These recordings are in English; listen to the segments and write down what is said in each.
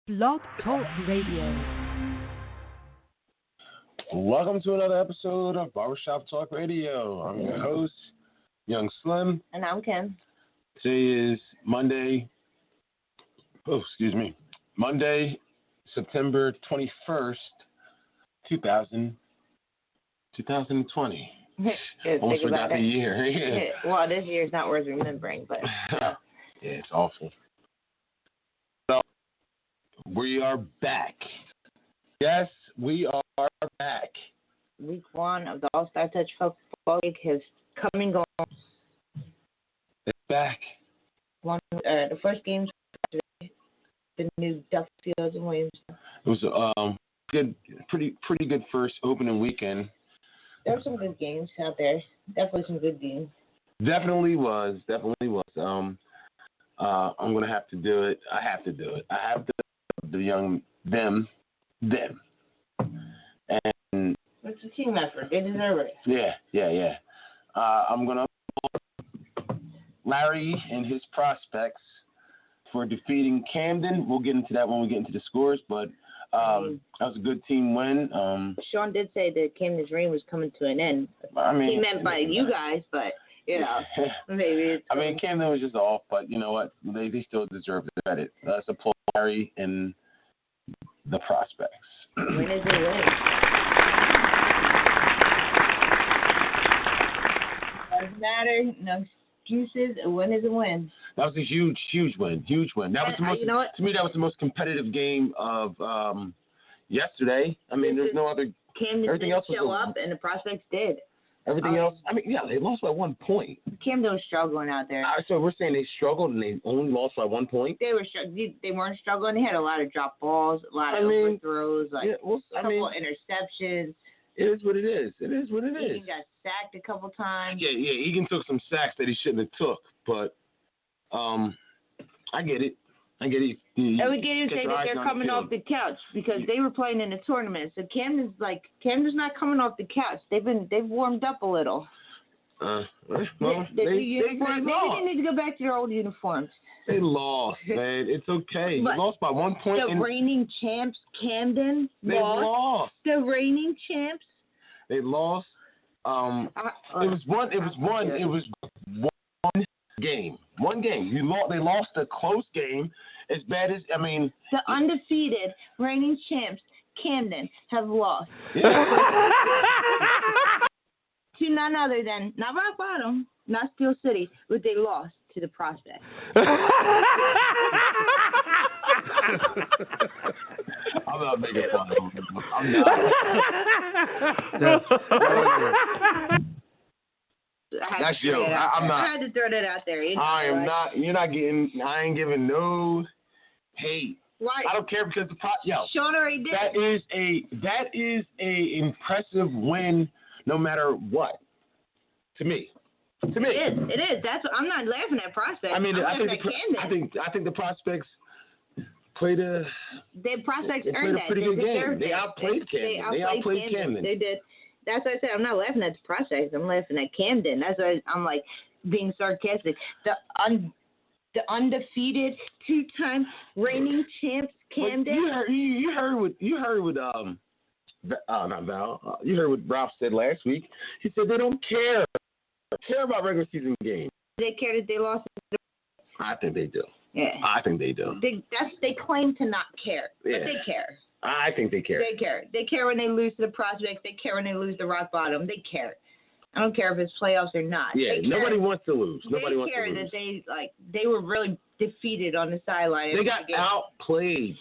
Blog Talk Radio. Welcome to another episode of Barbershop Talk Radio. I'm your host, Young Slim. And I'm Kim. Today is Monday, Monday, September 21st, 2020. Almost forgot the year. Yeah. Well, this year's not worth remembering, but... Yeah, it's awful. So, we are back. Yes, we are back. Week 1 of the All-Star Touch Football League has come and gone. It's back. The first game, the new Duck Fields in Williamstown. It was good, pretty good first opening weekend. There were some good games out there. Definitely some good games. Definitely was. I'm gonna have to do it. I have to do it. I have to them. And it's a team effort. They deserve it. Yeah. I'm gonna Larry and his prospects for defeating Camden. We'll get into that when we get into the scores, but that was a good team win. Sean did say that Camden's reign was coming to an end. He meant by you guys, but maybe it's. Camden was just off, but you know what? They still deserve the credit. Let's applaud Larry and the prospects. Win is a win. Doesn't matter. No excuses. A win is a win. That was a huge win. That was the most. To me, that was the most competitive game of yesterday. There's no other. Camden everything didn't else show up, and the prospects did. Everything else. They lost by 1 point. Camden was struggling out there. So we're saying they struggled and they only lost by 1 point. They weren't struggling. They had a lot of drop balls, a lot of overthrows, a couple interceptions. It is what it is. Egan got sacked a couple times. Yeah. Egan took some sacks that he shouldn't have took, but I get it. And we get to say that they're coming off the couch because they were playing in a tournament. So Camden's not coming off the couch. They've warmed up a little. They maybe they need to go back to their old uniforms. They lost, man. It's okay. They lost by 1 point. The reigning champs, Camden. They lost. The reigning champs. They lost. It was one game. One game. They lost a close game. As bad as the undefeated reigning champs, Camden, have lost to none other than not Rock Bottom, not Steel City, but they lost to the Prospect. I'm not making fun of them. I'm not. That's you. I'm not. I had to throw that out there. I am not. You're not getting. I ain't giving no hate. Right. I don't care because Sean already did. That is a impressive win, no matter what. To me. It is. I'm not laughing at Prospects. I think the Prospects played a. The Prospects earned that. Pretty good game. They outplayed Camden. They outplayed Camden. They did. That's what I said. I'm not laughing at the Prospects. I'm laughing at Camden. That's why I'm being sarcastic. The undefeated 2-time reigning champs, Camden. You heard what you heard what Ralph said last week. He said they don't care. They don't care about regular season games. They care that they lost. I think they do. Yeah. I think they do. They claim to not care, but they care. I think they care. They care. They care when they lose to the Prospects. They care when they lose to Rock Bottom. They care. I don't care if it's playoffs or not. Yeah, nobody wants to lose. Nobody wants to lose. They care that they were really defeated on the sideline. They got outplayed.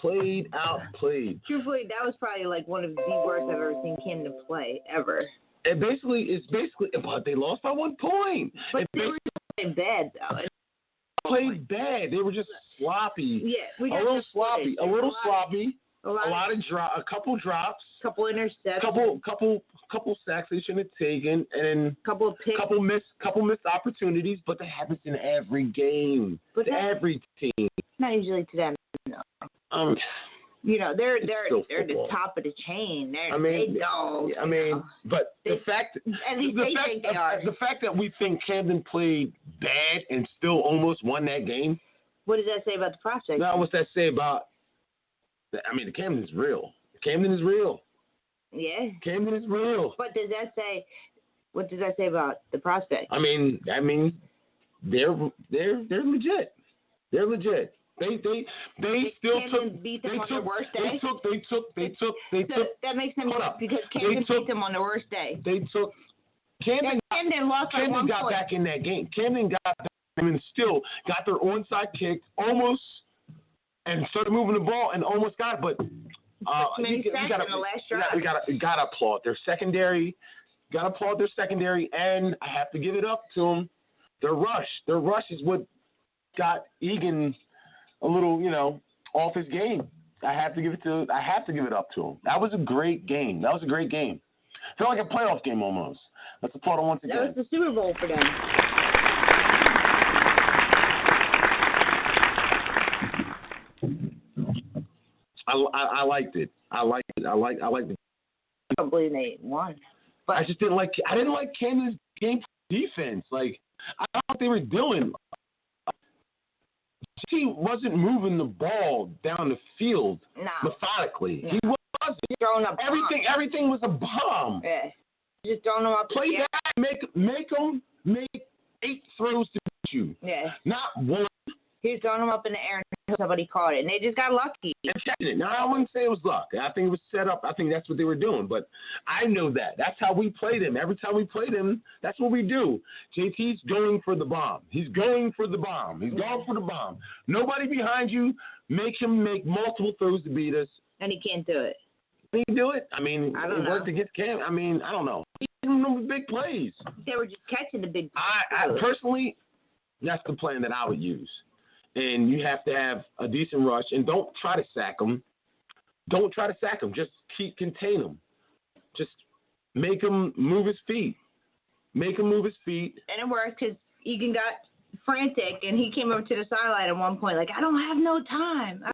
Truthfully, that was probably one of the worst I've ever seen Camden play ever. It's basically, but they lost by 1 point. But they were playing bad though. Played bad. They were just sloppy. Yeah, a little sloppy. A couple drops. Couple interceptions. Couple sacks they shouldn't have taken, and couple picks. Couple missed opportunities. But that happens in every game. Every team. Not usually to them. No. They're the top of the chain. But the fact that we think Camden played bad and still almost won that game. What does that say about the Prospects? Now, what's that say about I mean, the Camden is real. Camden is real. Yeah. Camden is real. What does that say? What does that say about the prospect? I mean, they're legit. They're legit. They still took. Beat them on their worst day. They took. That makes them because Camden beat them on their worst day. They took. Camden lost by 1 point. Camden got back in that game. Camden got back and still got their onside kick almost, and started moving the ball and almost got it. But we gotta applaud their secondary. Gotta applaud their secondary, and I have to give it up to them. Their rush is what got Egan a little, off his game. I have to give it up to him. That was a great game. Felt like a playoff game almost. Let's applaud him once again. That was the Super Bowl for them. I liked it. I liked it. I believe they won. But I didn't like Camden's game defense. Like, I don't know what they were doing. He wasn't moving the ball down the field methodically. Yeah. He wasn't. Throwing up Everything was a bomb. Yeah. Just throwing them up. Play that. Make them make 8 throws to beat you. Yeah. Not one. He was throwing them up in the air and somebody caught it, and they just got lucky. Now, I wouldn't say it was luck. I think it was set up. I think that's what they were doing. But I know that. That's how we played him. Every time we played him, that's what we do. JT's going for the bomb. He's going for the bomb. Nobody behind you. Make him make multiple throws to beat us. And he can't do it. Can he do it? I mean, it worked against Cam. I mean, I don't know. He didn't know the big plays. They were just catching the big plays. I personally, that's the plan that I would use. And you have to have a decent rush, and don't try to sack them. Just contain him. Just make him move his feet. And it worked because Egan got frantic, and he came up to the sideline at one point like, I don't have no time.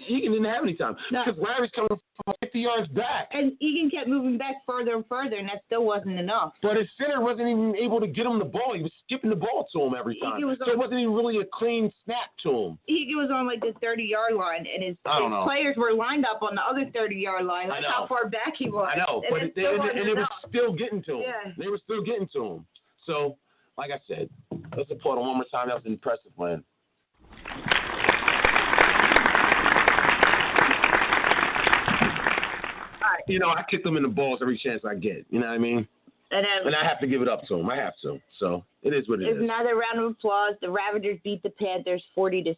Egan didn't have any time because Larry's coming from 50 yards back. And Egan kept moving back further and further, and that still wasn't enough. But his center wasn't even able to get him the ball. He was skipping the ball to him every time. So it wasn't even really a clean snap to him. Egan was on like the 30-yard line, and his players were lined up on the other 30-yard line. That's how far back he was. I know, but they were still getting to him. Yeah. They were still getting to him. So, like I said, let's applaud him one more time. That was an impressive win. I kick them in the balls every chance I get. You know what I mean? And I have to give it up to them. I have to. So it is what it is. Another round of applause. The Ravagers beat the Panthers 40-6.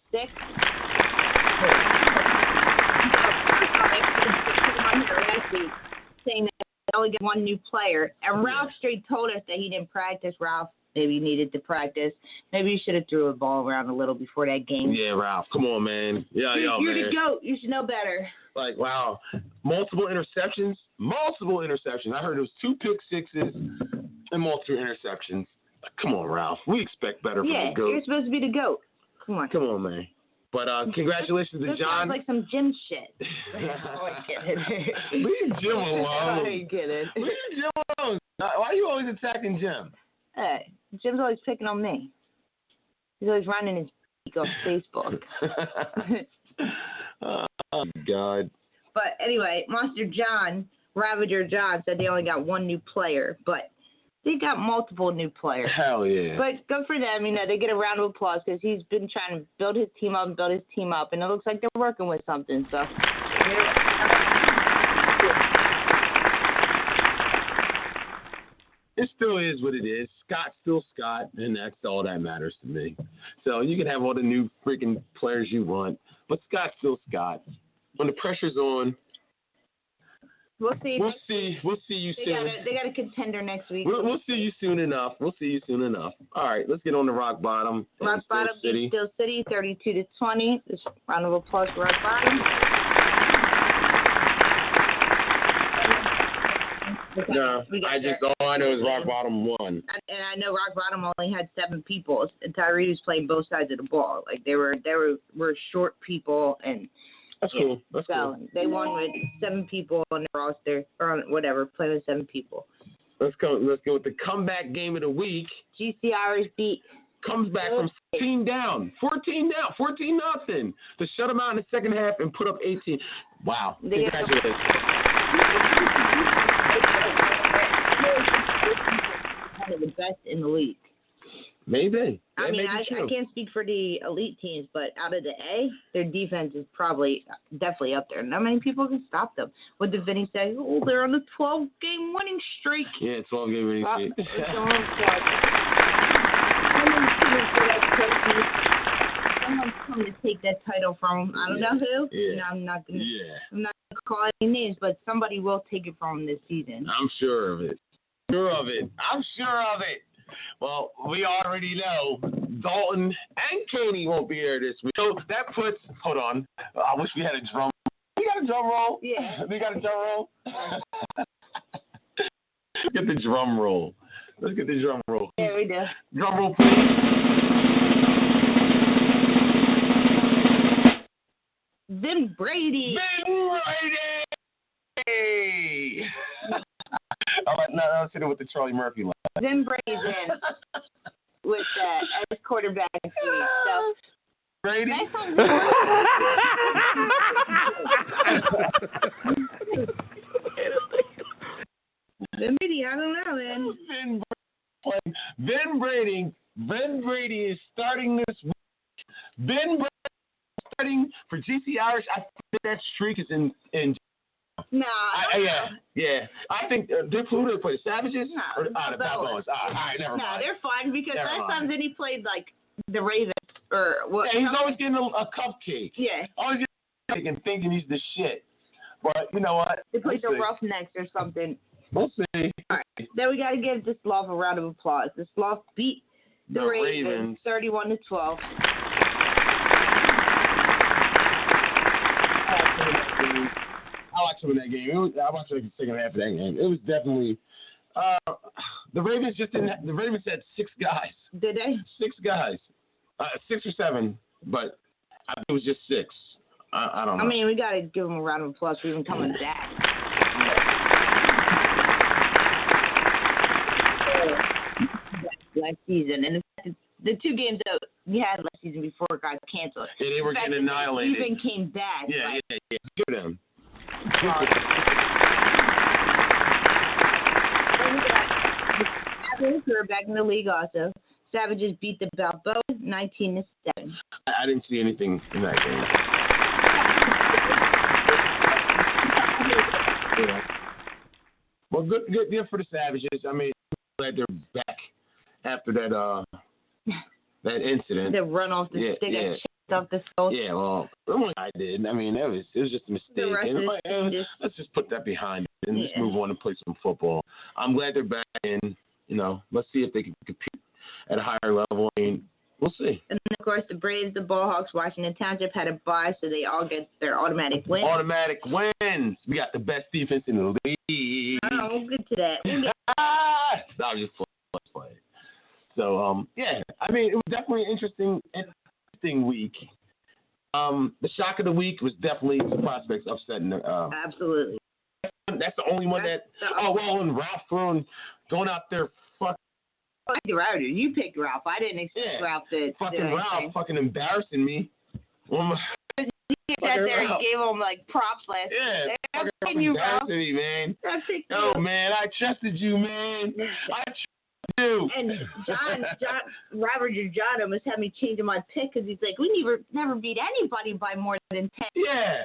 Saying that they only get one new player. And Ralph straight told us that he didn't practice. Ralph maybe needed to practice. Maybe you should have threw a ball around a little before that game. Yeah, Ralph. Come on, man. You're the GOAT. You should know better. Like, wow. Multiple interceptions. I heard it was 2 pick sixes and multiple interceptions. Come on, Ralph. We expect better from the GOAT. You're supposed to be the GOAT. Come on, man. But congratulations to John. Sounds like some gym shit. Oh, I get it. Leave Jim alone. I get it. Leave Jim alone. Why are you always attacking Jim? Hey, Jim's always picking on me. He's always running his beak off Facebook. Oh, God. But anyway, Monster John, Ravager John, said they only got one new player, but they got multiple new players. Hell yeah. But good for them. They get a round of applause because he's been trying to build his team up, and it looks like they're working with something. So. It still is what it is. Scott's still Scott, and that's all that matters to me. So you can have all the new freaking players you want, but Scott's still Scott. When the pressure's on, we'll see. We'll see you soon. They got a contender next week. We'll see you soon enough. All right, let's get on to Rock Bottom. Rock Bottom beat Steel City 32-20. This round of applause for Rock Bottom. All I know is Rock Bottom won. And I know Rock Bottom only had 7 people, and Tyree was playing both sides of the ball. Like they were short people, and that's cool. They won with 7 people on their roster, or whatever, playing with 7 people. Let's go with the comeback game of the week. GC Irish beat comes back from 14 down, 14 nothing, to shut them out in the second half and put up 18. Wow. Congratulations. One of the best in the league. Maybe. I mean, I can't speak for the elite teams, but out of the A, their defense is definitely up there. Not many people can stop them. What did Vinny say? Oh, they're on a 12-game winning streak. Yeah, 12-game winning streak. Someone's coming to take that title from him. I don't know who. Yeah. I'm not gonna call any names, but somebody will take it from him this season. I'm sure of it. I'm sure of it. Well, we already know Dalton and Katie won't be there this week. So that puts, hold on, I wish we had a drum. We got a drum roll? Yeah. We got a drum roll? Get the drum roll. Let's get the drum roll. Yeah, we do. Drum roll, please. Vin Brady. All right, now let's hit it with the Charlie Murphy line. Vin Brady's in with as quarterback. So Brady. Vin Brady, I don't know, man. Vin Brady is starting this week. Vin Brady is starting for GC Irish. I think that streak is in. No. Yeah. I think who do they play? The Savages? No. Or the Balboas? All right, never mind. No, they're fine because last time then he played like the Ravens or what? Yeah, he's always getting a cupcake. Yeah. Always getting a cupcake and thinking he's the shit. But you know what? They played the Roughnecks or something. We'll see. All right. Then we got to give the Sloth a round of applause. The Sloth beat the Ravens 31-12. I watched some of that game. I watched like the second half of that game. It was definitely the Ravens just didn't. The Ravens had 6 guys. Did they? 6 guys, 6 or 7, but I think it was just 6. I don't know. I mean, we gotta give them a round of applause for even coming back. Last season, and the 2 games that we had last season before it got canceled. Yeah, they were getting annihilated. Even came back. Yeah. Good for them. Savages are back in the league also. Savages beat the Balboas 19-7. I didn't see anything in that game. Yeah. Well, good for the Savages. I mean, I'm glad they're back after that incident. The run off the stick and off the skull. Yeah, well, I did. I mean, it was just a mistake. Let's just put that behind us and just move on and play some football. I'm glad they're back, and let's see if they can compete at a higher level. I mean, we'll see. And then, of course, the Braves, the Ballhawks, Washington Township had a bye, so they all get their automatic wins. Automatic wins. We got the best defense in the league. Oh, we'll get to that. No, I'm just playing. So, I mean, it was definitely an interesting week. The shock of the week was definitely the prospects upsetting. Absolutely. That's the only one and Ralph Throne going out there You picked Ralph. I didn't expect Ralph to Ralph fucking embarrassing me. He sat there and gave him like props last. Yeah, fucking embarrassing me, man. Oh man, I trusted you, man. I trusted you. And Robert Giordano must have me changing my pick because he's like, we never beat anybody by more than 10. Yeah,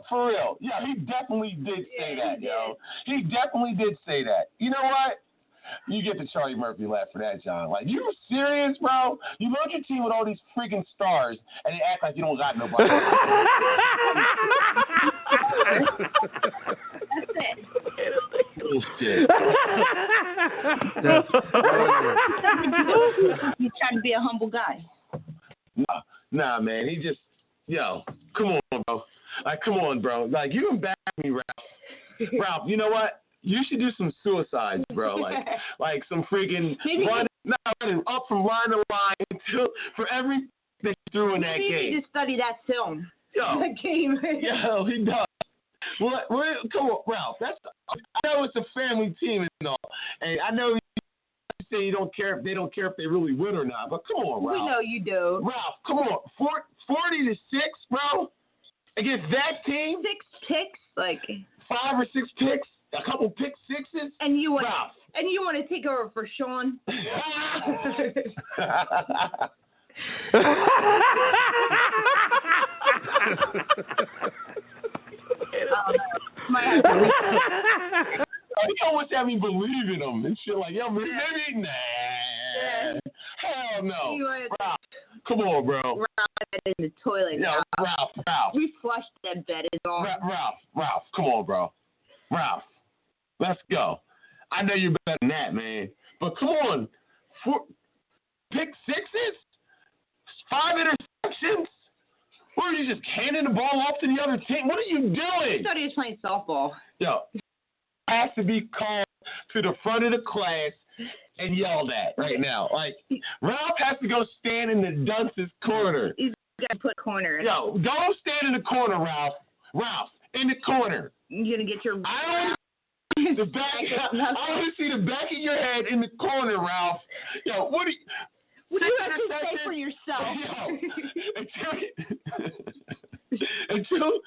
for real. Yeah, he definitely did say that, yo. He definitely did say that. You know what? You get the Charlie Murphy laugh for that, John. Like, you serious, bro? You load your team with all these freaking stars, and they act like you don't got nobody. That's it. Bullshit. He's trying to be a humble guy. Nah, man. He just, come on, bro. Like, come on, bro. Like, you embarrass me, Ralph. Ralph, you know what? You should do some suicides, bro. Like some freaking running up from line to line for every they threw in that game. Maybe you just study that film. That game. He does. Well, come on, Ralph. I know it's a family team and all, and I know say you don't care if they don't care if they really win or not, but come on, Ralph. We know you do. Ralph, come on. 40-6, bro. Against that team. 6 picks, like 5 or 6 picks, a couple pick sixes. And you want Ralph. And you want to take over for Sean? You almost have me believe in them and shit like, yo, maybe, nah. Yeah. Hell no. Ralph, come on, bro. Ralph in the toilet. Yo, Ralph. We flushed that bed. It's on. Ralph, come on, bro. Ralph, let's go. I know you're better than that, man. But come on. Pick sixes? 5 interceptions? Or are you just handing the ball off to the other team? What are you doing? I thought he was playing softball. Yo, has to be called to the front of the class and yelled at right now. Like, Ralph has to go stand in the dunce's corner. He's got to put corner. Yo, don't stand in the corner, Ralph. Ralph, in the corner. You're going to get your... I want to see the back of your head in the corner, Ralph. Yo, what do you have to say for yourself? Yo, until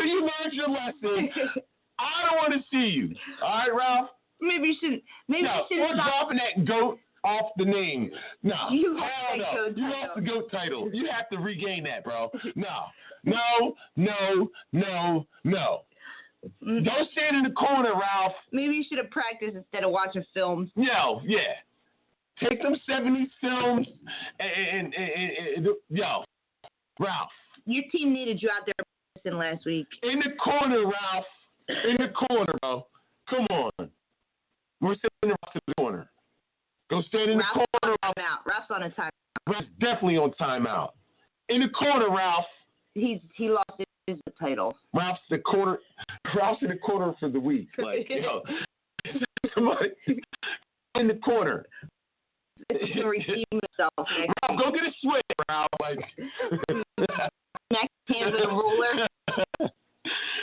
you learn your lesson, I don't want to see you. All right, Ralph? Maybe you shouldn't. Maybe you shouldn't stop dropping that GOAT off the name. No. You lost the GOAT title. You have to regain that, bro. No. Don't stand in the corner, Ralph. Maybe you should have practiced instead of watching films. Yo, yeah. Take them 70s films and yo, Ralph. Your team needed you out there last week. In the corner, Ralph. In the corner, bro. Come on. We're sitting in the corner. Go stand in the corner. Ralph's on a timeout. Ralph's definitely on timeout. In the corner, Ralph. He lost his title. Ralph's in the corner for the week. Like, yo, somebody in the corner. To redeem himself. Ralph, go get a switch, Ralph. Like, next hand with a ruler.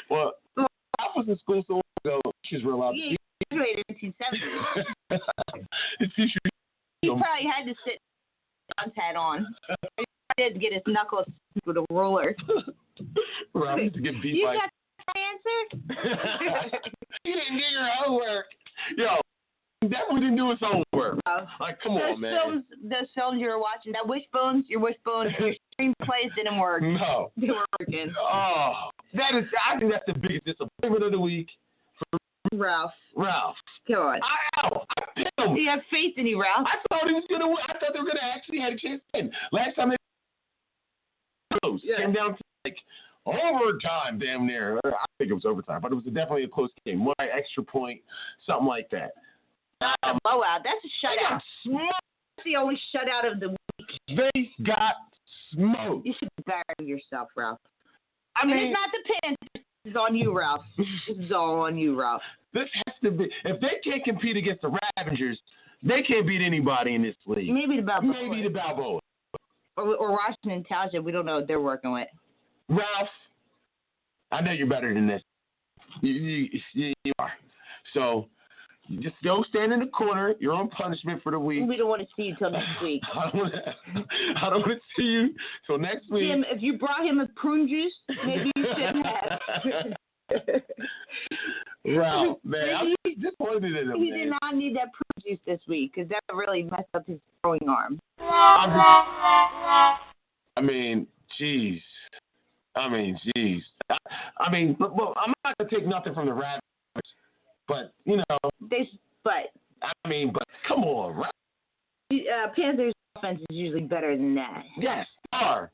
Well, Ralph was in school so long ago. She's real loud. He graduated in 1970. He probably had to sit with his hat on. He had to get his knuckles with a ruler. Ralph used to get beat you by... You got the answer? You didn't get your homework. Yo, definitely didn't do his homework. Like, come on, man. Those films you were watching, your wishbones, and your screenplays didn't work. No. They were working. Oh, I think that's the biggest disappointment of the week. Ralph. Come on. I picked him. You have faith in you, Ralph. I thought he was going to win. I thought they were going to actually have a chance to win. Last time they came down to like overtime, damn near. I think it was overtime, but it was definitely a close game. One extra point, something like that. Not a blowout. That's a shutout. That's the only shutout of the week. They got smoked. You should embarrass yourself, Ralph. I mean, it's not the Panthers. This is on you, Ralph. This is all on you, Ralph. This has to be. If they can't compete against the Ravengers, they can't beat anybody in this league. Maybe the Balboa. Or Washington Township. We don't know what they're working with. Ralph, I know you're better than this. You are. So just go stand in the corner. You're on punishment for the week. We don't want to see you till next week. I don't want to see you till next week. Jim, if you brought him a prune juice, maybe you shouldn't have.Ralph, man, I'm disappointed in him. He did not need that prune juice this week because that really messed up his throwing arm. I mean, jeez. But I'm not gonna take nothing from the Ravens. But you know, but come on, right? Panthers offense is usually better than that. Yes, are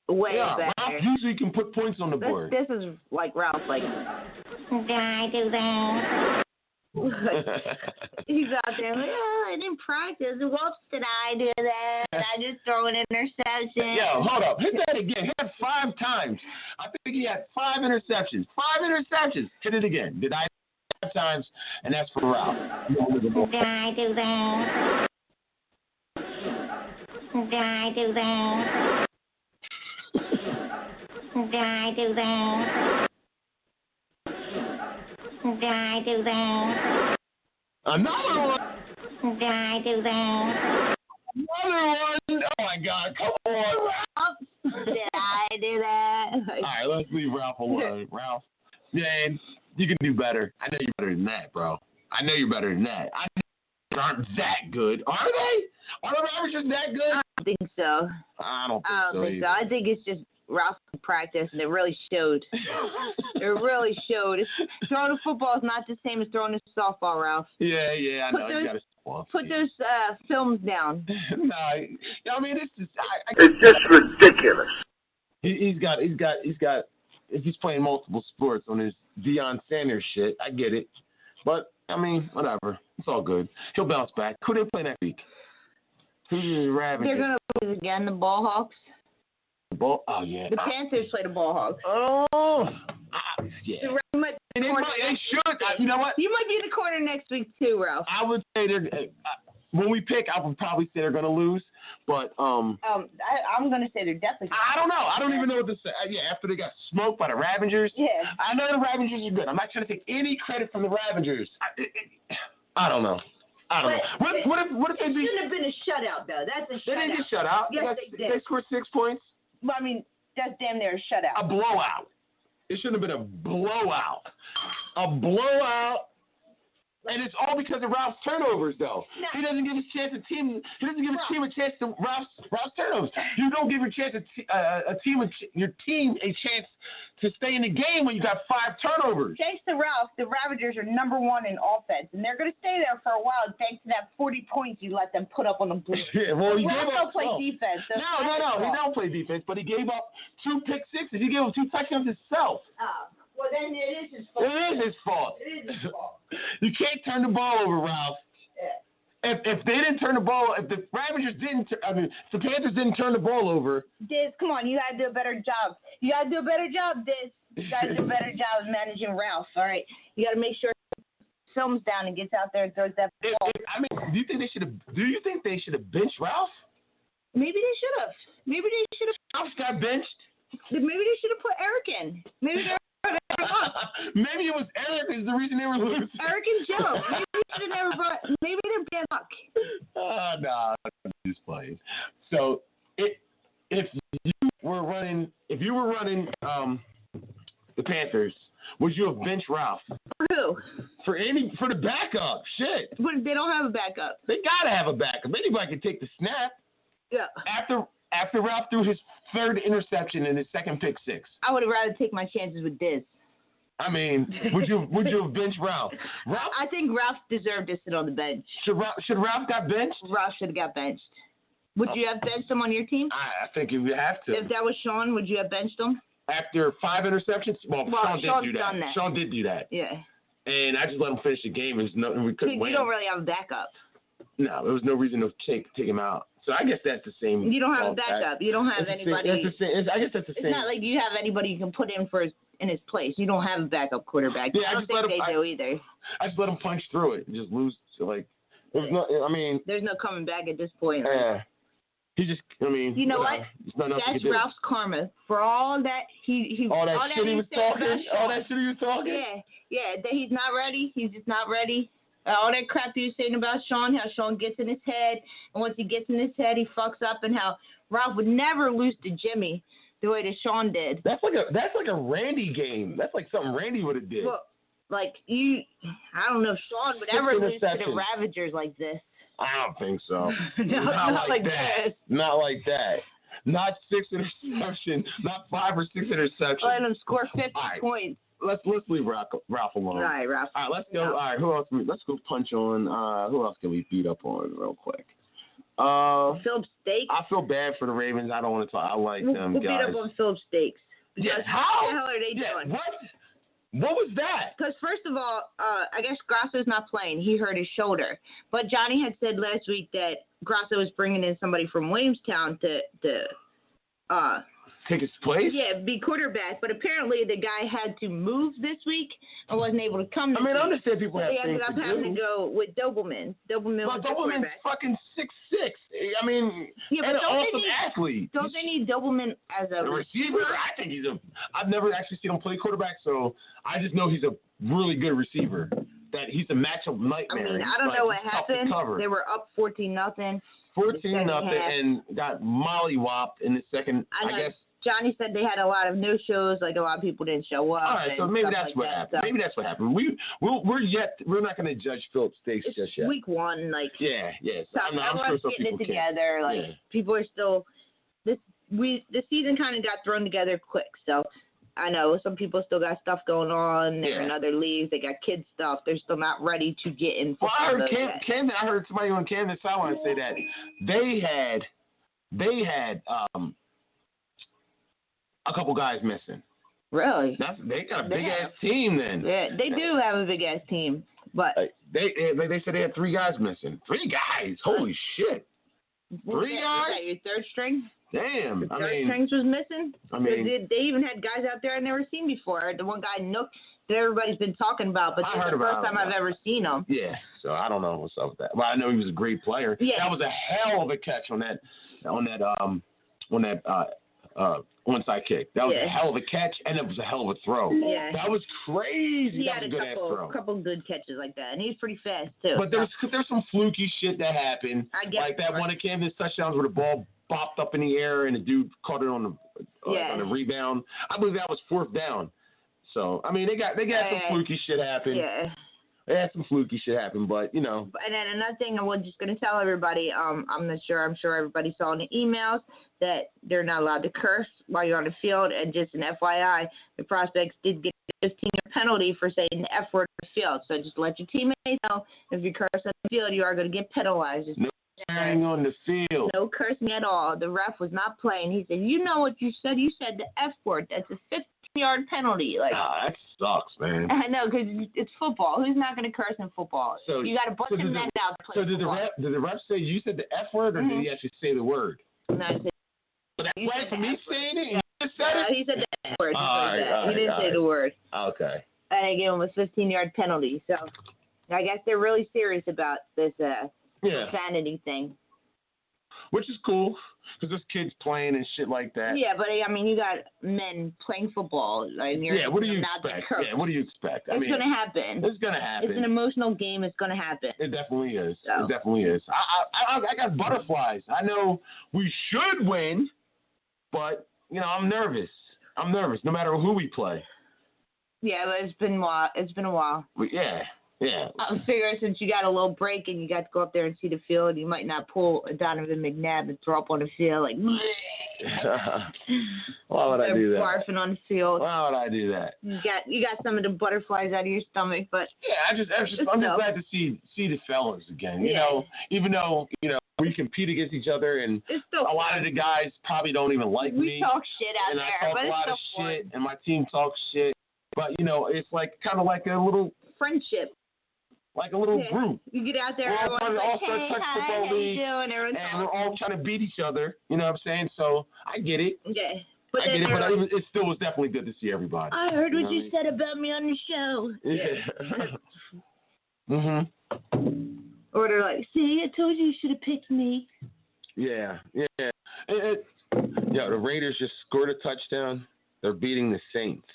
way better. Ralph usually can put points on the board. This is like Ralph, like, did I do that? He's out there like, I didn't practice. Whoops, did I do that? I just throw an interception. Yo, hold up. Hit that again. Hit it 5 times. I think he had 5 interceptions. 5 interceptions. Hit it again. Did I 5 times? And that's for Ralph. Did I do that? Did I do that? Did I do that? Did I do that? Another one. Did I do that? Another one. Oh my God! Come on, Ralph. Did I do that? All right, let's leave Ralph alone. Ralph, man, you can do better. I know you're better than that, bro. I know you're better than that. I know they aren't that good, are they? Are the averages that good? I don't think so. I don't think so. I think it's just Ralph's practice, and it really showed. It really showed. Throwing a football is not the same as throwing a softball, Ralph. Yeah, I know. You gotta put those films down. No, I mean it's just. It's just ridiculous. He's playing multiple sports on his Deion Sanders shit. I get it, but I mean whatever. It's all good. He'll bounce back. Who they play next week? Who's the Ravens? They're gonna lose again. The Ball Hawks. Oh yeah. The Panthers play the Ball Hawks. Oh. Yeah. So they should. You know what? You might be in the corner next week too, Ralph. I would say they're. When we pick, I would probably say they're gonna lose, but I'm gonna say they're definitely. I don't know. I don't even know what to say. Yeah, after they got smoked by the Ravengers. Yeah. I know the Ravengers are good. I'm not trying to take any credit from the Ravengers. I don't know. What if they beat? It shouldn't have been a shutout though. That's a shutout. They didn't get shut out. Yes, they did. They scored 6 points. Well, I mean, that's damn near a shutout. A blowout. It shouldn't have been a blowout. A blowout. And it's all because of Ralph's turnovers, though. No. He doesn't give his team a chance to Ralph's turnovers. You don't give your team a chance to stay in the game when you got 5 turnovers. Thanks to Ralph, the Ravagers are #1 in offense, and they're going to stay there for a while thanks to that 40 points you let them put up on the blue. Yeah, well, he Ralph gave up. Don't play defense. So No. He don't play defense, but he gave up 2 pick sixes. He gave up 2 touchdowns himself. Well, then it is his fault. It is his fault. You can't turn the ball over, Ralph. Yeah. If they didn't turn the ball, if the Ravagers didn't, if the Panthers didn't turn the ball over. Diz, come on, you got to do a better job. You got to do a better job, Diz. You got to do a better job of managing Ralph. All right, you got to make sure he films down and gets out there and throws that ball. Do you think they should have benched Ralph? Maybe they should have. Ralph got benched. Maybe they should have put Eric in. Maybe they. Maybe it was Eric is the reason they were losing. Eric and Joe. Maybe they're bad luck. No, I'm just playing. So if you were running the Panthers, would you have benched Ralph? For who? For the backup. Shit. But they don't have a backup. They gotta have a backup. Anybody can take the snap. Yeah. After Ralph threw his 3rd interception and his 2nd pick six. I would have rather take my chances with Diz. I mean, would you have benched Ralph? I think Ralph deserved to sit on the bench. Should Ralph got benched? Ralph should have got benched. Would you have benched him on your team? I think you would have to. If that was Sean, would you have benched him? After 5 interceptions? Well Sean did do that. Sean did do that. Yeah. And I just let him finish the game. We couldn't win. You don't really have a backup. No, there was no reason to take him out. So I guess that's the same. You don't have a backup. You don't have anybody. I guess that's the same. It's not like you have anybody you can put in in his place. You don't have a backup quarterback. Yeah, I don't think they do either. I just let him punch through it and just lose. There's no coming back at this point. Yeah. You know what? That's Ralph's karma for all that all that shit he was talking. Yeah. That he's not ready. He's just not ready. All that crap he was saying about Sean, how Sean gets in his head, and once he gets in his head, he fucks up, and how Ralph would never lose to Jimmy the way that Sean did. That's like a Randy game. That's like something Randy would have did. Well, I don't know if Sean would ever lose to the Ravagers like this. I don't think so. not like that. Not like that. Not 6 interceptions. Not 5 or 6 interceptions. Let him score 50 points. Let's leave Ralph alone. All right, Ralph. All right, let's go. No. All right, who else? Let's go punch on. Who else can we beat up on real quick? Philip Stakes. I feel bad for the Ravens. I don't want to talk. I like them we'll guys. We'll beat up on Philip Stakes. Yes. How? What the hell are they doing? What was that? Because first of all, I guess Grasso's not playing. He hurt his shoulder. But Johnny had said last week that Grasso was bringing in somebody from Williamstown to take his place? Yeah, be quarterback. But apparently the guy had to move this week and wasn't able to come this week. I understand people have things to do. He ended up having to go with Dobelman. Dobelman's fucking 6'6". I mean, and an awesome athlete. Don't they need Dobelman as a receiver? I think I've never actually seen him play quarterback, so I just know he's a really good receiver. that he's a matchup nightmare. I mean, I don't know what happened. They were up 14-0. 14-0 and got mollywopped in the second. I guess Johnny said they had a lot of no-shows, like a lot of people didn't show up. All right, so maybe that's what happened. Maybe that's what happened. We're not going to judge Phillips Stakes just yet. Week 1, like. Yeah. So I'm sure some getting people it together. Like people are still. The season kind of ed thrown together quick, so. I know some people still got stuff going on. They're in other leagues. They got kids stuff. They're still not ready to get in. Well, I heard somebody on Camden Sideline say that they had a couple guys missing. Really? They got a big ass team then. Yeah, they do have a big ass team, but they said they had 3 guys missing. 3 guys? Holy shit! 3 guys? Your third string? Damn. The third strings was missing. I mean, they even had guys out there I'd never seen before. The one guy Nook that everybody's been talking about, but this is the first time I've ever seen him. Yeah, so I don't know what's up with that. Well, I know he was a great player. Yeah. That was a hell of a catch on that onside kick. That was a hell of a catch, and it was a hell of a throw. Yeah. That was crazy. He had a couple good catches like that, and he's pretty fast too. But there's some fluky shit that happened, like that one of Camden's touchdowns where the ball bopped up in the air and the dude caught it on the rebound. I believe that was 4th down. So I mean, they got some fluky shit happen. Yeah. They had some fluky shit happen, but you know. And then another thing, I'm just gonna tell everybody. I'm sure everybody saw in the emails that they're not allowed to curse while you're on the field. And just an FYI, the prospects did get a 15-year penalty for saying the F word on the field. So just let your teammates know if you curse on the field, you are going to get penalized. No cursing on the field. No cursing at all. The ref was not playing. He said, "You know what you said? You said the F word. That's a 15-yard penalty." Like, that sucks, man. I know, because it's football. Who's not going to curse in football? So you got to bust your neck out to play football. Did the ref say you said the F word, or did he actually say the word? No, he said. But that's right for me saying it. He just said it. He said the F word. He didn't say the word. Okay. And I gave him a 15-yard penalty. So I guess they're really serious about this sanity thing. Which is cool, because there's kids playing and shit like that. Yeah, but I mean, you got men playing football. Like, what do you expect? Yeah, what do you expect? It's going to happen. It's going to happen. It's an emotional game. It's going to happen. It definitely is. So. It definitely is. I got butterflies. I know we should win, but, you know, I'm nervous. No matter who we play. Yeah, but it's been a while. Yeah. I figure since you got a little break and you got to go up there and see the field, you might not pull a Donovan McNabb and throw up on the field like. Why would I do that? Barfing on the field. Why would I do that? You got some of the butterflies out of your stomach, but. Yeah, I'm just glad to see the fellas again. You know, even though we compete against each other, and a lot of the guys probably don't even like me. We talk shit out and there, I talk but a lot it's of shit, and my team talks shit. But it's like kind of like a little friendship. Like a little group. You get out there, everyone's like, "Hey, hi, how you doing?" And we're all trying to beat each other. You know what I'm saying? So I get it. Yeah. But it still was definitely good to see everybody. I heard what you said about me on the show. Yeah. Or they're like, "See, I told you should have picked me." Yeah. The Raiders just scored a touchdown. They're beating the Saints.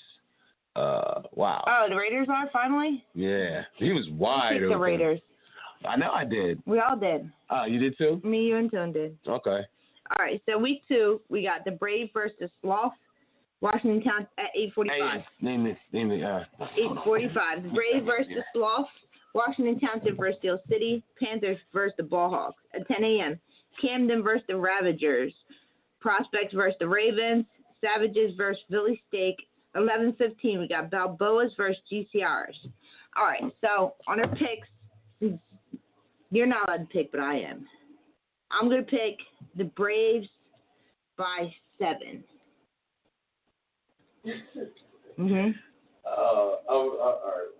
Wow. Oh, the Raiders are finally? Yeah. He was wide open. The Raiders. I know I did. We all did. You did too? Me, you, and Tone did. Okay. All right, so week 2, we got the Brave versus Sloth. Washington Town at 8:45. Name it. 8:45. The Brave versus Sloth. Washington Township versus Steel City. Panthers versus the Ballhawks. At 10 a.m. Camden versus the Ravagers. Prospects versus the Ravens. Savages versus Philly Steak. 11:15, we got Balboas versus GCRs. All right, so on our picks, you're not allowed to pick, but I am. I'm going to pick the Braves by 7. All right.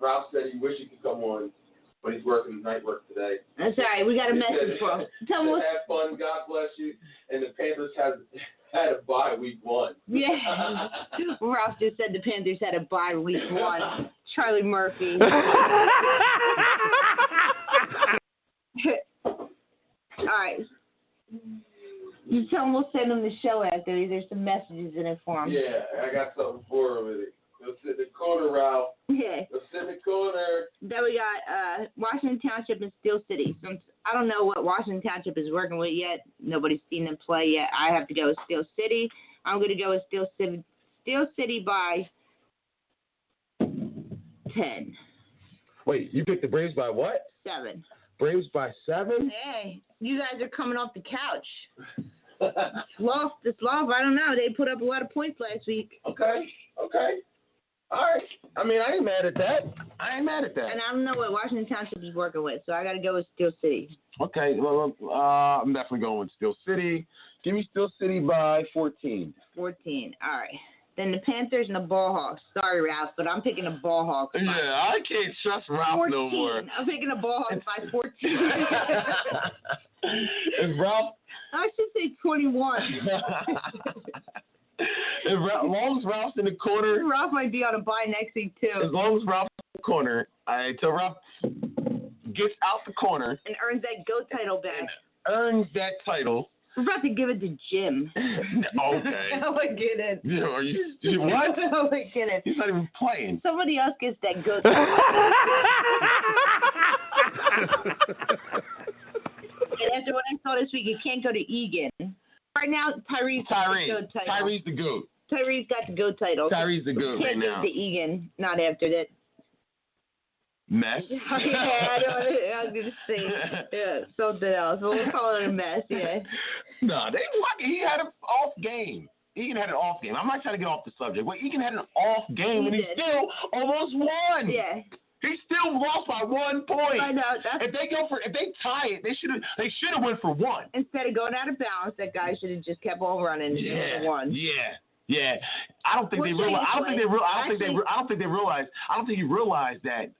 Ralph said he wished he could come on, but he's working night work today. That's all right. We got a message for him. Tell him have fun. God bless you. And the Panthers had a bye week 1. Yeah. Ralph just said the Panthers had a bye week 1. Charlie Murphy. All right. Tell him we'll send him the show after. There's some messages in it for him. Yeah, I got something for him with it. Go sit in the corner, Ralph. Yeah. Go sit in the corner. Then we got Washington Township and Steel City. Since I don't know what Washington Township is working with yet, nobody's seen them play yet. I have to go with Steel City. I'm going to go with Steel City by 10. Wait, you picked the Braves by what? 7. Braves by 7? Hey, you guys are coming off the couch. It's lost. I don't know. They put up a lot of points last week. Okay. All right. I mean, I ain't mad at that. And I don't know what Washington Township is working with, so I got to go with Steel City. Okay. Well, I'm definitely going with Steel City. Give me Steel City by 14. 14. All right. Then the Panthers and the Ballhawks. Sorry, Ralph, but I'm picking the Ballhawks. Yeah, I can't trust Ralph 14. no more. I'm picking the Ballhawks by 14. Is Ralph? I should say 21. As long as Ralph's in the corner. Ralph might be on a bye next week, too. As long as Ralph's in the corner, till Ralph gets out the corner. And earns that GOAT title back. Earns that title. We're about to give it to Jim. Okay. Oh, my goodness. Yeah, are you what? Oh, my goodness. He's not even playing. Somebody else gets that GOAT title. And after what I saw this week, you can't go to Egan. Right now, Tyree's got the GOAT title. Tyree's the GOAT. Tyree's got the GOAT title. Tyree's the GOAT right now. Can't give to Egan. Not after that. Mess? Yeah, I was going to say something else. But we'll call it a mess, yeah. No, he had an off game. Egan had an off game. I'm not trying to get off the subject, but Egan had an off game, and he still almost won. Yeah. He still lost by 1 point. I know. If they tie it, they should have went for 1. Instead of going out of bounds, that guy should have just kept on running and won. Yeah. I don't think he realized that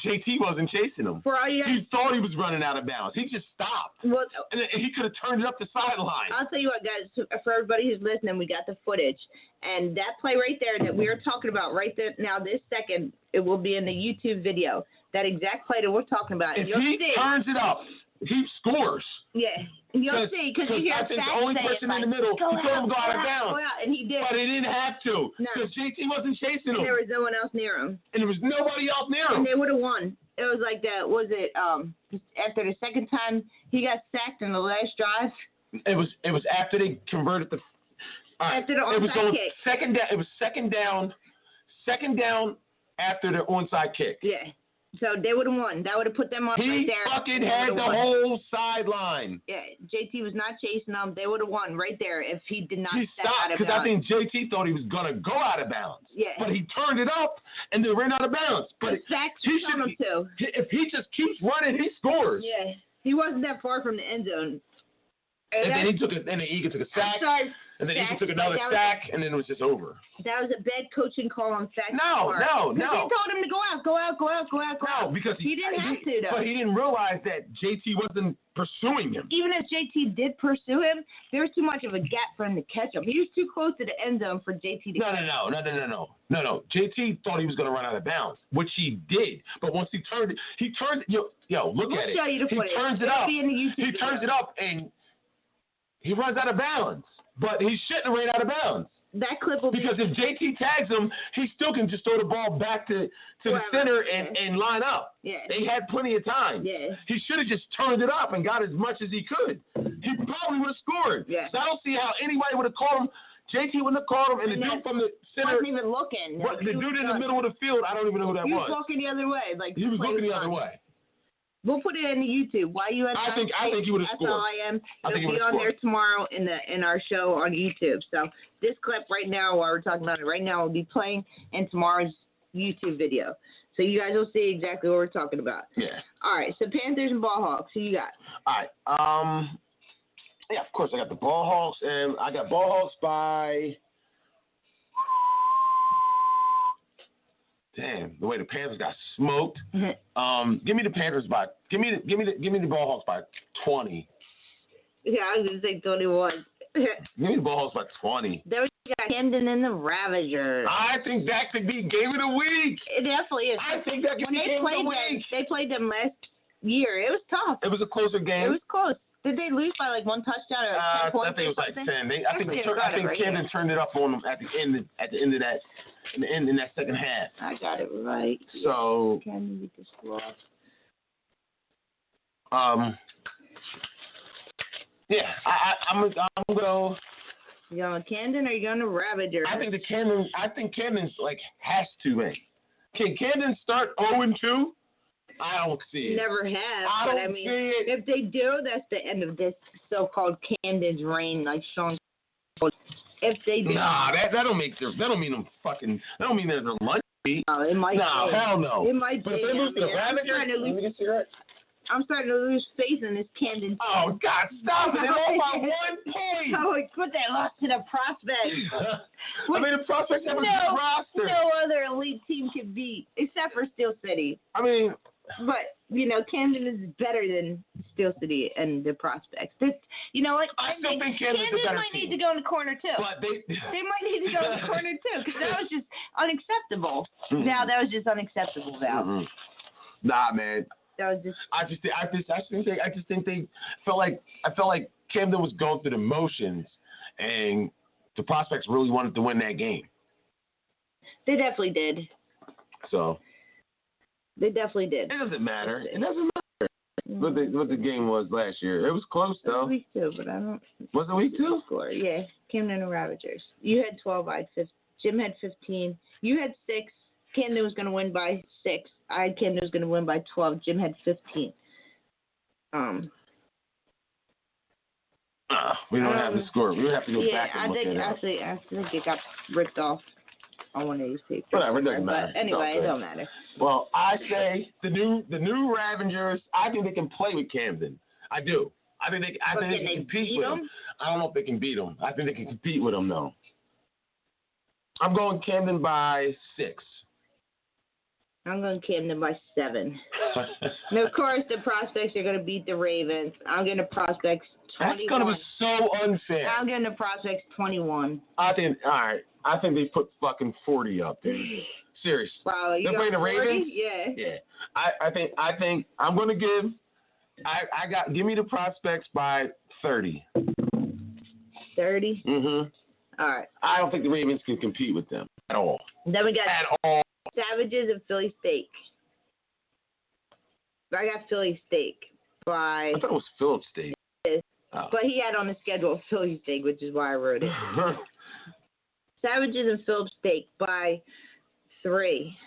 JT wasn't chasing him. He thought he was running out of bounds. He just stopped. And he could have turned it up the sideline. I'll tell you what, guys, for everybody who's listening, we got the footage. And that play right there that we are talking about right there now, this second, it will be in the YouTube video. That exact play that we're talking about. If he turns it up, he scores. Yeah. You'll see, because you hear I think the only person in the middle, he told him to go out of bounds. And he did. But he didn't have to, because JT wasn't chasing him. And there was no one else near him. And there was nobody else near him. And they would have won. It was like that, after the second time he got sacked in the last drive? It was after they converted the after the onside kick. It was second down after the onside kick. Yeah. So they would have won. That would have put them up right there. He fucking had the whole sideline. Yeah, JT was not chasing them. They would have won right there if he did not step out of bounds. Because I think JT thought he was going to go out of bounds. Yeah. But he turned it up and then ran out of bounds. But if he just keeps running, he scores. Yeah. He wasn't that far from the end zone. And then Egan took a sack. And then Egan took another sack, and then it was just over. That was a bad coaching call on sack. No. They told him to go out. No, because he didn't have to, though. But he didn't realize that JT wasn't pursuing him. Even if JT did pursue him, there was too much of a gap for him to catch him. He was too close to the end zone for JT to catch him. No. JT thought he was going to run out of bounds, which he did. But once he turned it, look at it. He turns it up, and he runs out of bounds. But he shouldn't have ran out of bounds. That clip will because if JT tags him, he still can just throw the ball back to the center and line up. Yeah. They had plenty of time. Yeah. He should have just turned it up and got as much as he could. He probably would have scored. Yeah. So I don't see how anybody would have called him. JT wouldn't have called him, and the dude from the center wasn't even looking. But the dude in the middle of the field, I don't even know who that was. He was looking the other way. He was looking the other way. We'll put it in the YouTube. I think he would have scored. It'll be on there tomorrow in our show on YouTube. So this clip right now, while we're talking about it right now, will be playing in tomorrow's YouTube video. So you guys will see exactly what we're talking about. Yeah. All right. So Panthers and Ballhawks. Who you got? All right. Yeah, of course I got the Ballhawks, and I got Ballhawks by. Damn, the way the Panthers got smoked. Give me the Panthers by give me the Ballhawks by 20. Yeah, I was gonna say 21. Give me the Ballhawks by 20. There we got Camden and the Ravagers. I think that could be game of the week. It definitely is. I think that could be game of the week. They played them last year. It was tough. It was a closer game. It was close. Did they lose by like one touchdown or 10 points? I think it was like 10. I think right Camden turned it up on them at the end of that, in that second half. I got it right. So Camden beat the Squad. Yeah, I'm gonna go. You going Camden or you going to Ravagers? I think Camden's like has to win. Can Camden start 0-2? I don't see it. Never have. I don't see it. If they do, that's the end of this so-called Camden's reign, like Sean. If they do, nah, that don't mean they're lunch meat. No, it might. Nah, hell no. It might but be. if they lose to the Ravagers, I'm starting to lose faith in this Camden team. Oh God, stop it! They're all by 1 point. Oh, put that loss to the Prospects. I mean, the Prospects have a good roster. No other elite team can beat except for Steel City. I mean. But, Camden is better than Steel City and the Prospects. You know what? I still think Camden might need to go in the corner, too. But they might need to go in the corner, too, because that was just unacceptable. Now, that was just unacceptable, Val. Nah, man. That was just... I just think they felt like Camden was going through the motions, and the Prospects really wanted to win that game. They definitely did. So... They definitely did. It doesn't matter. What the game was last year. It was close, though. It was week 2, but I don't... Was it week 2? Score. Yeah, Camden and Ravagers. You had 12, I had 15. Jim had 15. You had 6. Camden was going to win by 6. I had Camden was going to win by 12. Jim had 15. We don't have the score. We would have to go back and look at it. I think it got ripped off on one of these papers. Whatever, it doesn't matter. But anyway, it don't matter. Well, I say the new Ravagers, I think they can play with Camden. I do. I think they can compete with them. I don't know if they can beat them. I think they can compete with them, though. I'm going Camden by 6. I'm going Camden by 7. And of course, the Prospects are going to beat the Ravens. I'm going to Prospects 21. That's going to be so unfair. I'm going to Prospects 21. All right. I think they put fucking 40 up, dude. Serious. Wow, they're playing the 40? Ravens? Yeah. Yeah. I think I'm going to give me the Prospects by 30. 30? Mm-hmm. All right. I don't think the Ravens can compete with them at all. Then we got at all. Savages and Philly Steak. I got Philly Steak by... I thought it was Philip Steak. But he had on the schedule Philly Steak, which is why I wrote it. Savages and Philip Steak by 3.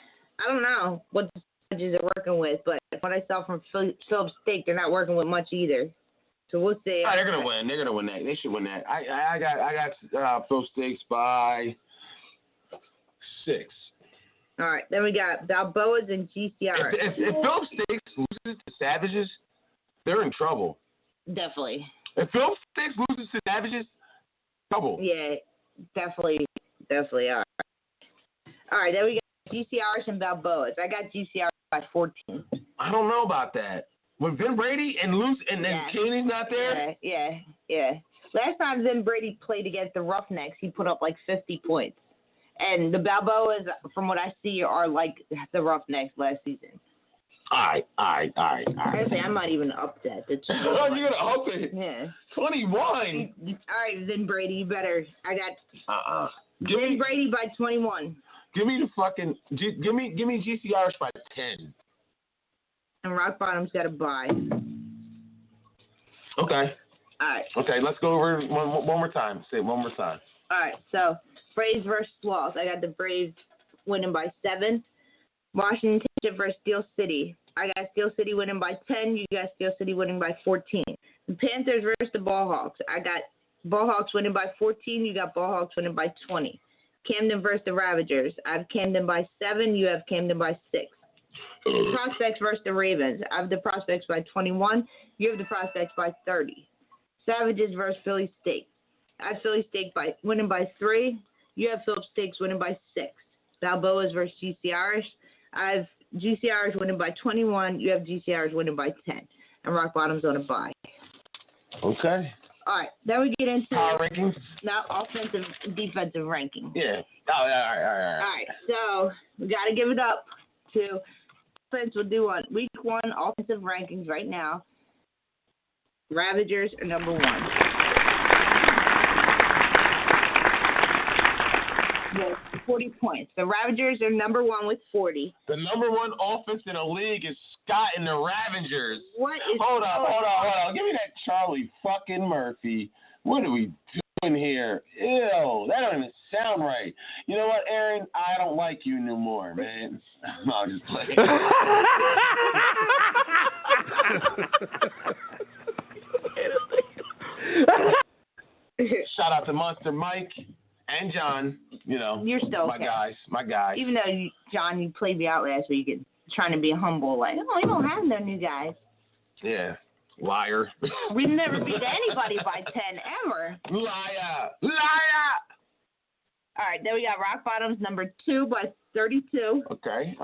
I don't know what the Savages are working with, but what I saw from Philip Steak, they're not working with much either. So we'll see. They're gonna win. They're gonna win that. They should win that. I got Philip Steaks by 6. All right. Then we got Balboas and GCR. If Philip Steaks loses to Savages, they're in trouble. Definitely. If Philip Steaks loses to Savages, trouble. Yeah, definitely. All right. All right. Then we got GCRs and Balboas. I got GCR by 14. I don't know about that. When Vin Brady and Kenny's not there? Yeah. Last time Vin Brady played against the Roughnecks, he put up like 50 points. And the Balboas, from what I see, are like the Roughnecks last season. All right. Actually, I'm not even up that. Oh, you're going to up it? Yeah. 21? All right, Vin Brady, you better. I got Vin Brady by 21. Give me the fucking, give me GCRs by 10. And Rock Bottom's got a bye. Okay. All right. Okay, let's go over one more time. Say it one more time. All right, so Braves versus Swallows. I got the Braves winning by 7. Washington Township versus Steel City. I got Steel City winning by 10. You got Steel City winning by 14. The Panthers versus the Ballhawks. I got Ballhawks winning by 14. You got Ballhawks winning by 20. Camden versus the Ravagers. I have Camden by 7. You have Camden by 6. Prospects versus the Ravens. I have the Prospects by 21. You have the Prospects by 30. Savages versus Philly Steak. I have Philly Steak winning by 3. You have Philip Steaks winning by 6. Balboas versus GCRs. I have GCRs winning by 21. You have GCRs winning by 10. And Rock Bottom's on a bye. Okay. All right. Then we get into power rankings. Now offensive and defensive ranking. Yeah. All right. All right. So we got to give it up to offense. We'll do on week 1 offensive rankings right now. Ravagers are number 1. With 40 points. The Ravagers are number 1 with 40. The number 1 offense in the league is Scott and the Ravagers. What is... Hold on. Give me that Charlie fucking Murphy. What are we doing here? Ew, that don't even sound right. You know what, Aaron? I don't like you no more, man. No, I'm just playing. Shout out to Monster Mike and John. You know, you're still my okay. My guys. Even though John, you played me out last week, and trying to be humble, like, oh, we don't have no new guys. Yeah, liar. We've never beat anybody by 10 ever. Liar. All right, then we got Rock Bottom's number 2 by 32. Okay.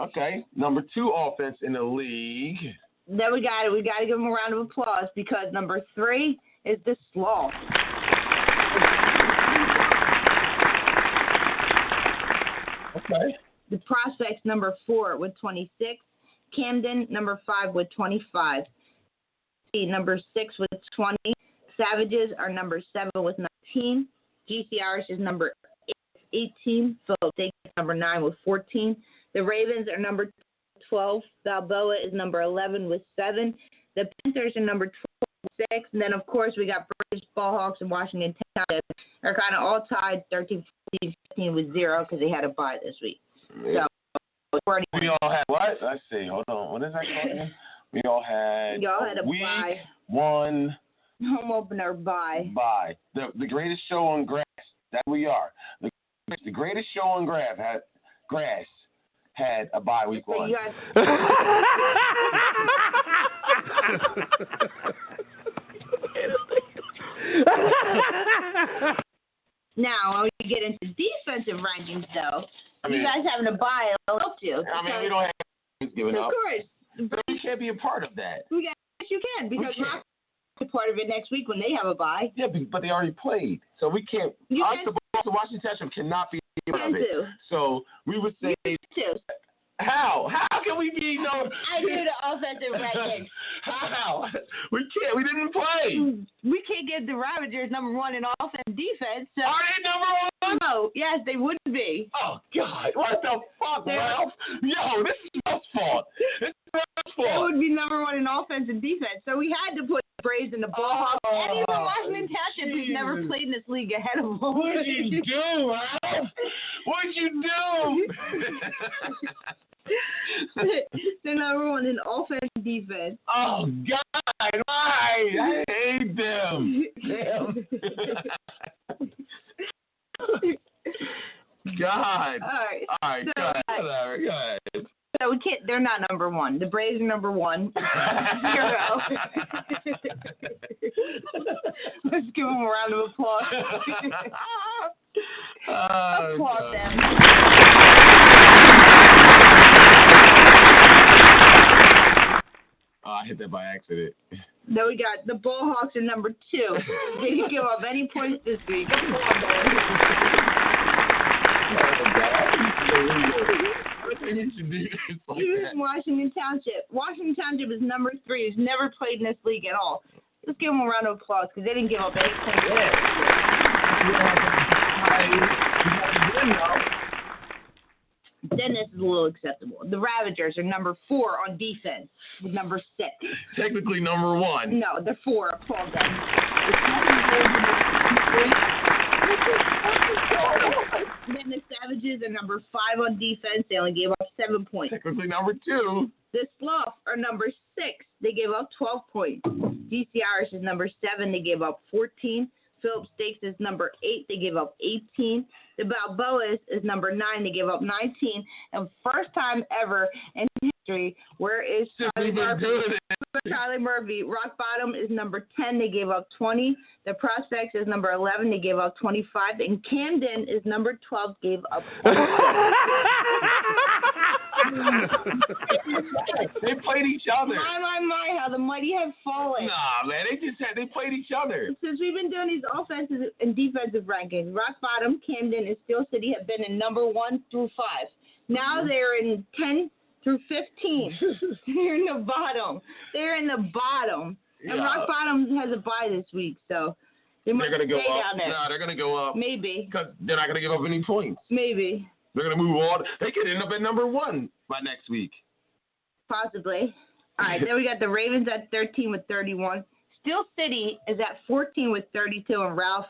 Number 2 offense in the league. Then we got to give them a round of applause because number 3 is the Sloth. Okay. The Prospects number 4 with 26. Camden number 5 with 25. Number 6 with 20. Savages are number 7 with 19. GC Irish is number 18. Philip Stakes is number 9 with 14. The Ravens are number 12. Balboa is number 11 with 7. The Panthers are number 12 with 6. And then, of course, we got British Ballhawks and Washington Township. They're kind of all tied 13, 14, 15 with 0 because they had a bye this week. Yeah. So, we all had what? Let's see. Hold on. What is that called again? We all had a week bye. 1 home opener bye. The greatest show on grass. That we are. The greatest show on grass had a bye week 1. Now, when we get into defensive rankings, though, you guys having a bye will help you. We don't have giving up. Of course. But you can't be a part of that. Yes, you can, because Rock will be part of it next week when they have a bye. Yeah, but they already played. So we can't. Washington Township cannot be a part of it. So we would say. How? How can we be no? I do the offensive rankings. How? We can't. We didn't play. We can't get the Ravagers number 1 in offense and defense. So. Are they number 1? No. Yes, they would be. Oh God! What the fuck, Ralph? Yo, this is Ralph's fault. This is Ralph's fault. They would be number 1 in offense and defense. So we had to put the Braves in the Ballhawks and even Washington Township, who's never played in this league, ahead of them. What'd you do, Ralph? What'd you do? They're number 1 in offense and defense. Oh God! Why? I hate them. Damn. God. All right. So, go ahead. So we can't. They're not number 1. The Braves are number 1. 0. Let's give them a round of applause. Applaud them. I hit that by accident. Then we got the Ballhawks are number 2. They didn't give up any points this week. Washington Township. Washington Township is number 3. Who's never played in this league at all. Let's give them a round of applause because they didn't give up any points. Then this is a little acceptable. The Ravagers are number 4 on defense with number 6. Technically number 1. No, they're 4. Applaud them. Then the Savages are number 5 on defense. They only gave up 7 points. Technically number 2. The Sloth are number 6. They gave up 12 points. GC Irish is number 7. They gave up 14. Philip Stakes is number 8. They gave up 18. The Balboas is number 9. They gave up 19. And first time ever in history, where is Charlie Murphy? Rock Bottom is number 10. They gave up 20. The Prospects is number 11. They gave up 25. And Camden is number 12. Gave up 26. They played each other. My, how the mighty have fallen. Nah, man, they played each other. Since we've been doing these offensive and defensive rankings, Rock Bottom, Camden, and Steel City have been in number 1 through 5. Now they're in 10 through 15. They're in the bottom. And Rock Bottom has a bye this week, so they're going to go up. No, they're going to go up. Maybe. Because they're not going to give up any points. Maybe. They're going to move on. They could end up at number 1 by next week. Possibly. All right, then we got the Ravens at 13 with 31. Steel City is at 14 with 32, and Ralph,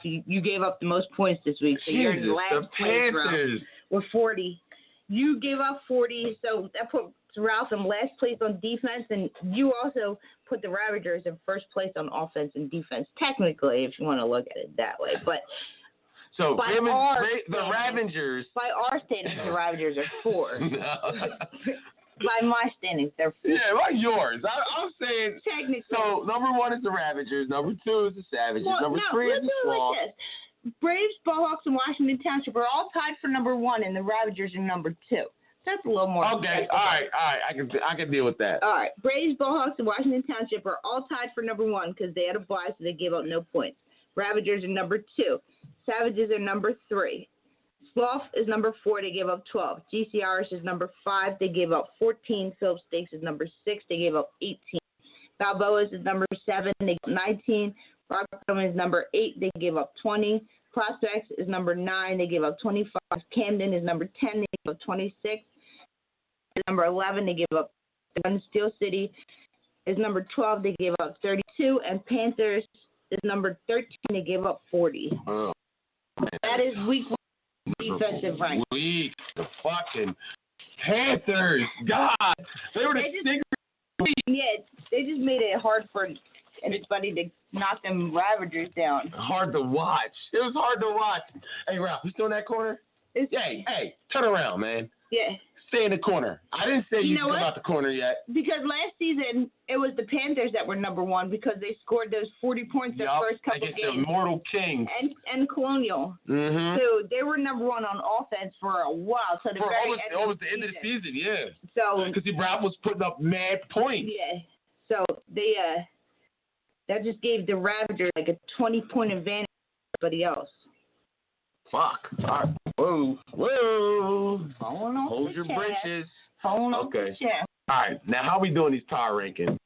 you gave up the most points this week, so you're in last place, Ralph, with 40. You gave up 40, so that puts Ralph in last place on defense, and you also put the Ravagers in first place on offense and defense, technically, if you want to look at it that way. But so by the Ravagers. By our standings, the Ravagers are 4. No. By my standings, they're 4. Yeah, like yours. I'm saying. Technically. So number 1 is the Ravagers. Number 2 is the Savages. number 3 is the Swamp. Like this. Braves, Ballhawks, and Washington Township are all tied for number 1, and the Ravagers are number 2. That's a little more. Okay, all right. I can deal with that. All right. Braves, Ballhawks, and Washington Township are all tied for number 1 because they had a bye, so they gave up no points. Ravagers are number 2. Savages are number 3. Sloth is number 4. They gave up 12. GC Irish is number 5. They gave up 14. Phillips Stakes is number 6. They gave up 18. Balboas is number 7. They gave up 19. Rock Bottom is number 8. They gave up 20. Prospects is number 9. They gave up 25. Camden is number 10. They gave up 26. Number 11. They gave up 1. Steel City is number 12. They gave up 32. And Panthers is number 13. They gave up 40. Oh, that is week 1. Defensive rank. Weak. The fucking Panthers. God. They were the secret. Yeah, they just made it hard for anybody to knock them Ravagers down. Hard to watch. It was hard to watch. Hey, Ralph, you still in that corner? Hey, turn around, man. Yeah. Stay in the corner. I didn't say you come out the corner yet. Because last season, it was the Panthers that were number 1 because they scored those 40 points their first couple games. Against the Immortal Kings. And Colonial. Mm-hmm. So they were number 1 on offense for a while. So for almost the end of the season, yeah. So because Ralph was putting up mad points. Yeah. So they that just gave the Ravagers like a 20-point advantage over everybody else. Fuck. All right. Whoa. Hold your britches. Okay. All right. Now, how we doing these power rankings?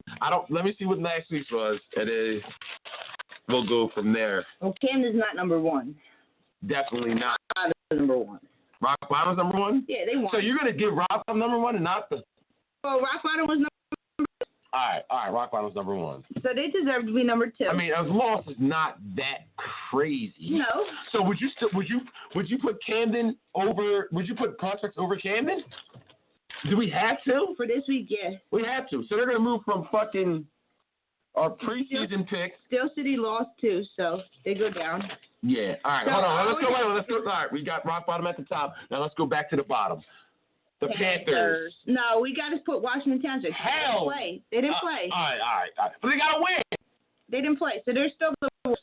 Let me see what last week's was, and then we'll go from there. Well, Camden's not number 1. Definitely not. Number 1. Rock Bottom's number 1? Yeah, they won. So you're going to give Rock Bottom number 1 and not the... Well, Rock Bottom was number 1. All right. Rock Bottom's number 1. So they deserve to be number 2. I mean, a loss is not that crazy. No. So would you put Camden over? Would you put Prospects over Camden? Do we have to? For this week, yeah. We have to. So they're gonna move from fucking our preseason picks. Steel City lost too, so they go down. Yeah. All right. So hold on. Let's go. All right. We got Rock Bottom at the top. Now let's go back to the bottom. The Panthers. No, we got to put Washington Township. Hell. They didn't play. All right. But they got to win. They didn't play, so they're still the worst.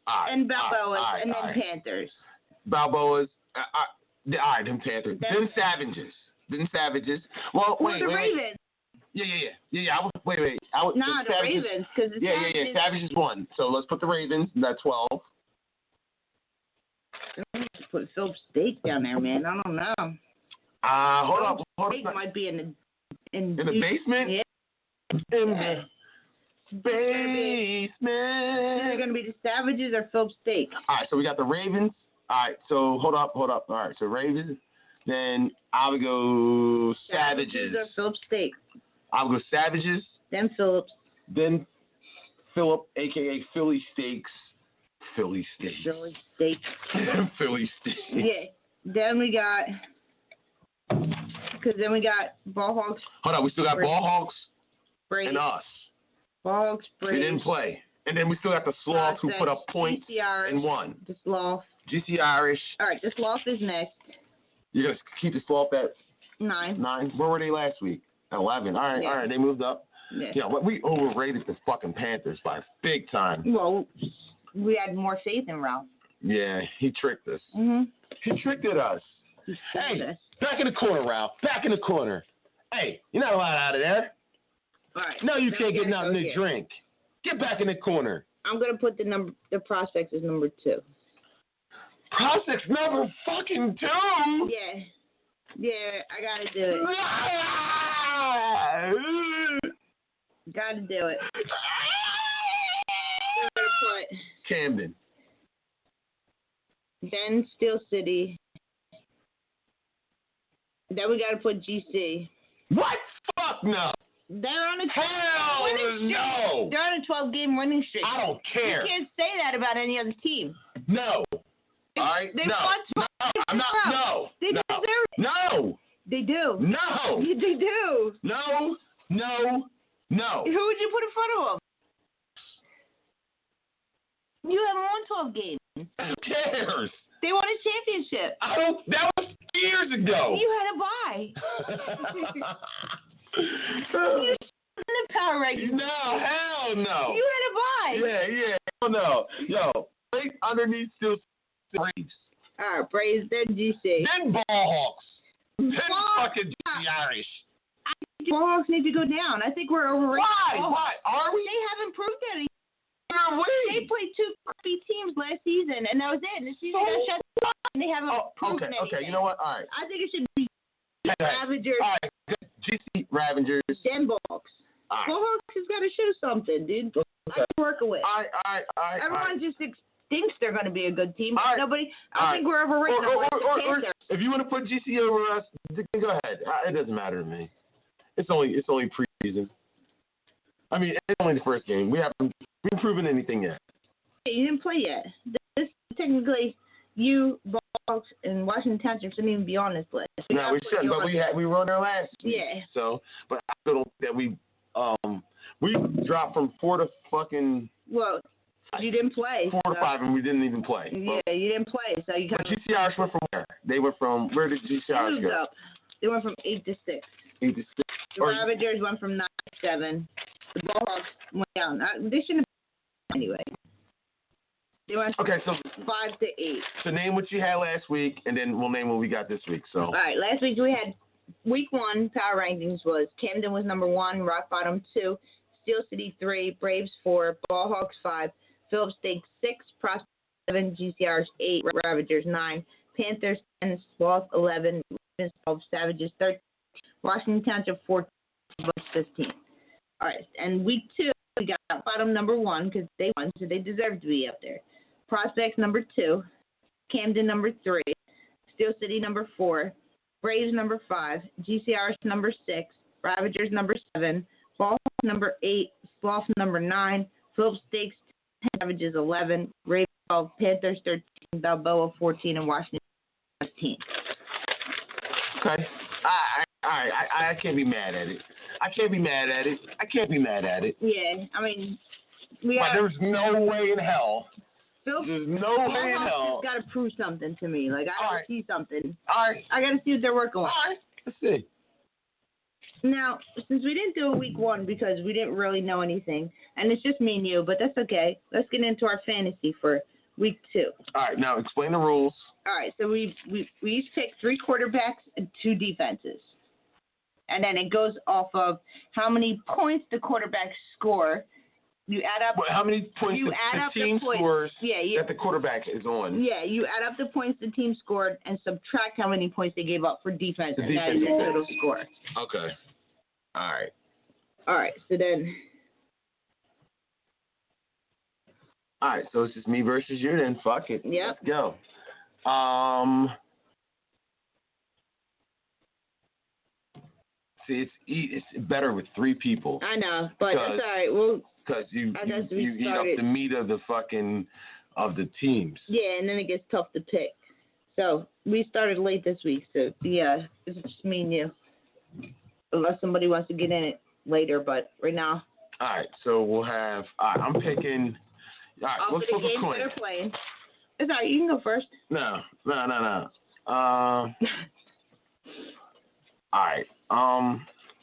And Balboas, and then Panthers. Balboas. All right, them Panthers. Then Savages. Well, wait. The Ravens. Yeah. Wait. The Ravens, because yeah. Savages won. So let's put the Ravens. That's 12. Put Phillips Stakes down there, man. I don't know. Hold up. Stakes might be in the basement. Yeah. In the basement. They're gonna be the Savages or Phillips Stakes. All right. So we got the Ravens. All right. So hold up. All right. So Ravens. Then I would go Savages. Or Phillips Stakes. I would go Savages. Then Phillips. Then Phillip, a.k.a. Philly Stakes. Philly Stakes. Yeah. Then we got... Because then we got Ballhawks. Hold on. We still got Ballhawks Braves. and us. Ballhawks, Braves. They didn't play. And then we still got the Sloth who put up points and won. The Sloth. GC Irish. All right. The Sloth is next. You're going to keep the Sloth at 9. Where were they last week? 11. All right. They moved up. Yeah. We overrated the fucking Panthers by big time. Well, we had more faith in Ralph. Yeah, he tricked us. Mm-hmm. He tricked us. Hey, back in the corner, Ralph. Back in the corner. Hey, you're not allowed out of there. All right. No, you can't get nothing to drink. Get back in the corner. I'm gonna put the Prospects as number 2. Prospects number fucking 2. Yeah, I gotta do it. Gotta do it. Put Camden. Then Steel City. Then we gotta put GC. What? Fuck no. They're on a Hell winning streak. no. They're on a 12-game winning streak. I don't care. You can't say that about any other team. No. All right. They No. won 12 No. I'm not. No. They No. deserve it. No. They do. No. They do. No. No. No. Who would you put in front of them? You haven't won 12 games. Who cares? They won a championship. That was years ago. You had a bye. You in the power rankings. No, hell no. You had a bye. Yeah, hell no. Yo, right underneath still Braves. All right, Braves, then GC. Then Ballhawks. Then Ball- fucking the Irish. Ballhawks need to go down. I think we're overrated. Why? Are we? They haven't proved anything. Where are we? They played 2 crappy teams last season, and that was it. The season got shut down, and they haven't proved anything. Okay, you know what? All right. I think it should be Hey. Ravagers, All right, GC Ravengers. then Ballhawks. All right. Ballhawks has got to show something, dude. I'm working with. All right. Everyone just thinks they're going to be a good team. All right. Nobody. All I think we're overrated. Or, like the Panthers. if you want to put GC over us, then go ahead. It doesn't matter to me. It's only preseason. I mean, it's only the first game. We haven't proven anything yet. You didn't play yet. This technically, you, Ballhawks, and Washington Township shouldn't even be on this list. No, we shouldn't. But we were on there last week. Yeah. So, but I still don't think that we dropped from 4 to fucking. Well, you didn't play. 4 to 5, and we didn't even play. Yeah, you didn't play, so you But kind of. GC Irish went from where? They went from where did GC Irish moved go? up. They went from 8 to 6. 8 to 6. The Ravagers went from 9 to 7. The Ballhawks went down. They shouldn't have anyway. They went from Okay, so 5 to 8. So name what you had last week, and then we'll name what we got this week. So. All right, last week we had week 1 power rankings was Camden was number 1, Rock Bottom 2, Steel City 3, Braves 4, Ballhawks 5, Phillips Stakes 6, Prospect 7, GCRs 8, Ravagers 9, Panthers 10, Sloth 11, Ravens 12, Savages 13, Washington Township 14, Bucks 15. All right, and week 2 we got bottom number 1 because they won, so they deserve to be up there. Prospects number 2, Camden number 3, Steel City number 4, Braves number 5, GCRs number 6, Ravagers number 7, Ball number 8, Sloth number 9, Phillips Stakes 10, Savages 11, Ravens 12, Panthers 13, Balboa 14, and Washington 15. Okay. I can't be mad at it. I can't be mad at it. Yeah, I mean, But there's no way in hell. There's no way in hell. Got to prove something to me. Like, I got to see something. All right. I got to see what they're working with. All right. Let's see. Now, since we didn't do a week 1 because we didn't really know anything, and it's just me and you, but that's okay. Let's get into our fantasy for week 2. All right. Now, explain the rules. All right. So we each pick 3 quarterbacks and 2 defenses. And then it goes off of how many points the quarterbacks score. You add up. How many points the team scores that the quarterback is on? Yeah, you add up the points the team scored and subtract how many points they gave up for defense, and that is your total score. Okay. All right. All right. So then. All right. So it's just me versus you then. Fuck it. Yep. Let's go. See, it's better with 3 people. I know, but it's all right. Well, because you eat up the meat of the teams. Yeah, and then it gets tough to pick. So we started late this week, so yeah, it's just me and you. Unless somebody wants to get in it later, but right now. All right, so we'll have. I'm picking. All right, let's flip a coin. They're playing. It's all right. You can go first. No. All right.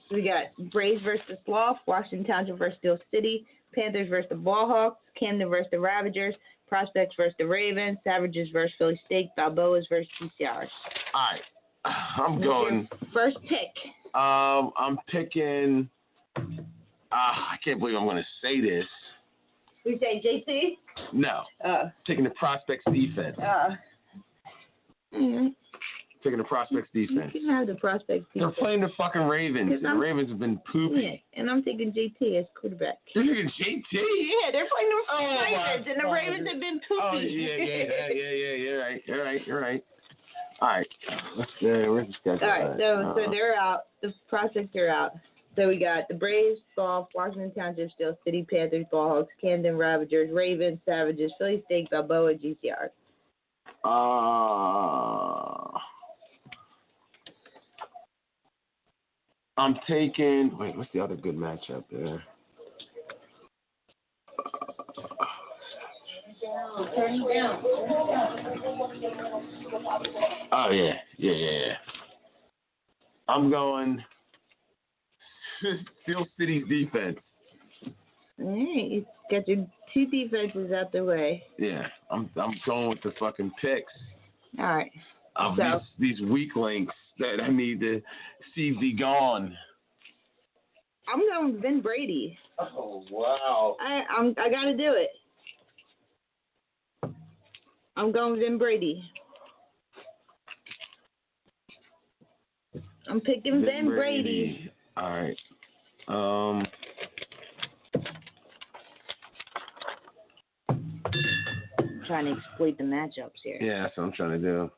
We got Braves versus Sloth, Washington Township versus Steel City, Panthers versus the Ballhawks, Camden versus the Ravagers, Prospects versus the Ravens, Savages versus Philly State, Balboas versus GCRs. All right. I'm going. First pick. I'm picking. I can't believe I'm going to say this. We say JC? No. Taking the Prospects defense. Taking the prospects defense. You can have the prospects defense. They're playing the fucking Ravens. And the Ravens have been poopy. Yeah, and I'm taking JT as quarterback. You're taking JT? Yeah, they're playing the Ravens, and the Ravens have been poopy. Oh, yeah. You're right. All right. Where's the schedule? All right, so they're out. The prospects are out. So we got the Braves, Golf, Washington Township, Steel City, Panthers, Ballhawks, Camden, Ravagers, Ravens, Savages, Philly State, Balboa, GCR. I'm taking. Wait, what's the other good matchup there? Oh yeah. I'm going Steel City's defense. All right, you got your two defenses out the way. Yeah, I'm going with the fucking picks. All right. Of these weak links that I need to see be gone. I'm going with Ben Brady. Oh wow! I gotta do it. I'm going with Ben Brady. I'm picking Ben Brady. All right. Trying to exploit the matchups here. Yeah, that's what I'm trying to do.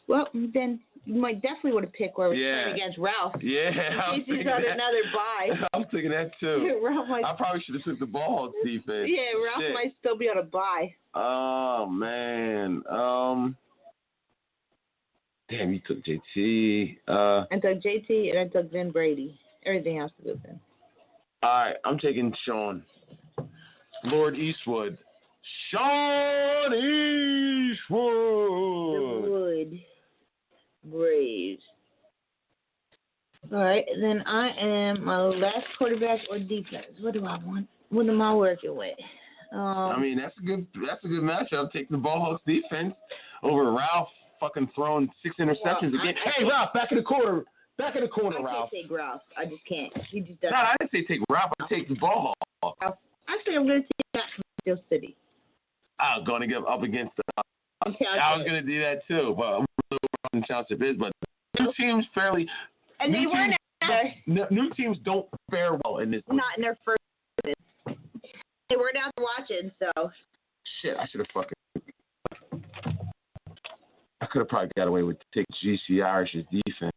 Well, then you might definitely want to pick where we're playing against Ralph. Yeah, in case he's on another bye. I'm thinking that too. Ralph might. I probably should have took the Ballhawks defense. Yeah, Ralph might still be on a bye. Oh man. Damn, you took JT. I took JT and I took Ben Brady. Everything else is good then. All right, I'm taking Sean. Lord Eastwood. Sean Eastwood. The Wood Braves. All right, then I am my last quarterback or defense. What do I want? What am I working with? I mean, that's a good matchup. I'm taking the Ballhawks defense over Ralph fucking throwing 6 interceptions again. Hey, Ralph, back in the corner. Back in the corner, Ralph. I can't take Ralph. I just can't. He just doesn't. No, I didn't say take Ralph. I take the Ballhawks. Actually, I'm going to take that from Steel City. I'm going to get up against the I was going to do that too, but the Township is, but new teams fairly. And they weren't new teams don't fare well in this. Not in their first. They weren't out watching, so. Shit, I should have fucking. I could have probably got away with take GC Irish's defense.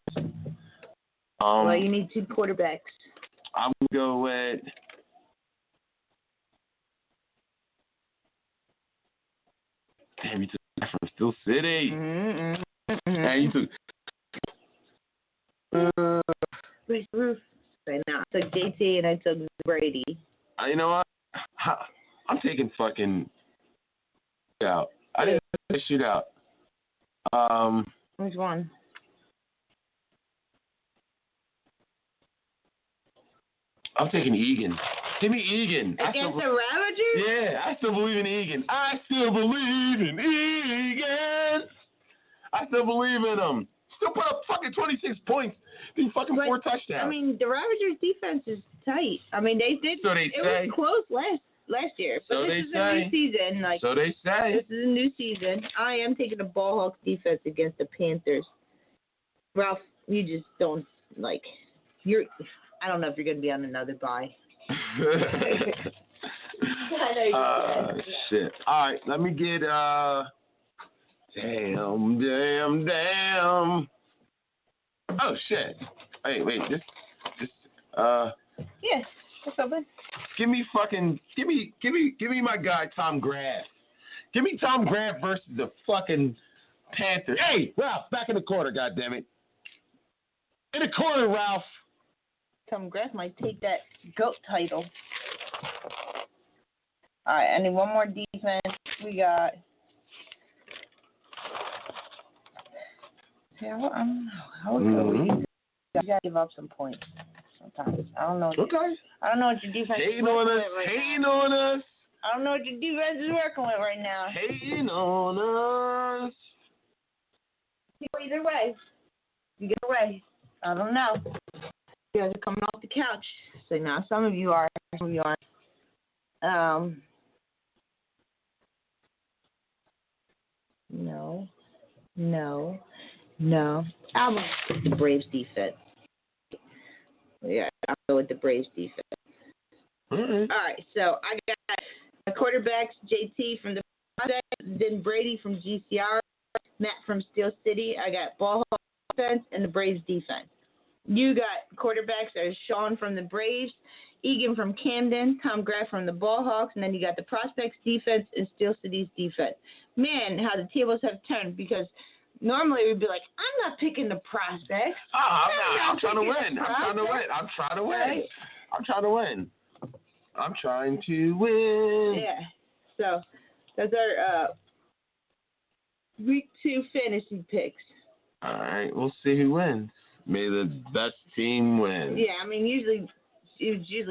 Well, you need 2 quarterbacks. I'm going to go with. Damn, you took that from Steel City. And you took. Where's the roof? Right now. I took JT and I took Brady. You know what? I'm taking fucking out. I didn't take a shootout. Which one? I'm taking Egan. Give me Egan. Against the Ravagers? Yeah, I still believe in Egan. I still believe in Egan. I still believe in him. Still put up fucking 26 points. These fucking 4 touchdowns. I mean, the Ravagers' defense is tight. I mean, they did. So they say. It was close last year. But So this is they a new say. season. Like, So they say. This is a new season. I am taking the Ballhawks defense against the Panthers. Ralph, you just don't, like, I don't know if you're going to be on another bye. Shit. All right, let me get, damn. Oh, shit. Wait, just, Yes, what's up, man? give me my guy, Tom Graff. Give me Tom Graff versus the fucking Panthers. Hey, Ralph, back in the corner, goddammit. In the corner, Ralph. Tom Graff might take that GOAT title. All right, I need one more defense. We got. Yeah, I don't know. How you gotta give up some points sometimes. I don't know. I don't know what your defense is working with right now. Hating on us. I don't know what your defense is working with right now. Hating on us. Either way. Either way. I don't know. You guys are coming off the couch. So now some of you are, some of you aren't. No. No. I'll go with the Braves defense. Yeah, I'll go with the Braves defense. All right, so I got my quarterbacks, JT from the Project, then Brady from GCR, Matt from Steel City. I got Ball Hawk defense and the Braves defense. You got quarterbacks are Sean from the Braves, Egan from Camden, Tom Graff from the Ball Hawks, and then you got the Prospects defense and Steel City's defense. Man, how the tables have turned, because normally we'd be like, I'm not picking the Prospects. I'm trying to win. Right? I'm trying to win. Yeah. So that's our week 2 fantasy picks. All right, we'll see who wins. May the best team win. Yeah, I mean, usually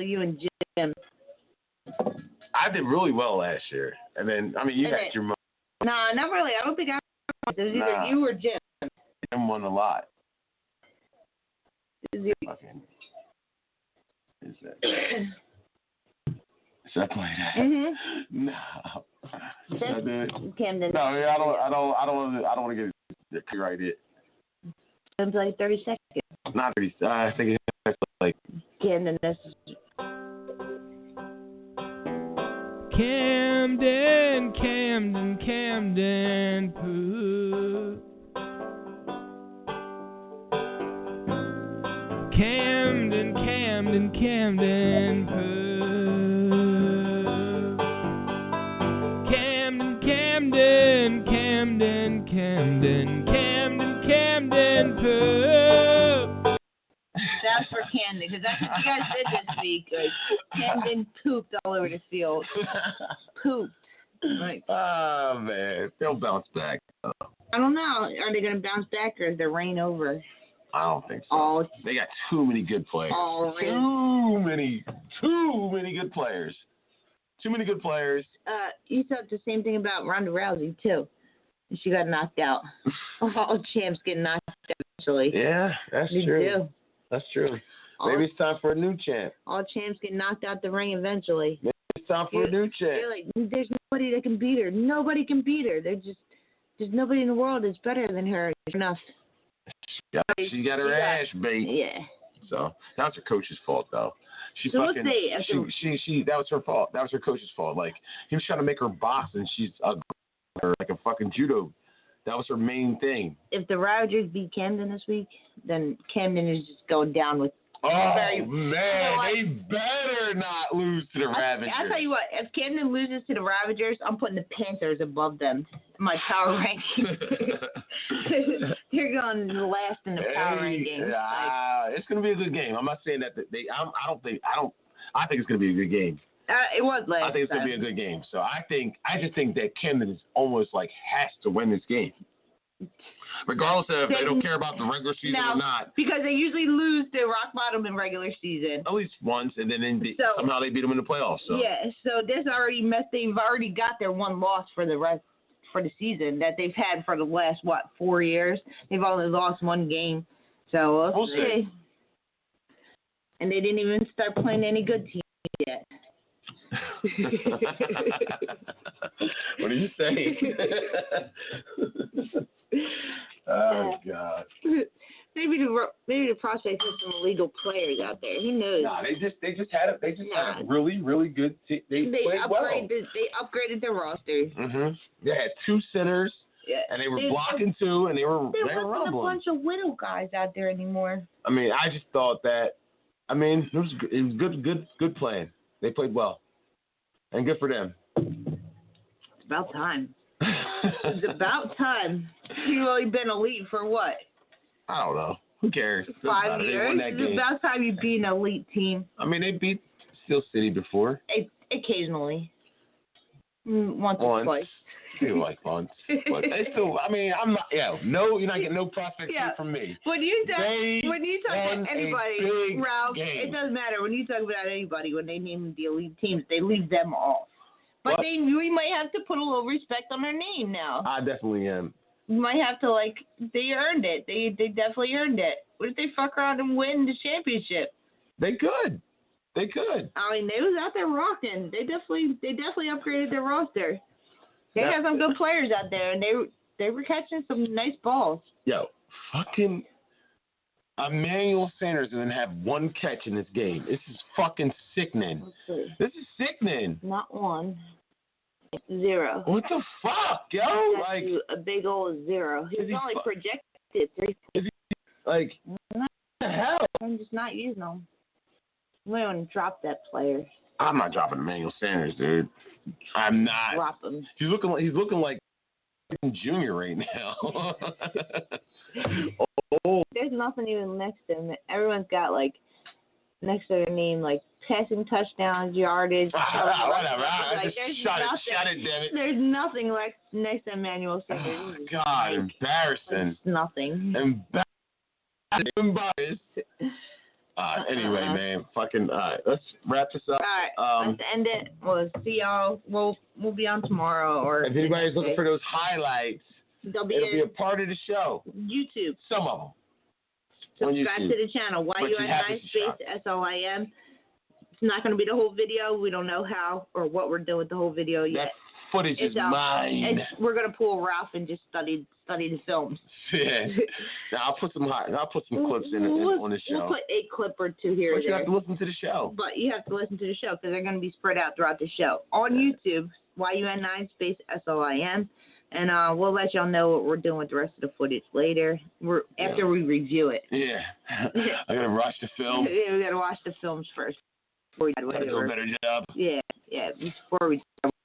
you and Jim. I did really well last year, and then you had your money. No, not really. I don't think I. It was either you or Jim. Jim won a lot. Is that? Should I play that? Mm-hmm. No. Should I do it? Camden. No, I don't want to get the copyright it. It's like 30 seconds. Not 30. I think it's like. Camden. Camden, poo. Camden, poo. Camden, poo. That's for Camden, because that's what you guys did this week. Like, Camden pooped all over the field. Pooped. Like, oh man, they'll bounce back. I don't know. Are they going to bounce back, or is the rain over? I don't think so. They got too many good players. Too many good players. Too many good players. You said the same thing about Ronda Rousey too. She got knocked out. All champs get knocked out eventually. Yeah, that's true. That's true. Maybe it's time for a new champ. All champs get knocked out the ring eventually. Maybe it's time for a new champ. Like, there's nobody that can beat her. Nobody can beat her. There's nobody in the world that's better than her. Enough. She got her ass beat. Yeah. So that was her coach's fault, though. That was her fault. That was her coach's fault. Like, he was trying to make her box, and she's like a fucking judo. That was her main thing. If the Ravagers beat Camden this week, then Camden is just going down with. They better not lose to the Ravagers. I'll tell you what, if Camden loses to the Ravagers, I'm putting the Panthers above them in my power ranking. They're going last in the power ranking. It's going to be a good game. I'm not saying that I think it's going to be a good game. It was last. I think it's going to be a good game. So I just think that Camden is almost like has to win this game. Regardless of if they don't care about the regular season or not. Because they usually lose to rock bottom in regular season. At least once, and then somehow they beat them in the playoffs. So. Yeah, so this already they've already got their one loss for the rest for the season that they've had for the last, 4 years. They've only lost one game. So we'll see. And they didn't even start playing any good teams yet. What are you saying? Oh God. Maybe the Prospects have some illegal players out there. Who knows? Nah, they just had a really, really good team. They played well. They upgraded their roster. Mm-hmm. They had 2 centers. Yeah. And they were blocking 2, and they were rumbling. A bunch of widow guys out there anymore. I mean, I just thought that. I mean, it was good playing. They played well, and good for them. It's about time. It's about time. You've only been elite for what? I don't know. Who cares? 5 years? It's about time you beat an elite team. I mean, they beat Steel City before. Occasionally. Once or twice. Feel like once. But they still, I mean, I'm not, you're not getting no prospect from me. When you talk about anybody, Ralph, it doesn't matter. When you talk about anybody, when they name the elite teams, they leave them off. But we might have to put a little respect on their name now. I definitely am. You might have to, they earned it. They definitely earned it. What if they fuck around and win the championship? They could. I mean, they was out there rocking. They definitely upgraded their roster. They have some good players out there, and they were catching some nice balls. Yo, Fucking Emmanuel Sanders and then have one catch in this game. This is fucking sickening. Let's see. This is sickening. Not one. 0. What the fuck, yo? That's Like a big old 0. He's only projected 3. like what the hell? I'm just not using them. We don't drop that player. I'm not dropping Emmanuel Sanders, dude. I'm not. Drop him. He's looking like Junior right now. There's nothing even next to him. Everyone's got like next to their name like passing touchdowns, yardage. Whatever. Like, Shut it, damn it. There's nothing like next to Emmanuel Sanders. Oh, God, embarrassing. Nothing. Embarrassed. Anyway, man, fucking. Let's wrap this up. All right, let's end it. We'll see y'all. We'll be on tomorrow or. If anybody's looking for those highlights, it'll be a part of the show. YouTube. Some of them. Subscribe to the channel. YUNI_SOIM. It's not going to be the whole video. We don't know how or what we're doing with the whole video yet. That footage is mine. We're going to pull Ralph and just study the films. Yeah. Now I'll put some clips in on the show. We'll put a clip or two here. But you have to listen to the show. But you have to listen to the show because they're going to be spread out throughout the show on YouTube. YUN9_SOIM. And we'll let y'all know what we're doing with the rest of the footage later. After we review it. Yeah. I gotta rush the film. Yeah, we gotta watch the films first. Before we do a better job. Yeah. Before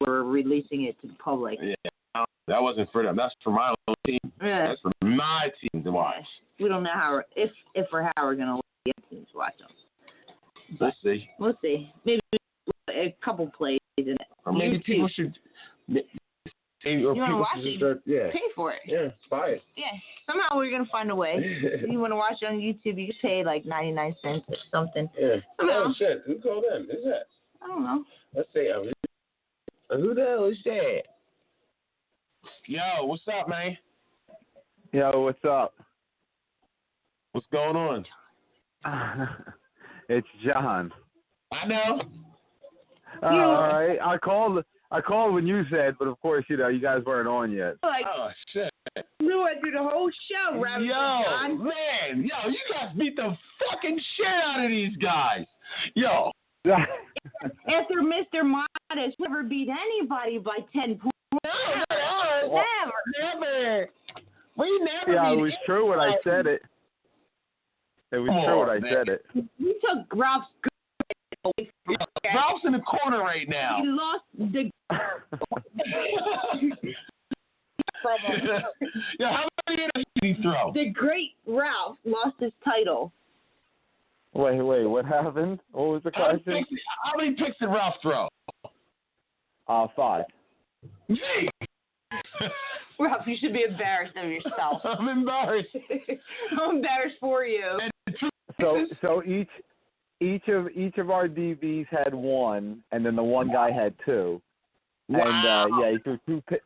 we're releasing it to the public. Yeah. That wasn't for them. That's for my own team. Yeah. That's for my team to watch. We don't know how if or how we're gonna let the other teams watch them. We'll see. We'll see. Maybe a couple plays in it. Or maybe people should. You want to watch it? Pay for it. Yeah, buy it. Yeah, somehow we're gonna find a way. If you want to watch it on YouTube, you can pay like 99 cents or something. Yeah. Somehow. Oh shit! Who called in? Who's that? I don't know. Let's see. Who the hell is that? Yo, what's up, man? Yo, what's up? What's going on? It's John. I know. All right. I called when you said, but of course, you guys weren't on yet. Oh shit! We went through the whole show, Reverend John. Man, you guys beat the fucking shit out of these guys. Yo. After Mr. Modest never beat anybody by 10 points. No, never. We never. Yeah, it was true when I said it. It was true when I said it. We took Ralph's away from Ralph's in the corner right now. He lost the. How many did he throw? The great Ralph lost his title. Wait, what happened? What was the question? How many picks did Ralph throw? 5. Gee. Ralph, you should be embarrassed of yourself. I'm embarrassed. I'm embarrassed for you. So each of our DBs had 1, and then the one guy had 2. Wow. And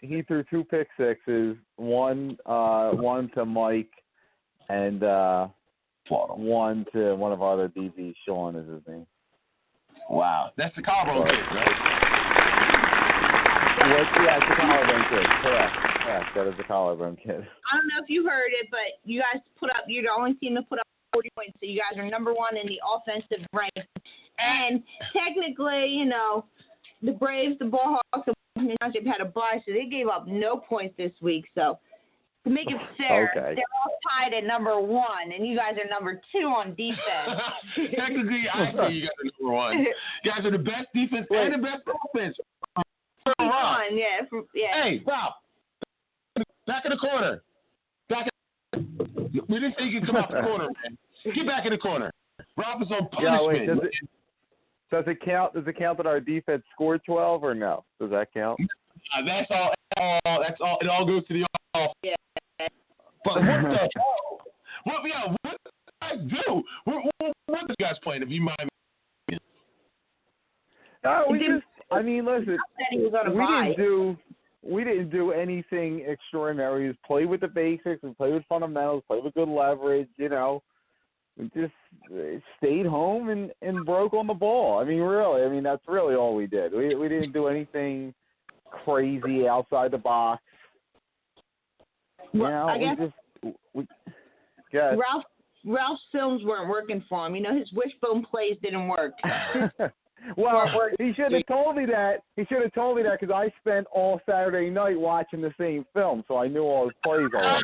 he threw 2 pick sixes, one to Mike, and one to one of our other DBs. Sean is his name. Wow, that's the collarbone kick, right? Yeah, it's the collarbone kid. Correct. Yeah, that is the collarbone kid. I don't know if you heard it, but you guys you're the only team to put up 40 points, so you guys are number 1 in the offensive rank. And technically, the Braves, the Ballhawks, and Washington Township had a bye, so they gave up no points this week. So to make it fair, They're all tied at number 1, and you guys are number 2 on defense. Technically, I say you guys are number 1. You guys are the best defense and the best offense. Hey, Rob, back in the corner. We didn't say you could come out the corner, man. Get back in the corner. Rob is on punishment. Yeah, wait, does it count? Does it count that our defense scored 12 or no? Does that count? That's all. That's all. It all goes to the off. Yeah. But what the hell? What do you guys do? What are you guys playing? If you mind me. No, listen. We didn't do anything extraordinary. We played with the basics. We played with fundamentals. Played with good leverage. We just stayed home and broke on the ball. Really. That's really all we did. We didn't do anything crazy outside the box. Well, I guess Good. Ralph's films weren't working for him. You know, his wishbone plays didn't work. Well, he should have told me that. He should have told me that because I spent all Saturday night watching the same film, so I knew all his plays already.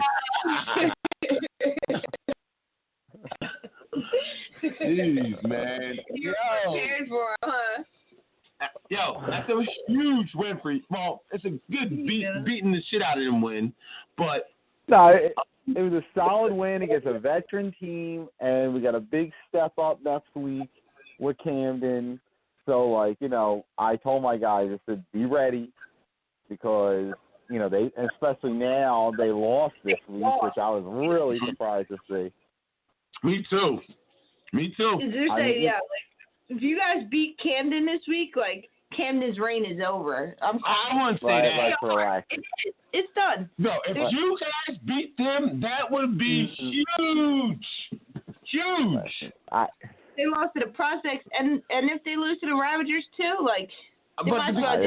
Jeez, man. You were prepared for him, huh? Yo, that's a huge win for you. Well, it's a good beating the shit out of them win, but no, it was a solid win against a veteran team, and we got a big step up next week with Camden. So, like, you know, I told my guys, I said, be ready because, you know, they, especially now, they lost this week, which I was really surprised to see. Me too. If you guys beat Camden this week, like, Camden's reign is over. I wouldn't say that. Relax. It's done. No, if you guys beat them, that would be huge. Huge. They lost to the Prospects, and if they lose to the Ravagers too, like, they might as well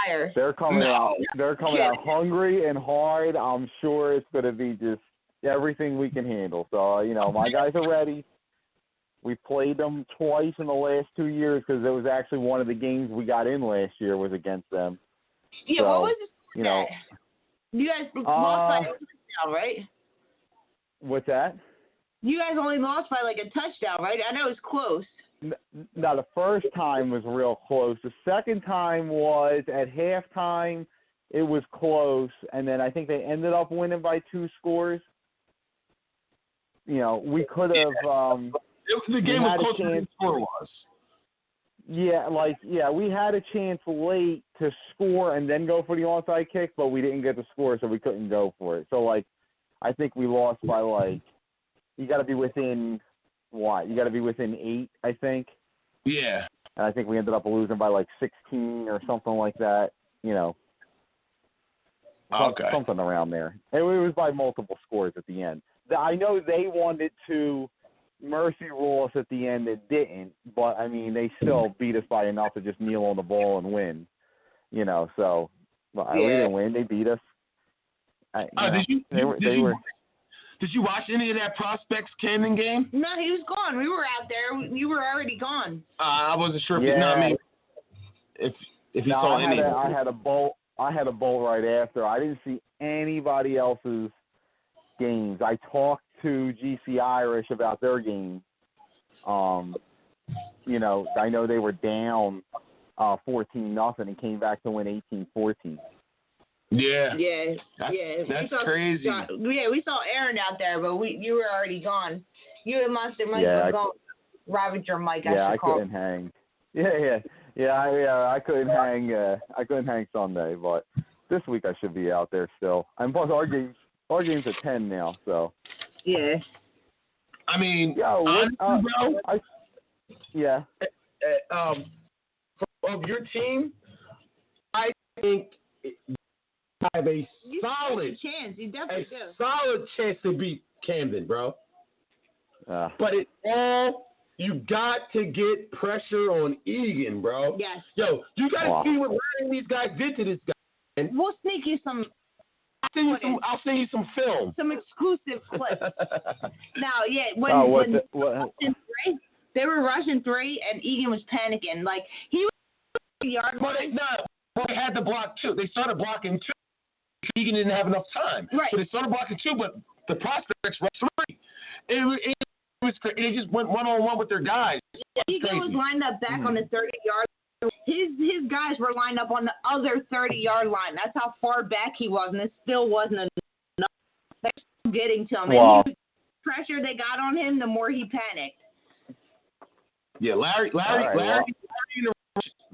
retire. They're coming out. They're coming out hungry and hard. I'm sure it's going to be just everything we can handle. So, you know, my guys are ready. We played them twice in the last 2 years because it was actually one of the games we got in last year was against them. Yeah, so, what was it? You know, you guys lost by a touchdown, right? What's that? You guys only lost by like a touchdown, right? I know it was close. No, the first time was real close. The second time was at halftime. It was close, and then I think they ended up winning by 2 scores. You know, we could have. The game was closer than the score was. Yeah, we had a chance late to score and then go for the onside kick, but we didn't get the score, so we couldn't go for it. So, like, I think we lost by, like, you got to be within, what? You got to be within 8, I think. Yeah. And I think we ended up losing by, like, 16 or something like that, you know. Okay. Something around there. It was by multiple scores at the end. I know they wanted to mercy rule us at the end. It didn't, but I mean they still beat us by enough to just kneel on the ball and win. You know, so we didn't win. They beat us. Did you watch any of that Prospects Camden game? No, he was gone. We were out there. You were already gone. I wasn't sure if you know what I mean. If you saw any. I had a bolt right after. I didn't see anybody else's games. I talked to GC Irish about their game. You know, I know they were down 14-0 and came back to win 18-14. Yeah. That's crazy. We saw Aaron out there, but you were already gone. You and Monster Mike were gone. Ravager Mike, I couldn't hang. I couldn't hang. I couldn't hang Sunday, but this week I should be out there still. And plus our game's at 10 now, so. Yeah. I mean, of your team, I think you have a solid chance. You definitely do. Solid chance to beat Camden, bro. But you got to get pressure on Egan, bro. Yes. Yo, you got to see what these guys did to this guy. We'll sneak you some. I'll send you some film. Some exclusive clips. Now, when they were rushing 3 and Egan was panicking. Like, he was yard line. They had to block 2. They started blocking 2. Egan didn't have enough time. Right. So they started blocking 2, but the Prospects rushed 3. It was crazy. They just went one-on-one with their guys. Egan was lined up back on the 30-yard. His guys were lined up on the other 30-yard line. That's how far back he was, and it still wasn't enough. They're still getting to him. Wow. And the pressure they got on him, the more he panicked. Yeah, Larry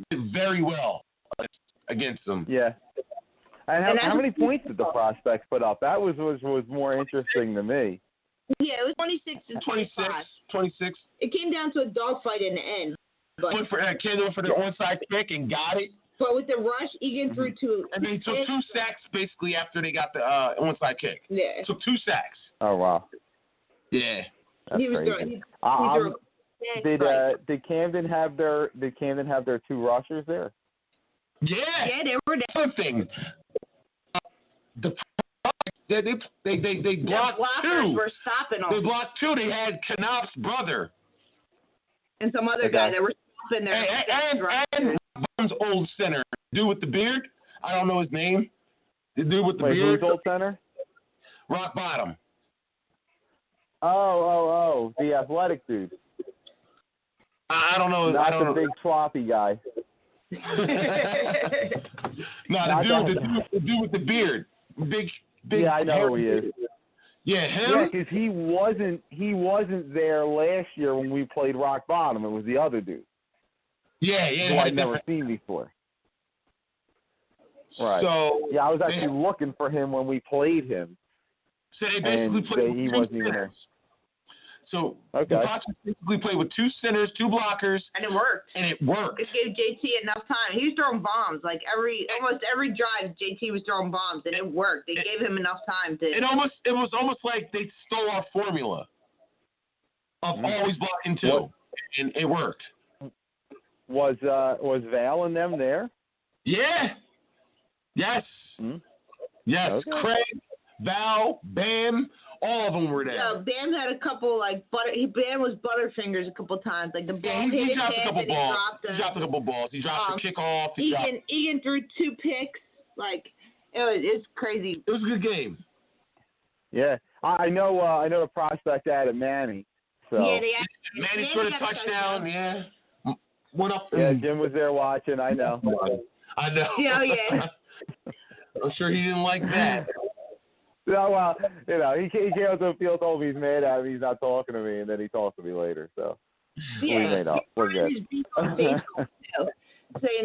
did very well against them. Yeah. And how many points did the Prospects put up? That was more interesting to me. Yeah, it was 26-25. 26. It came down to a dogfight in the end. But went for the onside kick and got it. But with the rush, Egan threw 2. And they took 2 sacks basically after they got the onside kick. Yeah. Took 2 sacks. Oh, wow. Yeah. That's crazy. Did Camden have their 2 rushers there? Yeah. Yeah, they were there. Other thing. The They blocked two. Were stopping them. They blocked two. They had Knopf's brother. And some other guy that were stopping there. And Bottom's old center. Dude with the beard. I don't know his name. The dude with the beard. Who's old center? Rock Bottom. Oh. The athletic dude. I don't know. Not the big floppy guy. No, the dude with the beard. Big. Yeah, I know who he is. Yeah, him. Yeah, because he wasn't there last year when we played Rock Bottom. It was the other dude. Yeah. Who I'd never seen before. Right. So yeah, I was actually looking for him when we played him. So they basically played with he two wasn't even there. centers. So the Boxers basically played with two centers, two blockers, and it worked. It gave JT enough time. He was throwing bombs like almost every drive. JT was throwing bombs, and it worked. They gave him enough time to. It was almost like they stole our formula of always blocking two, and it worked. Was Val and them there? Yeah. Yes. Mm-hmm. Yes. Okay. Craig, Val, Bam, all of them were there. Yeah, Bam had a couple Bam was Butterfingers a couple times. Like the ball he dropped a couple balls. He dropped a couple balls. He dropped the kickoff. Egan threw 2 picks. Like it's crazy. It was a good game. Yeah, I know the prospect added Manny. So yeah, Manny scored a touchdown. Yeah. Went up. Yeah, Jim was there watching. I know. I know. Yeah. I'm sure he didn't like that. No, well, he came to the field, told me he's mad at me, he's not talking to me, and then he talks to me later. So we made up. We're good. Saying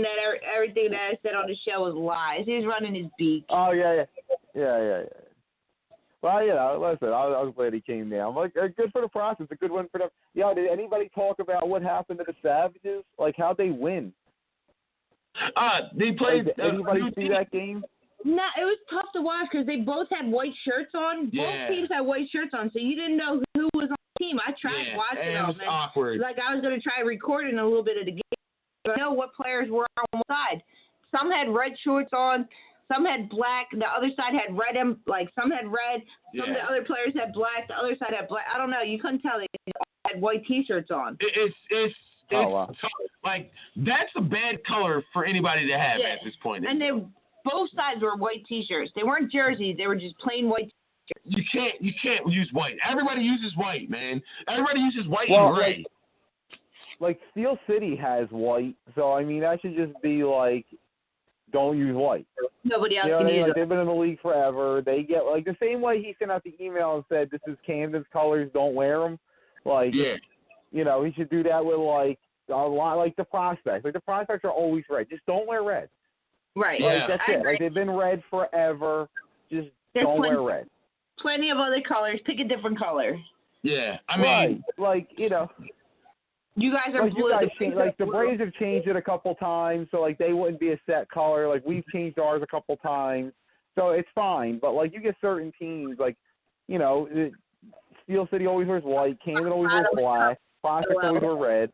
that everything that I said on the show was lies. He was running his beak. Oh yeah. Well, listen, I was glad he came down. Like, good for the process, a good win for them. Did anybody talk about what happened to the Savages? Like, how'd they win? They played. Did anybody see that game? No, it was tough to watch because they both had white shirts on. Yeah. Both teams had white shirts on, so you didn't know who was on the team. I tried watching it was awkward. Like, I was going to try recording a little bit of the game. But I know what players were on one side. Some had red shorts on. Some had black. The other side had red. Some had red. Some of the other players had black. The other side had black. I don't know. You couldn't tell. They all had white T-shirts on. It's wow. Like, that's a bad color for anybody to have at this point. And both sides were white T-shirts. They weren't jerseys. They were just plain white T-shirts. You can't use white. Everybody uses white, man. Everybody uses white and gray. Like Steel City has white, so I mean that should just be like, don't use white. Nobody else can use it. They've been in the league forever. They get like the same way he sent out the email and said, "This is Camden's colors. Don't wear them." Like, he should do that with like a lot, like the prospects. Like the prospects are always red. Just don't wear red. Right. Like that's it. Like they've been red forever. Just don't wear red. Plenty of other colors. Pick a different color. Yeah, I mean, you guys are blue. Like the Braves have changed it a couple times, so like they wouldn't be a set color. Like we've changed ours a couple times, so it's fine. But like you get certain teams, like Steel City always wears white, Camden always wears black, Prospect always wears red.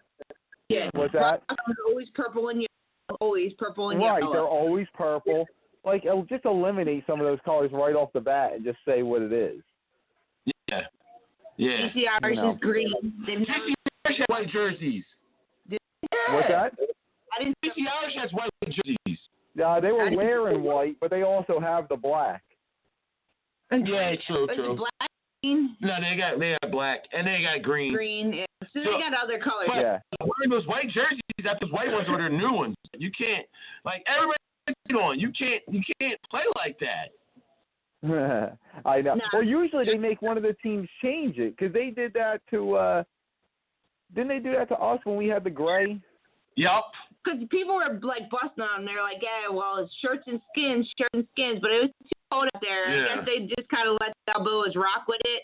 Yeah. What's that? Always purple and yellow. Always purple and yellow. Right, they're always purple. Like just eliminate some of those colors right off the bat and just say what it is. Yeah. Yeah. DC Irish is green. Irish has white jerseys. What's that? DC Irish has white jerseys. Yeah, they were wearing white, but they also have the black. Yeah, true. Black, green? No, they got black and they got green. Green. Yeah. So they got other colors. Wearing those white jerseys, those white ones are their new ones. You can't everybody on. You can't play like that. I know. No. Well, usually they make one of the teams change it because they did that to. Didn't they do that to us when we had the gray? Yep. Because people were like busting on them. They're like, yeah, well, it's shirts and skins, but it was too cold up there. Yeah. I guess they just kind of let Balboas rock with it.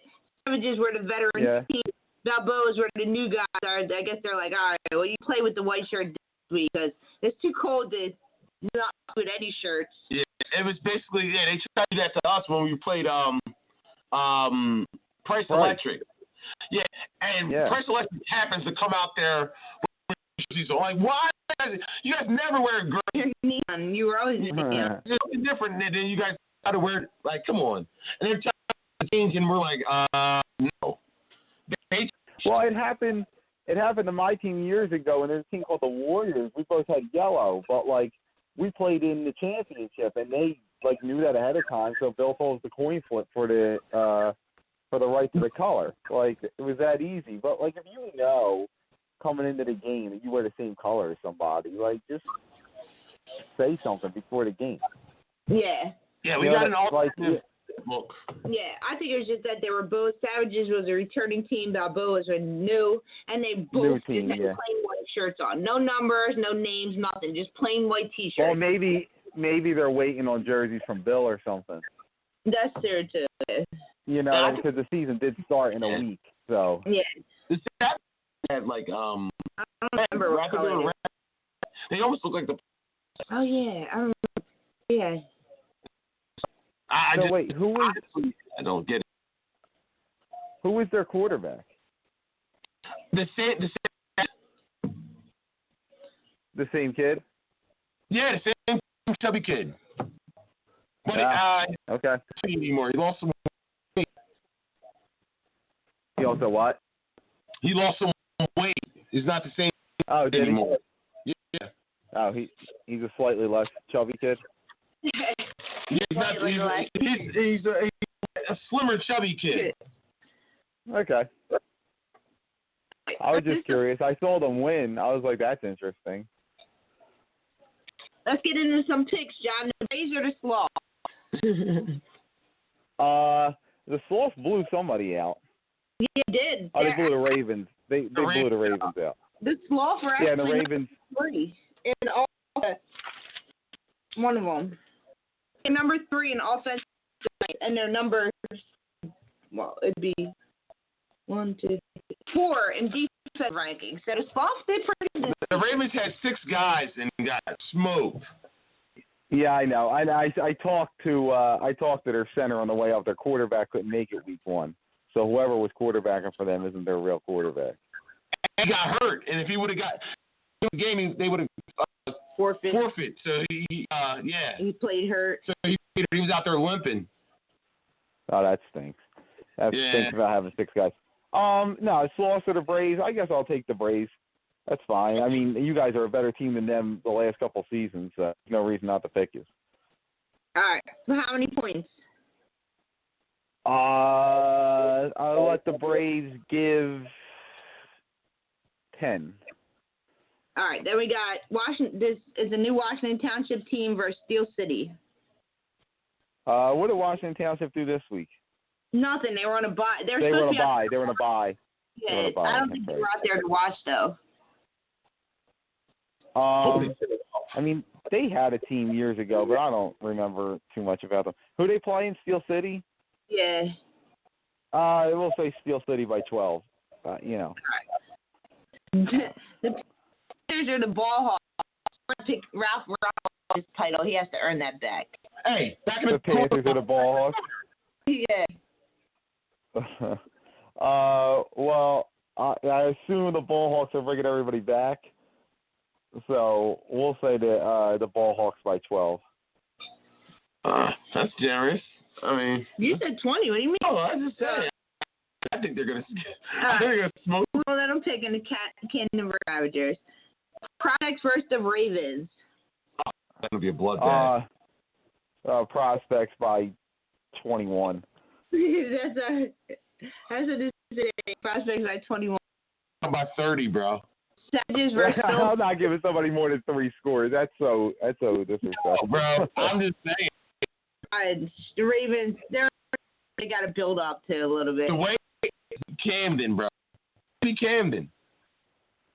Savages were the veteran team. Balboas were the new guys. I guess they're like, all right, well, you play with the white shirt this week because it's too cold to not with any shirts. Yeah, it was basically they tried to do that to us when we played Price Electric. Yeah, and Price Electric happens to come out there with jerseys on. Like, why? You guys never wear gray. You're neon. You were always neon. It's different than you guys to wear, like, come on. And they're telling us to change, and we're like, no. Well, it happened to my team years ago, and there's a team called the Warriors. We both had yellow, but, like, we played in the championship, and they, like, knew that ahead of time, so Bill throws the coin flip for the right to the color. Like, it was that easy. But, like, if you know coming into the game that you wear the same color as somebody, like, just say something before the game. Yeah. Yeah, we got an alternative look. Yeah, I think it was just that they were both. Savages was a returning team. Balboas were new, and they both just had plain white shirts on. No numbers, no names, nothing. Just plain white T-shirts. Well, maybe they're waiting on jerseys from Bill or something. That's there too. You know, because the season did start in a week, so. Yeah. The Savages had, like, I don't remember what color. They almost look like the. Oh yeah, I remember. Yeah. Wait, who was? I don't get it. Who was their quarterback? The same kid? Yeah, the same chubby kid. But okay. Anymore. He lost some weight. He also what? He lost some weight. He's not the same anymore. Yeah. Oh, he's a slightly less chubby kid. Yeah, he's a slimmer, chubby kid. Okay. I was just curious. I saw them win. I was like, that's interesting. Let's get into some picks, John. The Rays or the Sloth? The Sloth blew somebody out. Yeah, it did. Oh, they blew the Ravens. They blew the Ravens out. The Sloth were actually the Ravens. three in all. One of them. And number 3 in offense, and their numbers, well, it'd be 1, 2, 3, 4 in defense rankings. So the Sloth did pretty good. The Ravens had 6 guys and got smoked. Yeah, I know. I talked to their center on the way up. Their quarterback couldn't make it week 1, so whoever was quarterbacking for them isn't their real quarterback. He got hurt, and if he would have got the game, they would have forfeit. So he played hurt. So he was out there limping. Oh, that stinks. That stinks about having 6 guys. No, Sloth or the Braves. I guess I'll take the Braves. That's fine. I mean, you guys are a better team than them the last couple seasons. No reason not to pick you. All right. So how many points? I'll let the Braves give 10. All right. Then we got Washington. This is a new Washington Township team versus Steel City. What did Washington Township do this week? Nothing. They were on a bye. They were on a bye. They were on a bye. Yeah, I don't think they were out there to watch though. I mean, they had a team years ago, but I don't remember too much about them. Who they play in? Steel City? Yeah. I will say Steel City by 12. You know. The Panthers are the Ball Hawks. Pick Ralph his title. He has to earn that back. Hey, back in the Panthers are the Ball Hawks. Yeah. Well, I assume the Ball Hawks are bringing everybody back. So we'll say the Ball Hawks by 12. That's generous. I mean, you said 20. What do you mean? Oh, I just said. I think they're gonna. I think they're gonna smoke. Well, then I'm taking the Cannon Ravagers. Prospects versus the Ravens. That'll be a bloodbath. Prospects by 21. That's a Prospects by 21. How about 30, bro? Savages versus I'm not giving somebody more than 3 scores. That's so disrespectful. Bro, I'm just saying. The Ravens, they got to build up to a little bit. The way Camden, bro. Camden.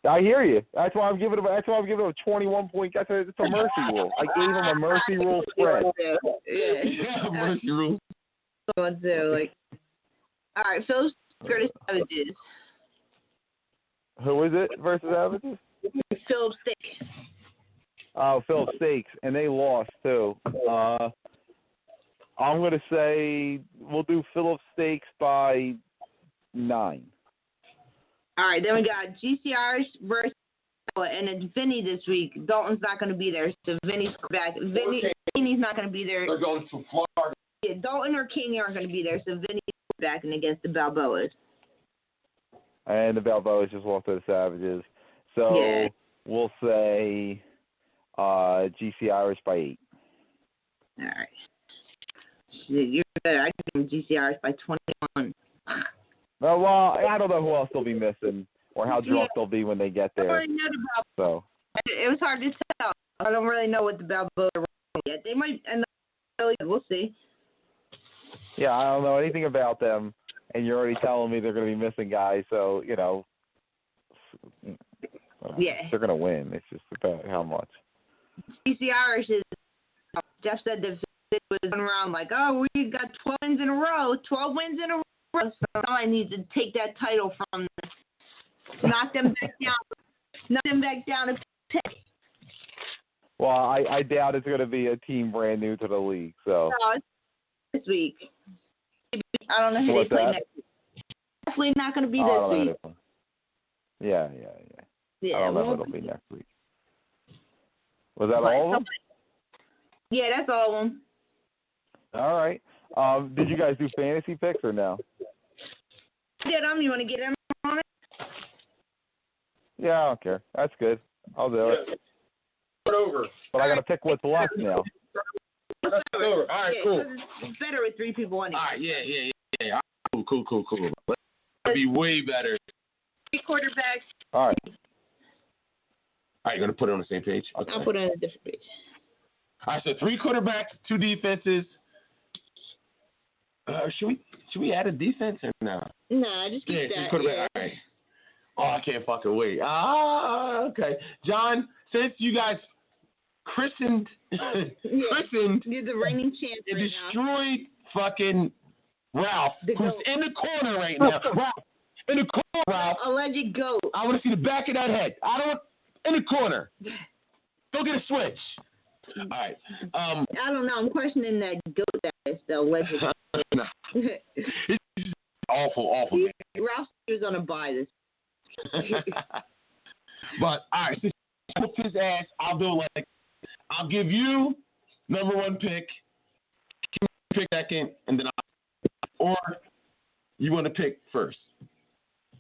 I hear you. That's why I'm giving him a 21 point. It's a mercy rule. I gave him a mercy rule spread. Yeah, mercy rule. All right, Phil's Curtis Savages. Who is it versus Savages? Philip Stakes. Oh, Philip Stakes, and they lost too. I'm going to say we'll do Philip Stakes by 9. All right, then we got GCRs versus and it's Vinny this week. Dalton's not going to be there, so Vinny's back. Vinny's not going to be there. They're going to Florida. Yeah, Dalton or King aren't going to be there, so Vinny's backing against the Balboas. And the Balboas just lost to the Savages. So we'll say GC Irish by 8. All right. You're better. I think GC Irish by 21. Well, I don't know who else they'll be missing or how drunk they'll be when they get there. So it was hard to tell. I don't really know what the Balboas are yet. They might end up. We'll see. Yeah, I don't know anything about them, and you're already telling me they're going to be missing guys. So they're going to win. It's just about how much. GC Irish is. Jeff said that it was going around like, oh, we got 12 wins in a row. 12 wins in a row. So I need to take that title from them. Knock them back down to 10. Well, I doubt it's going to be a team brand new to the league. So no, it's this week. I don't know who they play next week. Definitely not going to be this week. Yeah. I don't know who it'll be next week. Was that all of them? Yeah, that's all of them. All right. Did you guys do fantasy picks or no? Did them? You want to get them on it? Yeah, I don't care. That's good. I'll do it. Put over. But I got to pick what's left now. That's over. All right, cool. It's better with 3 people on it. All right, yeah. Cool. That'd be way better. 3 quarterbacks. All right. All right, you're going to put it on the same page? Okay. I'll put it on a different page. All right, so 3 quarterbacks, 2 defenses. Should we add a defense or no? No, just keep that. 3 quarterbacks. Yeah. All right. Oh, I can't fucking wait. Okay. John, since you guys christened You're the reigning champ and right destroyed fucking Ralph, The who's goat. in the corner right now. Ralph, in the corner, Ralph. Alleged goat. I want to see the back of that head. In the corner. Go get a switch. All right. I don't know. I'm questioning that goat that is the alleged. No. It's awful. Ralph was going to buy this. But all right, since I whooped his ass, I'll give you number 1 pick, pick second, and then or you want to pick first?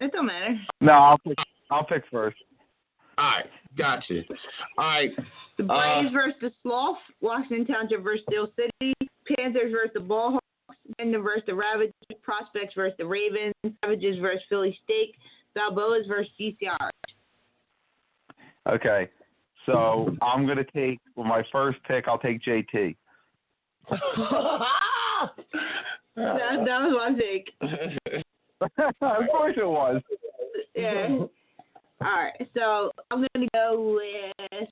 It don't matter. No, I'll pick first. All right, gotcha. All right. The Braves versus the Sloth, Washington Township versus Steel City, Panthers versus the Ballhawks, Mendon versus the Ravages, Prospects versus the Ravens, Savages versus Philly Steak, Balboas versus GCR. Okay, so I'm going to take, for my first pick, I'll take JT. That was my pick. Of course it was. Yeah. All right, so I'm going to go with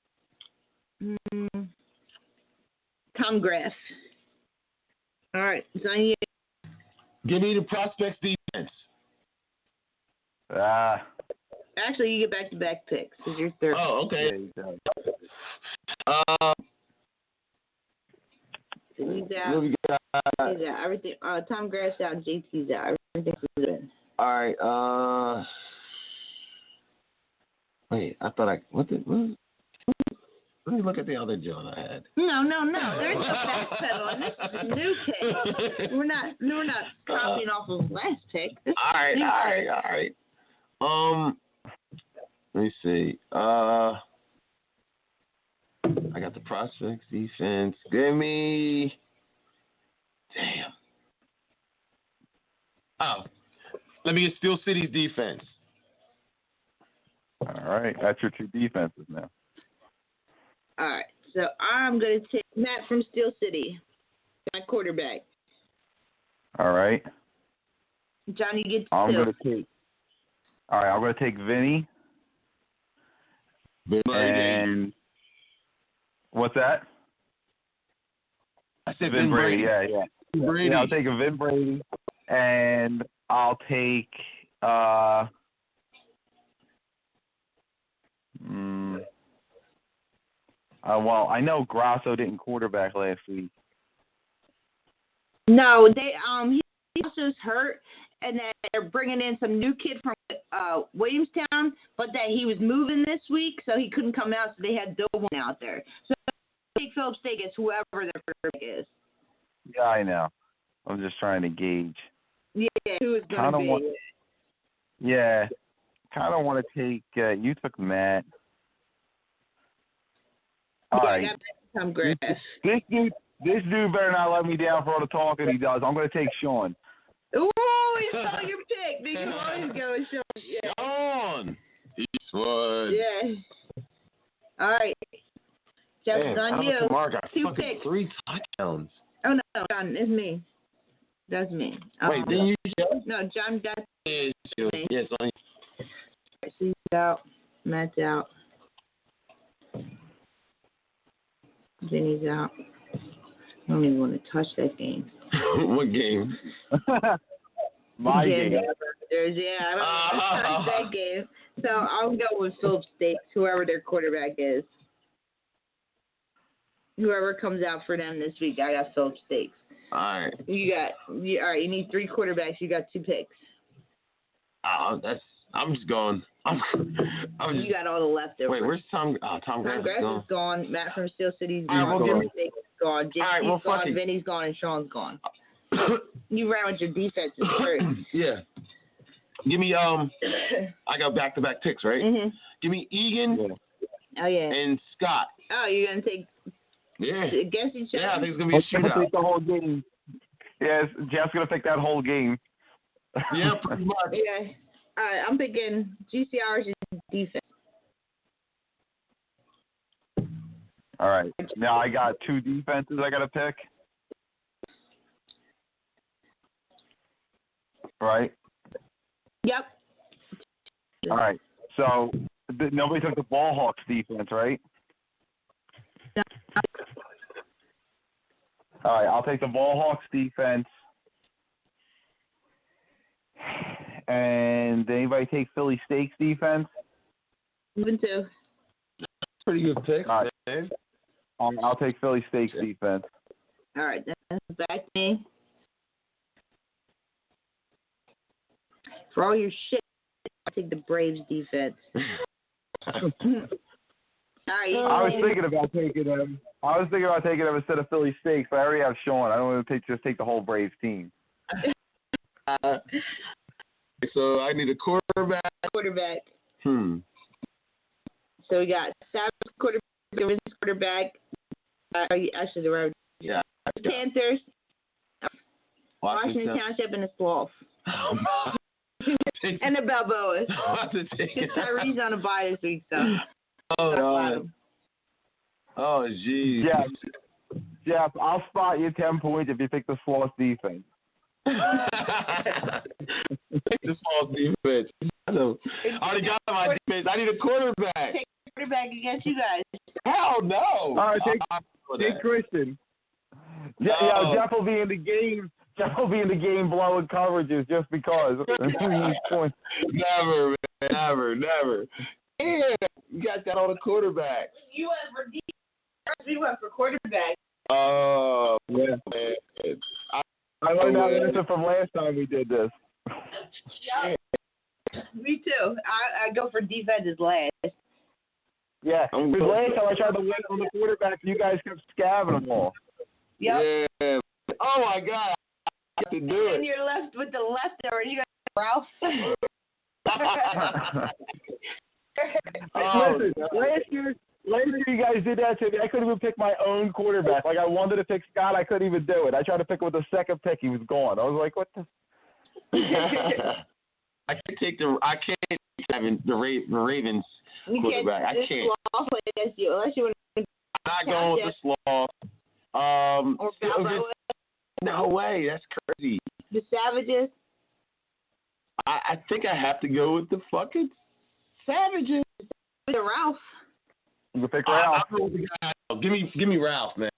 Tom Graff. All right, so give me the Prospects defense. Actually, you get back-to-back picks because you're third. Oh, okay. He's out. He's out. Everything. Tom Graff's out. JT's out. Everything's good. All right. Wait, I thought let me look at the other John I had. No. There's no backpedaling. This is a new pick. We're not copying off of last pick. All right. Let me see. I got the Prospects defense. Give me. Damn. Oh, let me get Steel City's defense. All right, that's your 2 defenses now. All right, so I'm going to take Matt from Steel City, my quarterback. All right. Johnny gets I'm 2. going to take. All right, I'm going to take Vinny. And what's that? I said Vin Brady. Yeah. Brady. Yeah, I'll take a Vin Brady, and I'll take. Well, I know Grasso didn't quarterback last week. No, they he was hurt, and then they're bringing in some new kid from Williamstown, but that he was moving this week, so he couldn't come out, so they had Doe out there. So take Phillips Steak as whoever their quarterback is. Yeah, I know. I'm just trying to gauge. Yeah, who is going to be? Yeah, kind of want to take. You took Matt. All right. I got Tom Grass. This dude better not let me down for all the talking he does. I'm going to take Sean. Ooh, he stole your pick. Nigga, you always go with Sean. Yeah. Sean! He's one. Yeah. All right. Jeff, it's on you. Mark got 2 picks. 3 touchdowns. Oh, no, John, it's me. That's me. Wait, didn't you show? No, John, that's Yes, me. yes, on So he's out. Matt's out. Vinny's out. I don't even want to touch that game. What game? My game. Yeah, I don't want to touch that game. So I'll go with Philip Stakes, whoever their quarterback is. Whoever comes out for them this week, I got Philip Stakes. All right. All right, you need 3 quarterbacks. You got 2 picks. I'm just going. You got all the leftovers. Wait, where's Tom? Tom Grass is gone. Matt from Steel City's gone. Philip Stakes is gone. JC's gone. fuck it. Vinny's gone, and Sean's gone. You ran with your defenses first. Yeah. Give me I got back-to-back picks, right? Mm-hmm. Give me Egan. Oh yeah. And Scott. Oh, you're gonna take against each other? Yeah, I think it's gonna be a shootout. Take the whole game. Yes, Jeff's gonna pick that whole game. Yeah, pretty much. Yeah. All right, I'm picking GCR's defense. All right. Now I got 2 defenses I gotta pick. Right. Yep. All right. So nobody took the Ball Hawks defense, right? No. All right. I'll take the Ball Hawks defense. And did anybody take Philly Stakes defense? Moving to. Pretty good pick. All right. I'll take Philly Stakes defense. All right, that's back to me. For all your shit, I'll take the Braves defense. All right. I was thinking about taking them. Instead of Philly Stakes, but I already have Sean. I don't want to just take the whole Braves team. So I need a quarterback. So we got Savage quarterback. Actually, the right. Yeah. Panthers. Washington Township and the Sloth. And the Balboas. Tyree's on a bye this week, so. Oh, God. Oh, geez. Jeff, I'll spot you 10 points if you pick the Sloth defense. Pick the Sloth defense. I already got my defense. I need a quarterback. Take a quarterback against you guys. Hell no. All right, take Christian. Yeah, Jeff will be in the game. Jeff will be in the game blowing coverages just because. Never, man. Never. Yeah, you guys got all the quarterbacks. You went for defense. We went for quarterback. Oh, yeah. Man. I learned that answer from last time we did this. Yeah. Me too. I go for defenses last. Yeah, because last time I tried to win on the quarterback, you guys kept scabbing them all. Yep. Yeah. Oh, my God. I have to do it. And you're left with the leftover. You got Ralph. Listen, last year you guys did that to me. I couldn't even pick my own quarterback. Like, I wanted to pick Scott. I couldn't even do it. I tried to pick him with the second pick. He was gone. I was like, what the? I can't take the Ravens quarterback. I can't. Sloth against you, unless you want to. I'm not going with the Sloth. Or Balboa. No way. That's crazy. The Savages. I think I have to go with the fucking Savages. The Ralph. You pick Ralph. Give me Ralph, man.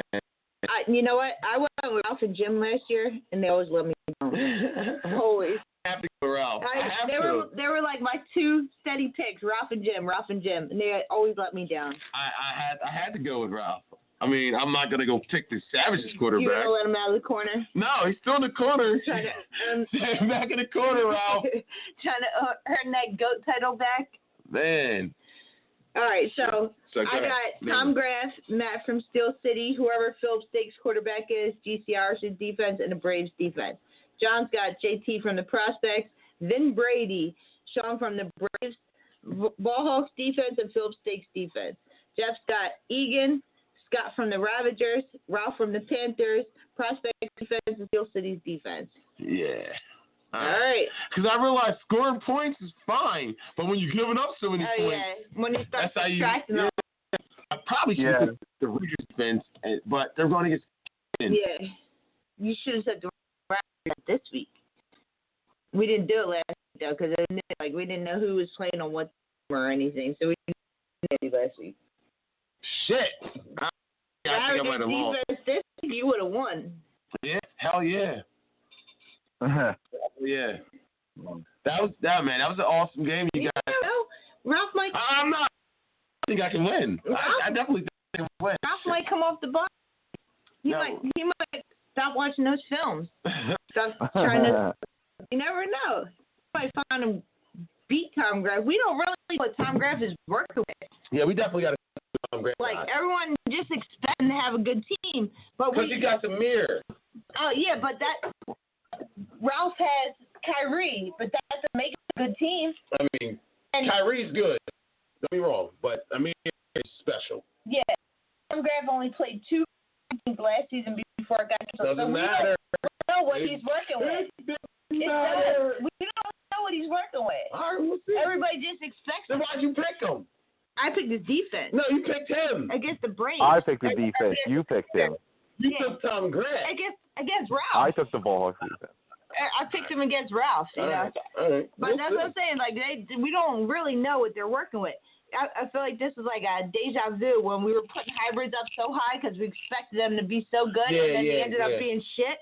You know what? I went with Ralph and Jim last year, and they always let me down. Always. I have to go with Ralph. They were like my 2 steady picks, Ralph and Jim, and they always let me down. I had to go with Ralph. I mean, I'm not gonna go pick the Savages quarterback. You gonna let him out of the corner? No, he's still in the corner. Trying to back in the corner, Ralph. Trying to earn that GOAT title back. Man. All right, so I got Tom Green. Graff, Matt from Steel City, whoever Phillips Stakes quarterback is, GCR's defense, and the Braves defense. John's got JT from the Prospects, Vin Brady, Sean from the Braves, Ballhawks defense, and Phillips Stakes defense. Jeff's got Egan, Scott from the Ravagers, Ralph from the Panthers, Prospects defense, and Steel City's defense. Yeah. All right. Because I realize scoring points is fine, but when you're giving up so many points, yeah. When you start subtracting them. I probably should have the Rangers defense, but they're going against. Yeah. You should have said the Ravagers this week. We didn't do it last week, though, because we didn't know who was playing on what team or anything, so we didn't do it last week. Shit. I think I might have lost. This week, you would have won. Yeah, hell yeah. Yeah. That was an awesome game, you guys. Ralph might. I'm not. I think I can win. I definitely think I can win. Ralph might come off the bar. He might stop watching those films. Stop trying to. You never know. You might find him beat Tom Graff. We don't really know what Tom Graff is working with. Yeah, we definitely got to Tom Graff. Like everyone just expecting to have a good team, but because you got the mirror. Oh yeah, but that. Ralph has Kyrie, but that doesn't make it a good team. I mean, Kyrie's good. Don't be wrong, but I mean, it's special. Yeah. Tom Graff only played 2 games last season before it got canceled. Doesn't matter. We don't know what he's working with. We don't know what he's working with. All right, we'll see. Everybody just expects. Then why'd you pick him? I picked his defense. No, you picked him. Against the Braves. I picked the defense. You picked him. You took Tom Graff. Against Ralph. I took the Ballhawks defense. I picked him against Ralph, you know. All right. But that's what I'm saying. Like we don't really know what they're working with. I feel like this is like a deja vu when we were putting hybrids up so high because we expected them to be so good, and then they ended up being shit.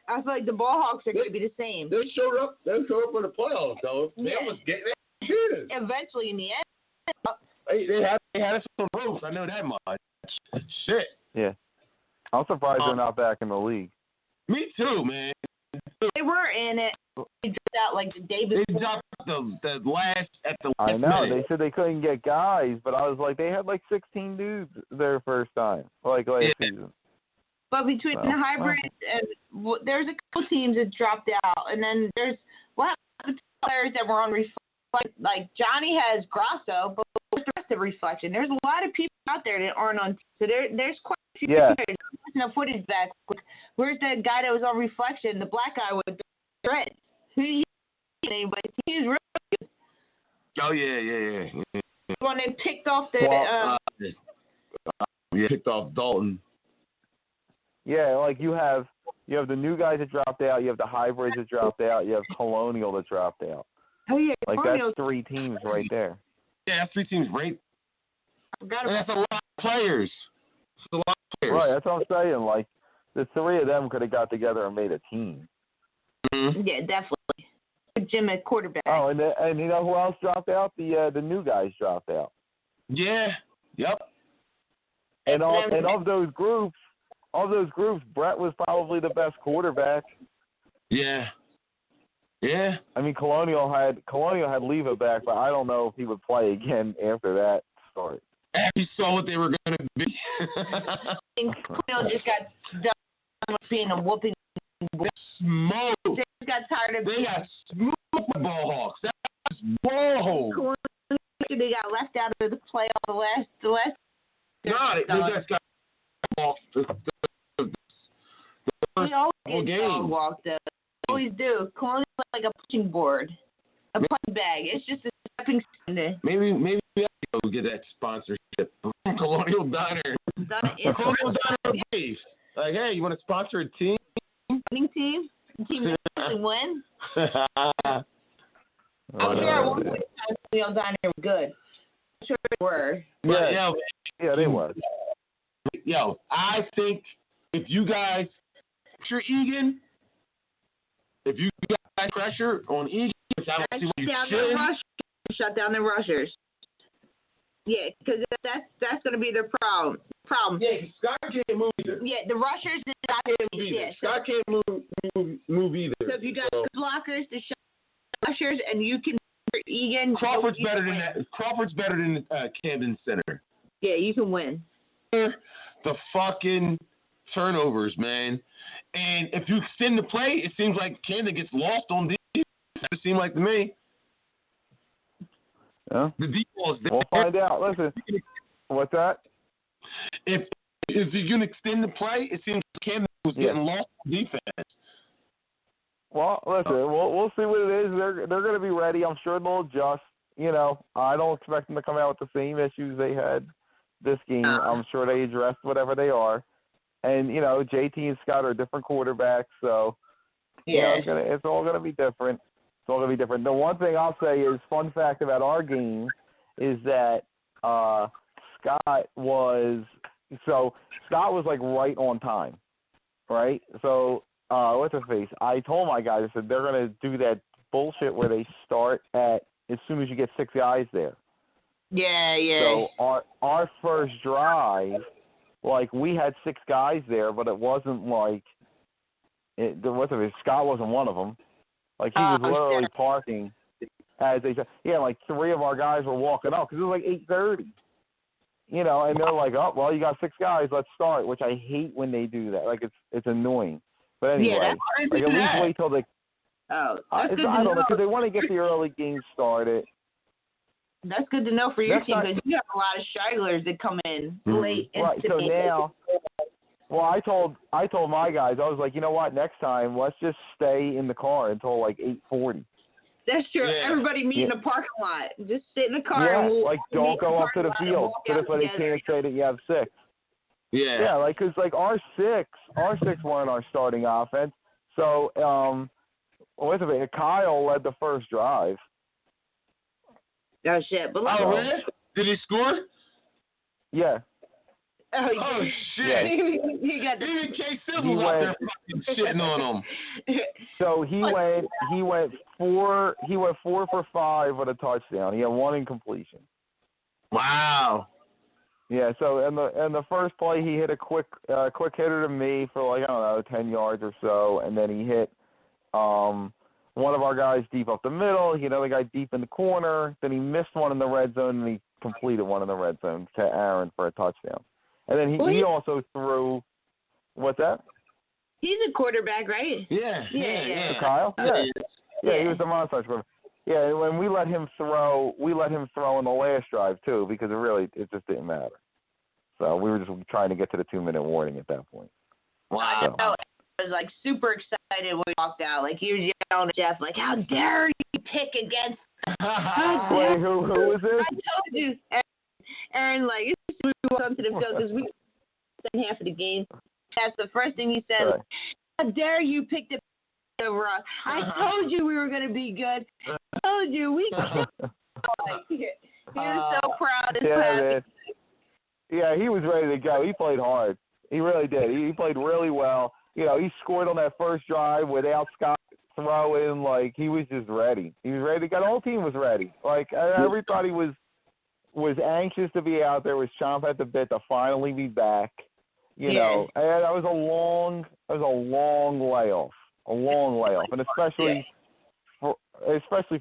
I feel like the Ballhawks are going to be the same. They showed up. They showed up in the playoffs, though. They almost get their cheers. Eventually, in the end. They had us on the ropes. I know that much. Shit. Yeah. I'm surprised they're not back in the league. Me too, man. They were in it. They dropped out like the day before. They dropped the last at the I last know. minute. They said they couldn't get guys, but I was like, they had like 16 dudes their first time, like last season. But between the hybrids and there's a couple teams that dropped out, and then there's players that were on reflection. Like Johnny has Grasso, but what's the rest of reflection? There's a lot of people out there that aren't on. So there's quite a few players. No footage back. Where's the guy that was on reflection? The black guy with the dreads. Who he anybody? He was really good. Oh yeah. When they picked off the picked off Dalton. Yeah, like you have the new guys that dropped out, you have the hybrids that dropped out, you have Colonial that dropped out. Oh yeah, like that's 3 teams right there. Yeah, that's 3 teams right. That's a lot of players. It's a lot of players. Right, that's what I'm saying. Like the 3 of them could have got together and made a team. Mm-hmm. Yeah, definitely. Jim at quarterback. Oh, and you know who else dropped out? The new guys dropped out. Yeah. Yep. And of those groups, Brett was probably the best quarterback. Yeah. Yeah. I mean, Colonial had Leva back, but I don't know if he would play again after that start. You saw what they were going to be. I think Colonial just got done with being a whooping. Smoke. They got tired of. They got smoked the Ballhawks. That's whoa. They got left out of the playoff the last. No, they just got off the first game. Walk though. They always do. Colonial's like a punching board, a punching bag. It's just a stepping stone. Maybe we have to go get that sponsorship from Colonial Diner. Colonial Diner base. Like, hey, you want to sponsor a team? Winning team? A team that doesn't win? I'm sure Colonial Diner were good. I'm sure they were. Yeah, they were. Yo, I think if you guys pressure Egan, if you got pressure on Egan, shut down the rushers. Yeah, because that's going to be their problem. Yeah, Scott can't move either. Yeah, the rushers is not can't move either. Scott can't move either. So if you got blockers to shut rushers, and you can Egan. Crawford's better than that. Crawford's better than Camden Center. Yeah, you can win. The fucking turnovers, man. And if you extend the play, it seems like Camden gets lost on defense. It seems like to me. Yeah. The deep ball is there. We'll find out. Listen, what's that? If you can extend the play, it seems like Camden was getting lost on defense. Well, listen, we'll see what it is. They're going to be ready. I'm sure they'll adjust. You know, I don't expect them to come out with the same issues they had this game. I'm sure they addressed whatever they are. And, you know, JT and Scott are different quarterbacks, so you know, it's all going to be different. It's all going to be different. The one thing I'll say is, fun fact about our game is that Scott was like right on time, right? So, what's her face? I told my guys, I said, they're going to do that bullshit where they start at as soon as you get 6 guys there. Yeah. So our first drive, like, we had 6 guys there, but it wasn't like Scott wasn't one of them. Like, he was literally parking as they said. Yeah, like 3 of our guys were walking up because it was like 8:30. You know, and they're like, oh, well, you got 6 guys, let's start, which I hate when they do that. Like, it's annoying. But anyway, like, at least wait till they. I don't know, because they want to get the early game started. That's good to know for your team, because you have a lot of stragglers that come in late. Right. So now, well, I told my guys, I was like, you know what? Next time, let's just stay in the car until like 8:40. That's true. Yeah. Everybody meet in the parking lot. Just sit in the car. Yeah, and we'll like don't go up to the field. So that's why they can't say that you have 6. Yeah. Yeah, like, because like our six weren't our starting offense. So Kyle led the first drive. Oh shit! But really? Did he score? Yeah. Oh shit! Yeah. He got the. Even K Civil out there fucking shitting on him. So he went 4 for 5 with a touchdown. He had 1 incompletion. Wow. Yeah. So in the first play, he hit a quick hitter to me for, like, I don't know, 10 yards or so, and then he hit one of our guys deep up the middle. He hit another guy deep in the corner. Then he missed one in the red zone, and he completed one in the red zone to Aaron for a touchdown. And then he also threw. What's that? He's a quarterback, right? Yeah. Kyle? Yeah, he was a monster quarterback. Yeah, when we let him throw in the last drive too, because it just didn't matter. So we were just trying to get to the 2-minute warning at that point. Wow. So. I was like super excited when we walked out. Like, he was yelling at Jeff, like, "How dare you pick against?" Wait, who was this? I told you, Aaron. Like, we walked up to the field because we spent half of the game. That's the first thing he said. Right. "How dare you pick the over us? I told you we were going to be good. I told you we killed." He was so proud and happy. Yeah, he was ready to go. He played hard. He really did. He played really well. You know, he scored on that first drive without Scott throwing. Like, he was just ready. He was ready to go. The whole team was ready. Like, everybody was anxious to be out there, was chomping at the bit to finally be back. You know, and that was a long layoff. And especially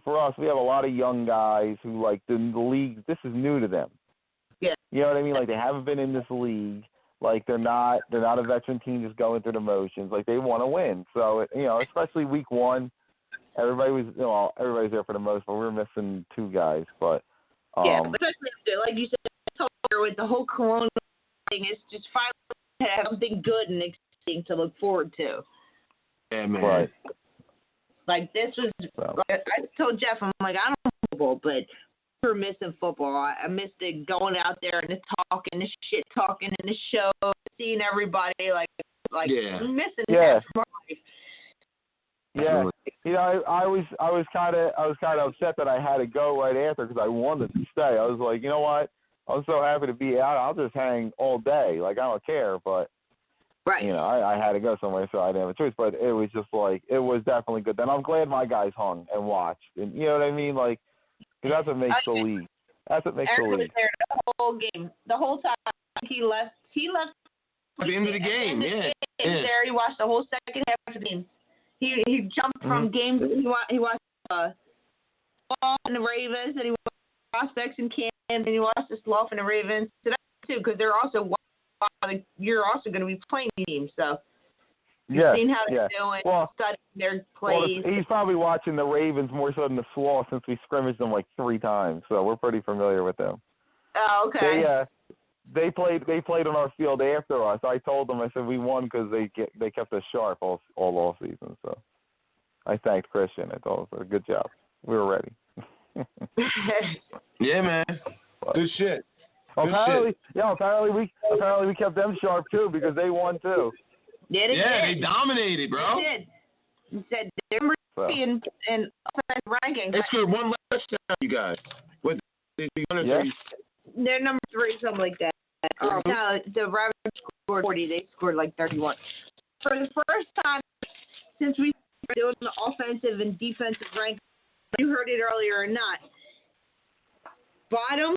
for us, we have a lot of young guys who, like, the league, this is new to them. Yeah. You know what I mean? Like, they haven't been in this league. Like, they're not a veteran team just going through the motions. Like, they want to win. So, you know, especially week 1, everybody's there for the most, but we're missing 2 guys. But but especially, like you said, with the whole corona thing, it's just finally have something good and exciting to look forward to. Yeah, man. Right. Like, this was, like, I told Jeff, I'm like, I don't know football, but we're missing football. I missed it going out there and the talking, the shit talking, and the show, seeing everybody, like I'm missing that from life. Yeah, you know, I was kind of upset that I had to go right after because I wanted to stay. I was like, you know what? I'm so happy to be out. I'll just hang all day. Like, I don't care. But you know, I had to go somewhere, so I didn't have a choice. But it was just like, it was definitely good. And I'm glad my guys hung and watched. And you know what I mean? Like, that's what makes the league. That's what makes the league. Was there the whole game, the whole time. He left at the end of the game. There, he watched the whole second half of the game. He jumped from games. He watched Slough and the Ravens, and he watched Prospects and Camden, and he watched the Slough and the Ravens. So that's too, because they're also you're also going to be playing teams, so you've seen how they're doing, studying their plays. Well, he's probably watching the Ravens more so than the Slough since we scrimmaged them like 3 times, so we're pretty familiar with them. Oh, okay. They played on our field after us. I told them, I said we won because they kept us sharp all off season. So I thanked Christian. I told him, good job. We were ready. Yeah, man. Good shit. Apparently we kept them sharp too because they won too. Yeah, they dominated, bro. They did. You said they're in offensive rankings. They scored 1 less than you guys. What? They're number 3, something like that. Oh, no, the Ravens scored 40. They scored like 31. For the first time since we started doing the offensive and defensive rankings, you heard it earlier or not, bottom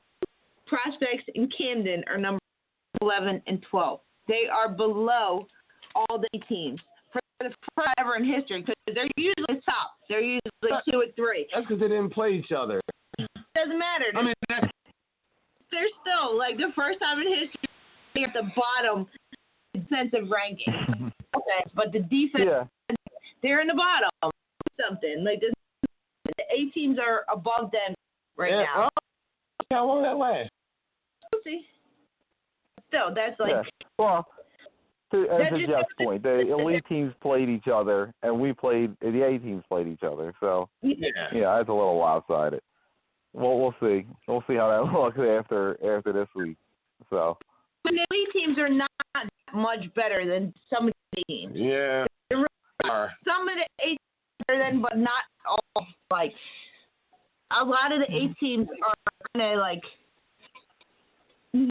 Prospects in Camden are number 11 and 12. They are below all the teams for the first ever in history because they're usually top. They're usually 2 and 3. That's because they didn't play each other. Doesn't matter. I mean, they're still like the first time in history at the bottom defensive ranking. Okay, but the defense, they're in the bottom. Something like the A teams are above them now. Well, how long that lasts? We'll see. Still, that's like. Well, to Jeff's point, the elite teams played each other, and the A teams played each other. So that's a little lopsided. Well, we'll see. We'll see how that looks after this week. So. But the elite teams are not much better than some of the teams. Yeah. Really some of the A teams are better than, but not all. Like a lot of the A teams are kind of like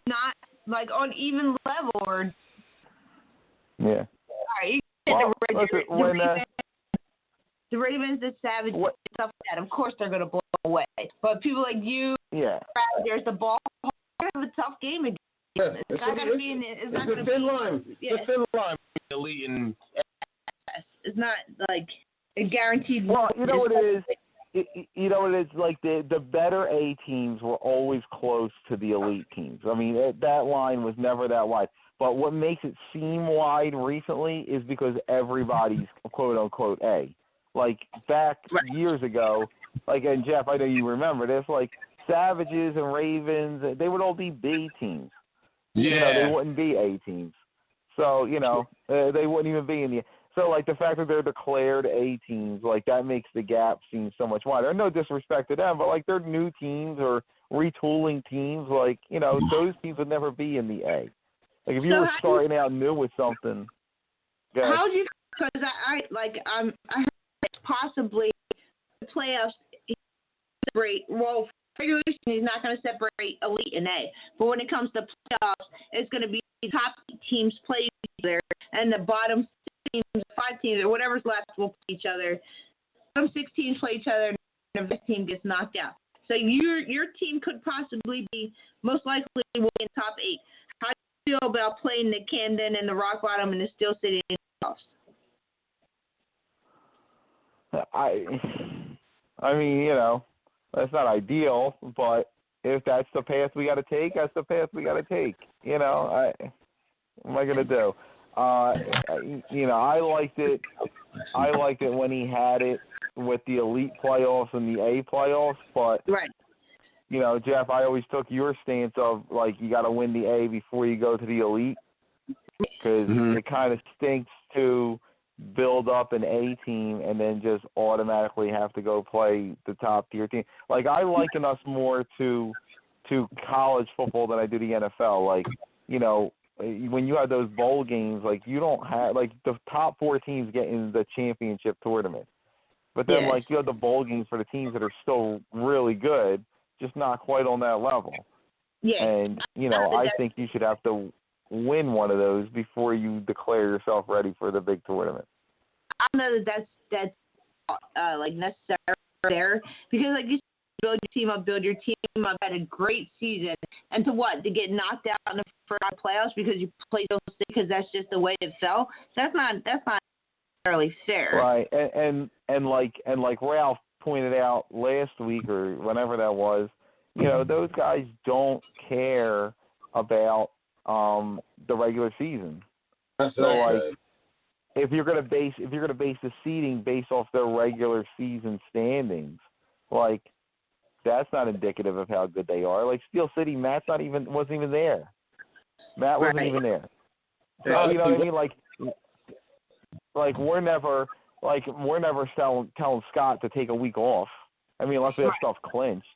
not like on even level or. Yeah. All right. The Ravens, the Savage, stuff like that. Of course, they're going to blow away. But people like you, there's the ball. They're going to have a tough game again. It's not going to be. It's not going to be. Thin line. It's a thin line between elite and. It's not like a guaranteed. Well, you know what it is. You know what it is. Like the better A teams were always close to the elite teams. I mean, that line was never that wide. But what makes it seem wide recently is because everybody's quote unquote A. Like back years ago, and Jeff, I know you remember this, like Savages and Ravens, they would all be B teams. Yeah. They wouldn't be A teams. So, they wouldn't even be in the – so, like, the fact that they're declared A teams, like, that makes the gap seem so much wider. No disrespect to them, but, like, they're new teams or retooling teams. Like, those teams would never be in the A. Like, if you were starting out new with something – How do you – because I heard possibly the playoffs separate. Well, regular season is not going to separate elite and A, but when it comes to playoffs, it's going to be top teams play each other, and the bottom 6 teams, 5 teams, or whatever's left will play each other. Bottom 6 teams play each other, and the team gets knocked out. So your team could possibly be most likely will be in top 8. How do you feel about playing the Camden and the Rock Bottom and the Steel City in the playoffs? I mean, that's not ideal, but if that's the path we got to take, that's the path we got to take. What am I going to do? I liked it. I liked it when he had it with the elite playoffs and the A playoffs, but Jeff, I always took your stance of like you got to win the A before you go to the elite because it kind of stinks to build up an A team and then just automatically have to go play the top tier team. Like I liken us more to college football than I do the NFL. Like, when you have those bowl games, like you don't have like the top 4 teams get in the championship tournament. But then like you have the bowl games for the teams that are still really good, just not quite on that level. Yeah. And, I think you should have to win one of those before you declare yourself ready for the big tournament. I don't know that's like necessary there because like you build your team up, had a great season, and to get knocked out in the first playoffs because you played so sick because that's just the way it fell. That's not necessarily fair. Right, and like Ralph pointed out last week or whenever that was, those guys don't care about the regular season. So if you're gonna base the seeding based off their regular season standings, like that's not indicative of how good they are. Like Steel City, Matt wasn't even there. Matt wasn't even there. So, you know what I mean? Like we're never telling Scott to take a week off. I mean, unless we have stuff clinched.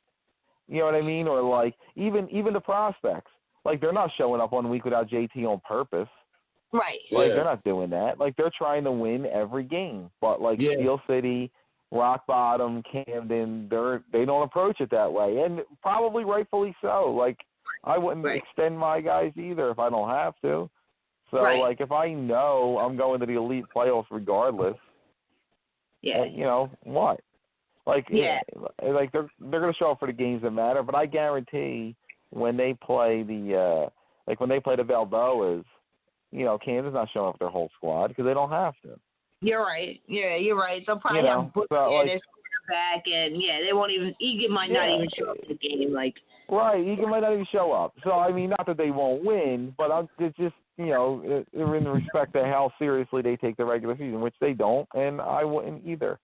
You know what I mean? Or like even the prospects, like they're not showing up 1 week without JT on purpose. Right. Like they're not doing that. Like they're trying to win every game. But like Steel City, Rock Bottom, Camden, they don't approach it that way, and probably rightfully so. Like I wouldn't extend my guys either if I don't have to. So like if I know I'm going to the elite playoffs regardless, what? Like like they're going to show up for the games that matter. But I guarantee when they play the Balboas, Kansas not showing up their whole squad because they don't have to. You're right. Yeah, you're right. They'll probably have Butcher and his quarterback, and they won't even. Egan might not even show up to the game. Like Egan might not even show up. So I mean, not that they won't win, but it's just in respect to how seriously they take the regular season, which they don't, and I wouldn't either.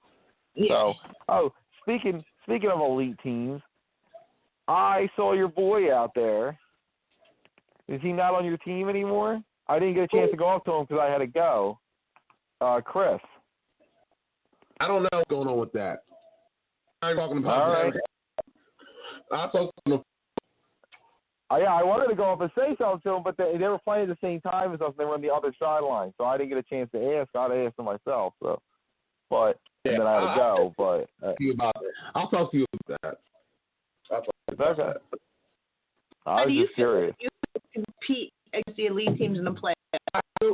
Yeah. So, speaking of elite teams, I saw your boy out there. Is he not on your team anymore? I didn't get a chance to go up to him because I had to go. Chris. I don't know what's going on with that. I'm talking about all right. I'm talking about. I wanted to go up and say something to him, but they were playing at the same time as us. And they were on the other sideline, so I didn't get a chance to ask. I'd asked him myself. So, and then I had to go. I'll talk to you about that. Okay. I was just curious. You compete against the elite teams in the playoffs.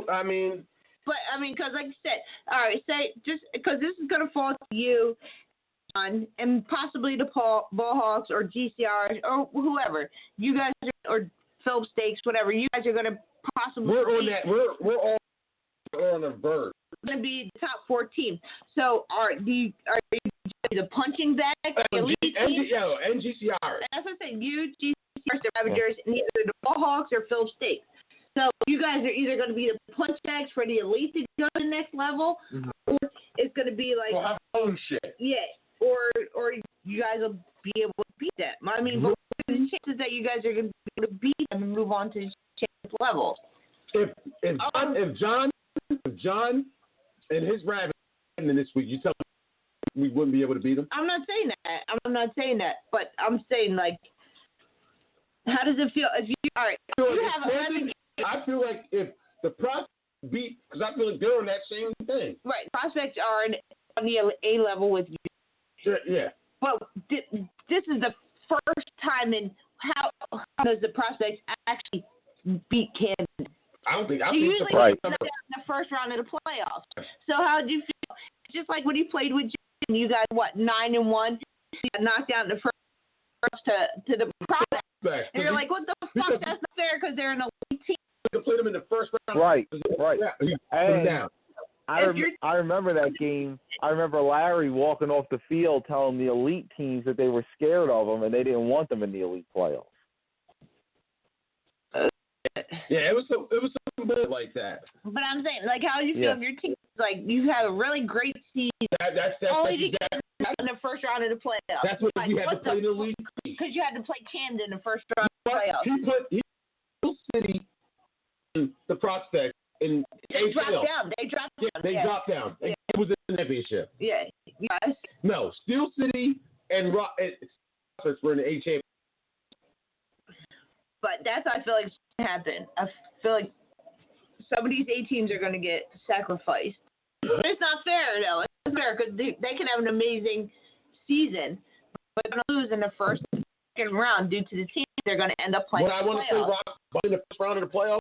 I mean, because like I said, all right, say just because this is going to fall to you, and possibly the Ballhawks or GCRs or whoever you guys or Philip Stakes, whatever you guys are going to possibly. We're on that. We're all on the verge. Going to be the top 4 teams. So are you the punching bag? The elite teams? And GCRs. That's what I said. You GCRs, the Ravagers, and either the Ballhawks or Philip Stakes. So you guys are either going to be the punch bags for the elite to go to the next level, or it's going to be like have own shit. Yeah, or you guys will be able to beat them. I mean, but the chances that you guys are going to be able to beat them and move on to championship levels. If John and his rabbit in this week, you tell me we wouldn't be able to beat them? I'm not saying that. But I'm saying like, how does it feel if you all right? You have 11 games. I feel like if the prospects beat, because I feel like they're on that same thing. Right, prospects are on the A level with you. Yeah. But this is the first time in how does the prospects actually beat Camden? I think usually right. in the first round of the playoffs. So how did you feel? Just like when you played with Jim, you got 9-1. You got knocked out in the first to the prospects. And you're like, what the fuck? That's not fair because they're an elite team. You played them in the first round. Right. And I remember that game. I remember Larry walking off the field telling the elite teams that they were scared of them and they didn't want them in the elite playoffs. Yeah, it was something bad like that. But I'm saying, like, how do you feel if your team like you have a really great season only to get in the first round of the playoffs? That's what like, you had to play the elite. Because you had to play Camden in the first round of the playoffs. He put City in the prospect in They dropped down. They dropped down. Yeah. It was in the championship. Yeah. Yes. No, Steel City and Prospects were in the A championship. But that's what I feel like is going to happen. I feel like some of these A teams are going to get sacrificed. But it's not fair, though. It's not fair because they can have an amazing season, but they're going to lose in the first and second round due to the team they're going to end up playing. Would I want to play Rock Bottom in the first round of the playoffs?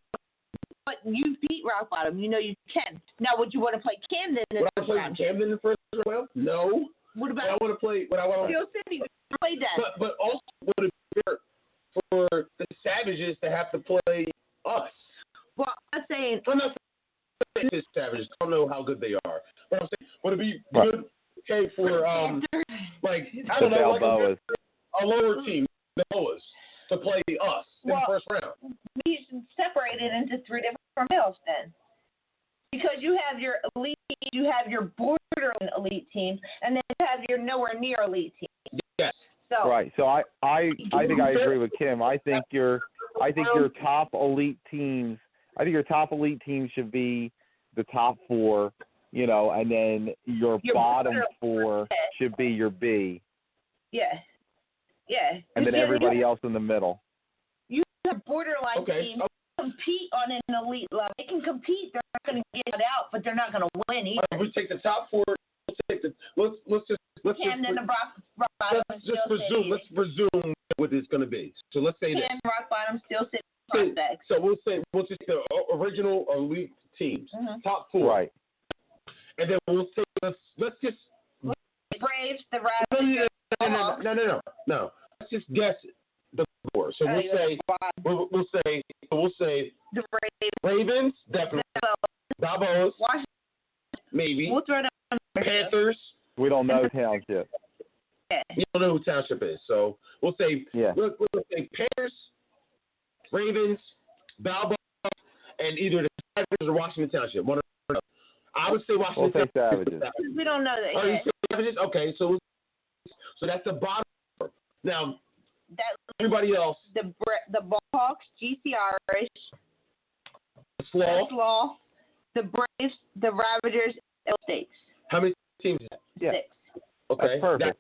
But you beat Rock Bottom. You know you can. Now, would you want to play Camden in the first round? Would I play Camden in the first round? No. What about I want to play? Steel City? Play that. But also, would it be fair for the Savages to have to play us? Well, I'm saying the Savages. I don't know how good they are, but I'm saying would it be good? Okay, for like I don't know, Balboas. a lower team, the Boas, to play us in the first round. We should separate it into 3 different fields then. Because you have your elite teams, you have your borderline elite teams, and then you have your nowhere near elite teams. Yes. So, Right. So I think I agree with Kim. I think your top elite teams. I think your top elite teams should be the top 4, and then your bottom 4 should be your B. Yeah. Yeah. And then everybody else in the middle. You have borderline teams compete on an elite level. They can compete. They're not going to get out, but they're not going to win either. We take the top 4. Let's presume what it's going to be. So let's say Cam, Rock Bottom, Steel City, prospects. So we'll just the original elite teams, top 4. Right. And then we'll say let's just Braves, the Raptors. No. Let's just guess the 4. So we'll say the Ravens, definitely. Balboas, Washington, maybe. We'll throw down Panthers. We don't know Township. You don't know who Township is, so we'll say we'll say Panthers, Ravens, Balboa, and either the Savages or Washington Township. One or the other. I would say Washington We'll say Township. Savages. We don't know that yet. yet. You say Savages? Okay, so that's the bottom. Now, everybody else. The Hawks, GC Irish, Slaw, the Braves, the Ravagers, L States. How many teams is that? 6. Okay. That's perfect.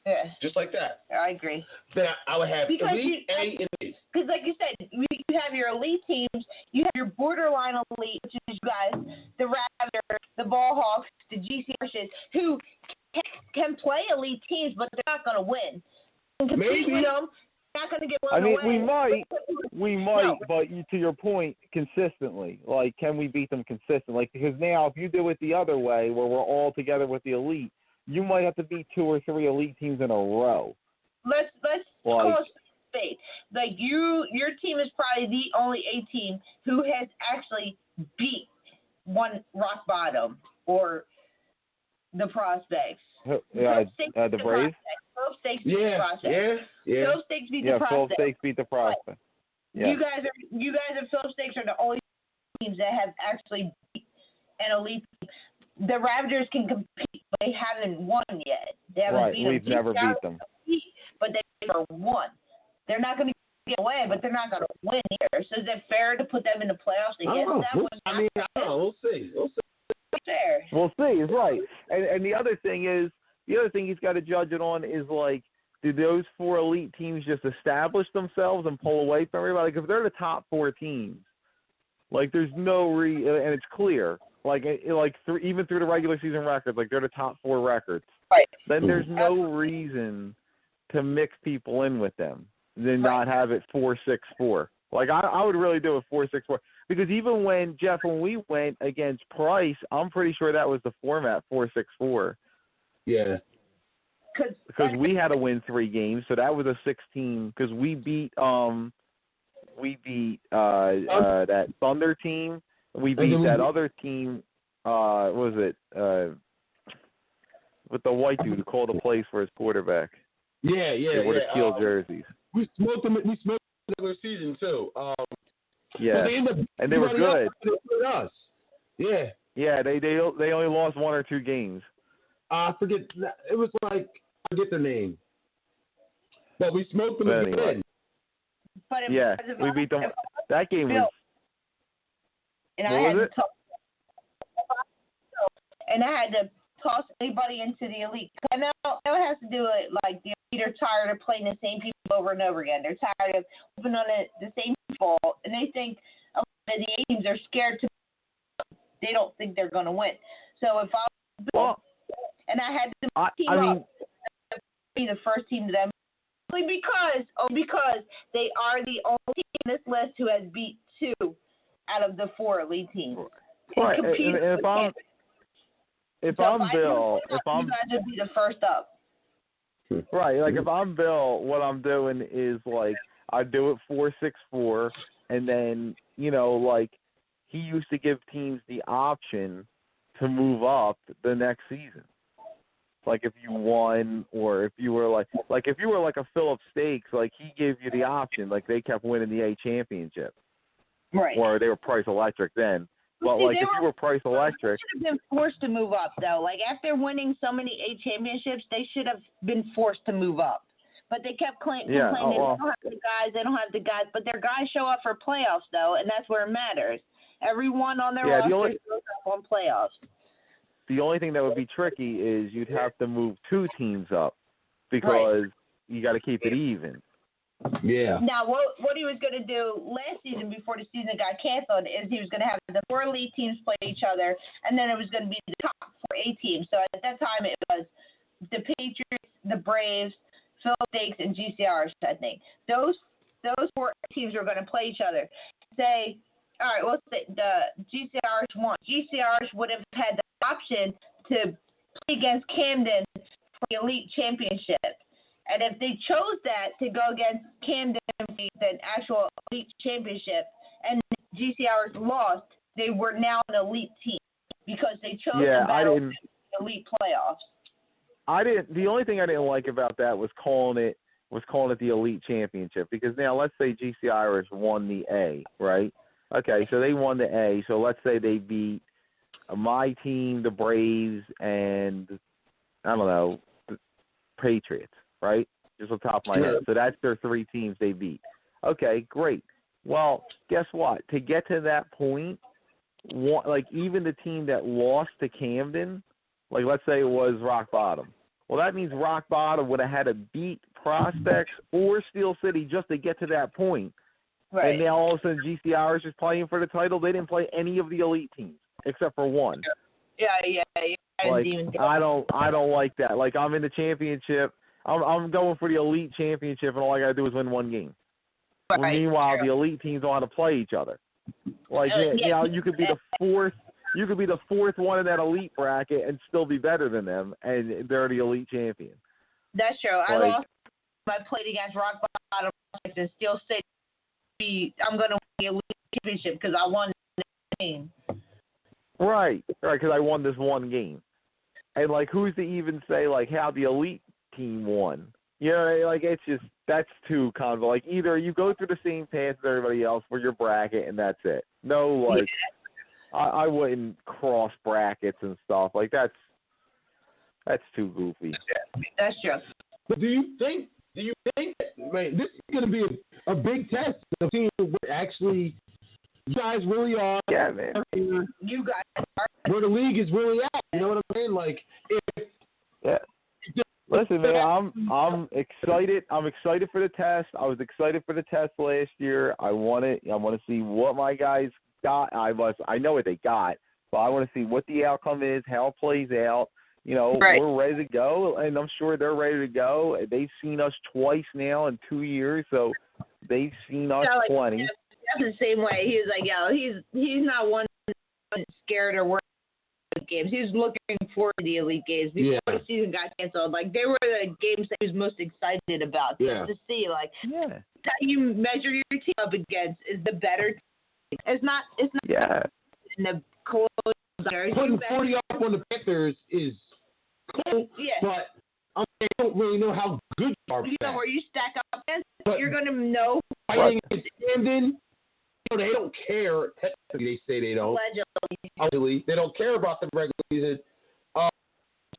Yeah. Just like that. I agree. Then I would have elite, A, and B. Because like you said, you have your elite teams, you have your borderline elite, which is you guys, the Ravagers, the Ball Hawks, the GC Arshes, who can play elite teams, but they're not going to win. Maybe. Them, not going to get one I mean, away. we might, but to your point, consistently. Like, can we beat them consistently? Like, because now, if you do it the other way, where we're all together with the elite, you might have to beat 2 or 3 elite teams in a row. Let's call it straight. Like your team is probably the only A team who has actually beat one Rock Bottom or the Prospects. The Braves. 12 Stakes beat the Prospects. 12 Stakes beat the Prospects. 12 Stakes beat the Prospects. Yeah. You guys are 12 Stakes are the only teams that have actually beat an elite team. The Ravagers can compete, but they haven't won yet. They haven't beat them. We've never beat them. But they've never won. They're not going to get away, but they're not going to win either. So is it fair to put them in the playoffs against them? I don't know. We'll see. Fair. We'll see. It's right. And the other thing he's got to judge it on is, like, do those 4 elite teams just establish themselves and pull away from everybody? Because if they're the top 4 teams, like, there's no and it's clear. Even through the regular season records, like, they're the top 4 records. Right. Then there's no reason to mix people in with them, then not have it 4-6-4. Like, I would really do it 4-6-4. Because even when we went against Price, I'm pretty sure that was the format, 4-6-4. Yeah. Because we had to win 3 games, so that was a 16. Because we beat that Thunder team. We beat that other team. What was it? With the white dude who called a place for his quarterback. Yeah. They wore the teal jerseys. We smoked them. We smoked them in the regular season too. Yeah, and they were good. Us. Yeah. Yeah, they only lost 1 or 2 games. I forget. It was like, I forget their name. But we smoked them again. But we beat them. That game was. And I had to toss anybody into the elite. I know it has to do with, like, they're tired of playing the same people over and over again. They're tired of moving on the same people, and they think a lot of the A teams are scared to. They don't think they're going to win. So if and I had to be the first team to them, because they are the only team in this list who has beat 2 out of the 4 elite teams. Right. And if I'm Bill, you guys would be the first up. Right. Like, if I'm Bill, what I'm doing is, like, I do it 4-6-4, and then, like, he used to give teams the option to move up the next season. like if you won or if you were like if you were like a Philip Stakes, like he gave you the option, like they kept winning the A championship. Right. Or they were Price Electric then. But like if you were Price Electric, they should have been forced to move up though. Like after winning so many A championships, they should have been forced to move up. But they kept complaining they don't have the guys, but their guys show up for playoffs though, and that's where it matters. Everyone on their roster shows up on playoffs. The only thing that would be tricky is you'd have to move 2 teams up because you got to keep it even. Yeah. Now, what he was going to do last season before the season got canceled is he was going to have the 4 elite teams play each other, and then it was going to be the top 4 A teams. So at that time, it was the Patriots, the Braves, Philip Stakes, and GCRs, I think. Those 4 teams were going to play each other. Say, all right, well, the GCRs won. GCRs would have had the option to play against Camden for the elite championship. And if they chose that to go against Camden for the actual elite championship and GCRs lost, they were now an elite team because they chose to battle in the elite playoffs. The only thing I didn't like about that was calling it the elite championship, because now let's say GC Irish won the A, right? Okay, so they won the A. So let's say they beat my team, the Braves, and I don't know, the Patriots. Right? Just on top of my head. So that's their 3 teams they beat. Okay, great. Well, guess what? To get to that point, like even the team that lost to Camden, like let's say it was Rock Bottom. Well, that means Rock Bottom would have had to beat Prospects or Steel City just to get to that point. Right. And now all of a sudden GC Irish is playing for the title. They didn't play any of the elite teams except for 1. Yeah. Like, I don't like that. Like I'm in the championship. I'm going for the elite championship, and all I got to do is win 1 game. Right. Well, meanwhile, the elite teams don't know how to play each other. Like, you could be the 4th. You could be the 4th one in that elite bracket and still be better than them, and they're the elite champion. That's true. I played against Rock Bottom and Steel City. I'm going to win the elite championship because I won the game. Right, because I won this 1 game. And, like, who's to even say, like, how the elite team won? You know, like, it's just, that's too convoluted. Like, either you go through the same path as everybody else for your bracket, and that's it. No, like, I wouldn't cross brackets and stuff. Like, that's too goofy. That's true. But do you think man, this is going to be a big test of seeing what actually you guys really are? Yeah, man. You guys are. Where the league is really at. You know what I'm saying? Like, listen, man, I'm excited. I'm excited for the test. I was excited for the test last year. I want to see what my guys got. I know what they got, but I want to see what the outcome is, how it plays out. You know, We're ready to go, and I'm sure they're ready to go. They've seen us twice now in 2 years, so they've seen us plenty. That's the same way. He was like, he's not one scared or worried about games. He's looking forward to the elite games before the season got canceled. Like, they were the games that he was most excited about to see. Like, how you measure your team up against is the better team. It's not in the close. Putting 40 up on the Panthers is cool, but I don't really know how good you are. You know where you stack up against, you're going to know. Fighting against Camden, they don't care. Technically, they say they don't. Allegedly. They don't care about the regular season.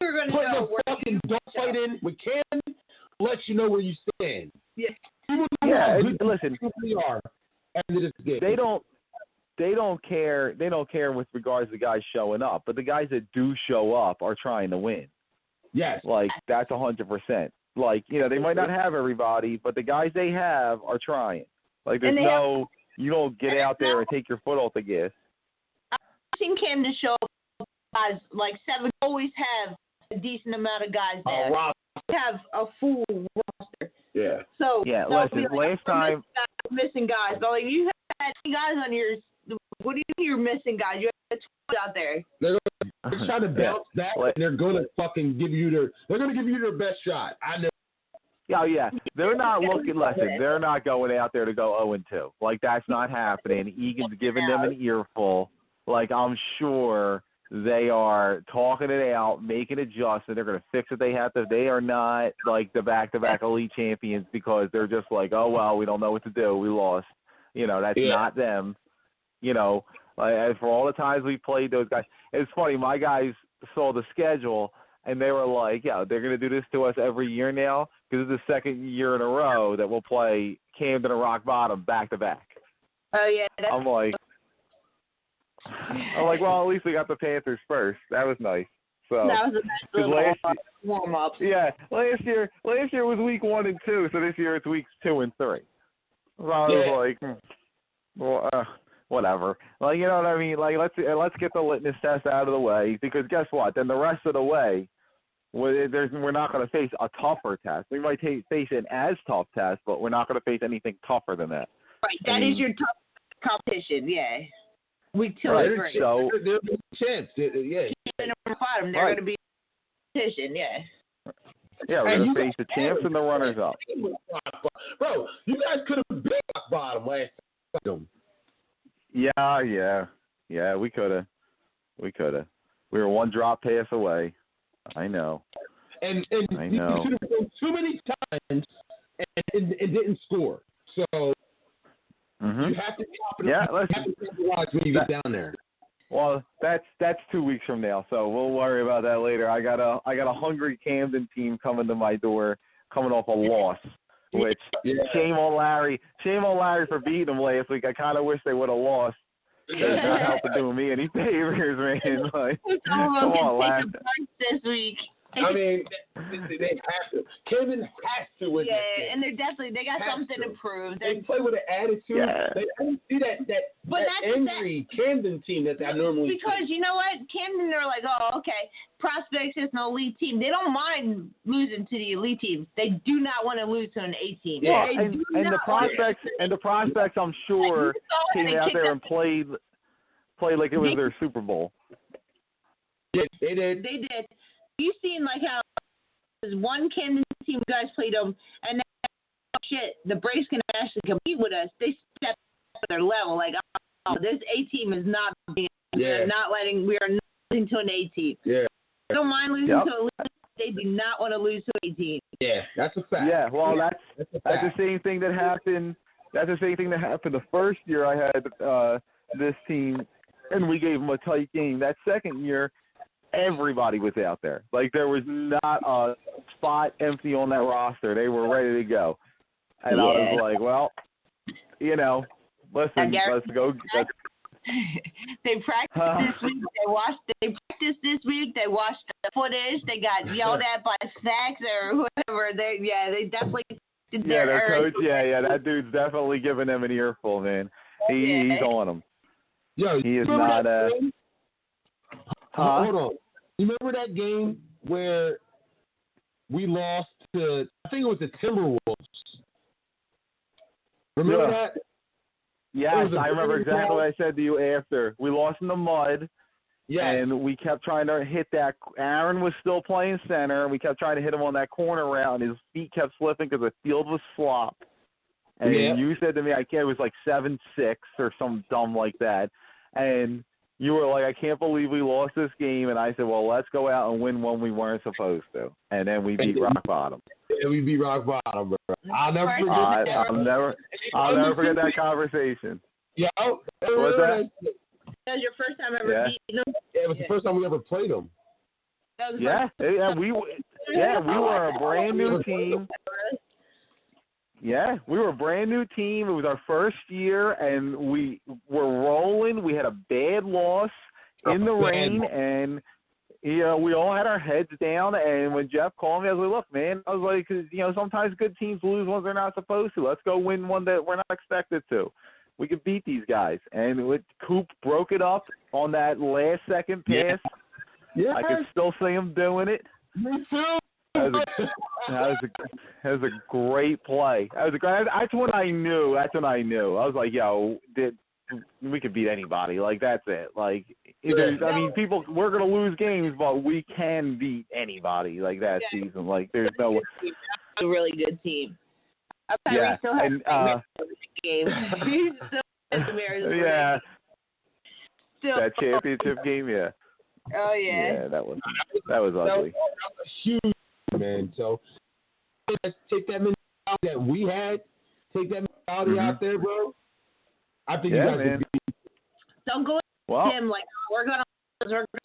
You're going to know where fucking dogfight in with Camden lets you know where you stand. Yeah. Listen, we are. They don't care. They don't care with regards to guys showing up, but the guys that do show up are trying to win. Yes. Like, that's 100%. Like, you know, they might not have everybody, but the guys they have are trying. Like, there's you don't get out there and take your foot off the gas. I've seen Camden show up guys, like 7, always have a decent amount of guys there. Have a full roster. Yeah. So, listen, last time. Missing guys. But, like, you had guys on your. What do you think you're missing, guys? You have 12 out there. They're trying to bounce back, and they're going to fucking give you their best shot. I know. Yeah. They're not looking. Listen, they're not going out there to go 0-2. Like, that's not happening. Egan's giving them an earful. Like, I'm sure They are talking it out, making adjustments. They're going to fix what they have to. They are not like the back-to-back elite champions because they're just like, oh, well, we don't know what to do. We lost. That's not them. Like, for all the times we played those guys. It's funny. My guys saw the schedule, and they were like, yeah, they're going to do this to us every year now because it's the second year in a row that we'll play Camden and Rock Bottom back-to-back. Oh, yeah. I'm like, well, at least we got the Panthers first. That was nice. So that was a nice little warm-up. Yeah, last year was week 1 and 2, so this year it's weeks 2 and 3. So I was like, well, whatever. Like, you know what I mean? Like, let's get the litmus test out of the way because guess what? Then the rest of the way, we're not going to face a tougher test. We might face an as tough test, but we're not going to face anything tougher than that. Right, that is your tough competition, yeah. Week 2 right, and 3. So there's a chance. Yeah. Bottom, they're going to be competition, yeah. Yeah, we're going to face the champs and the runners-up. Bro, you guys could have beat Rock Bottom last time. Yeah, we could have. We were one drop pass away. I know. And I know. You should have gone too many times and didn't score. So you have to be confident. Watch when you get down there. Well, that's 2 weeks from now, so we'll worry about that later. I got a hungry Camden team coming to my door, coming off a loss. Which shame on Larry for beating them last week. I kind of wish they would have lost. It's not helping doing me any favors, man. Like, come on, Larry. This week. I mean, they have to. Camden has to win. Yeah, and they got something to prove. They play with an attitude. Yeah. I don't see that angry Camden team that I normally see. Because you know what? Camden, they're like, oh, okay, Prospects is an elite team. They don't mind losing to the elite teams. They do not want to lose to an A team. Yeah, and the Prospects, I'm sure, came out there and played like it was their Super Bowl. Yeah, they did. They did. You seen like how there's one Camden team guys played them, and then the Braves can actually compete with us. They step up their level. Like, oh, this A team is not being. We are not losing to an A team. Yeah. They don't mind losing to a elite. They do not want to lose to an A team. Yeah, that's a fact. Yeah, well, that's the same thing that happened. That's the same thing that happened the first year I had this team, and we gave them a tight game. That second year, everybody was out there. Like, there was not a spot empty on that roster. They were ready to go. And I was like, well, listen, let's go. They practiced this week. They practiced this week. They watched the footage. They got yelled at by Sachs or whoever. They definitely did their coach. Yeah, that dude's definitely giving them an earful, man. He's on them. Yo, he is not Hold on. You remember that game where we lost to, I think it was the Timberwolves? Remember that? Yes, I remember exactly what I said to you after. We lost in the mud, and we kept trying to hit that. Aaron was still playing center, and we kept trying to hit him on that corner route, and his feet kept slipping because the field was slop. And you said to me, it was like 7-6 or something dumb like that. And you were like, I can't believe we lost this game. And I said, well, let's go out and win one we weren't supposed to. And then we beat Rock Bottom. Yeah, we beat Rock Bottom, bro. I'll never forget that. I'll never forget that conversation. Yeah. What's that? That was your first time ever beating them? Yeah, it was the first time we ever played them. We were a brand new team. Yeah, we were a brand new team. It was our first year, and we were rolling. We had a bad loss in the rain, and we all had our heads down. And when Jeff called me, I was like, "Look, man," I was like, "Cause sometimes good teams lose ones they're not supposed to. Let's go win one that we're not expected to. We could beat these guys." And Coop broke it up on that last second pass. Yeah. I could still see him doing it. Me too. That was a great play. That's when I knew. I was like, yo, we could beat anybody. Like, that's it. Like, people, we're going to lose games, but we can beat anybody like that season. Like, there's no. A really good team. Still has game. He's still has the that championship game, Oh yeah. Yeah, that was ugly. That was huge, man. So let's take that mentality that we had, take that mentality out there, bro. I think you guys man. Don't go Well, him like, oh, we're gonna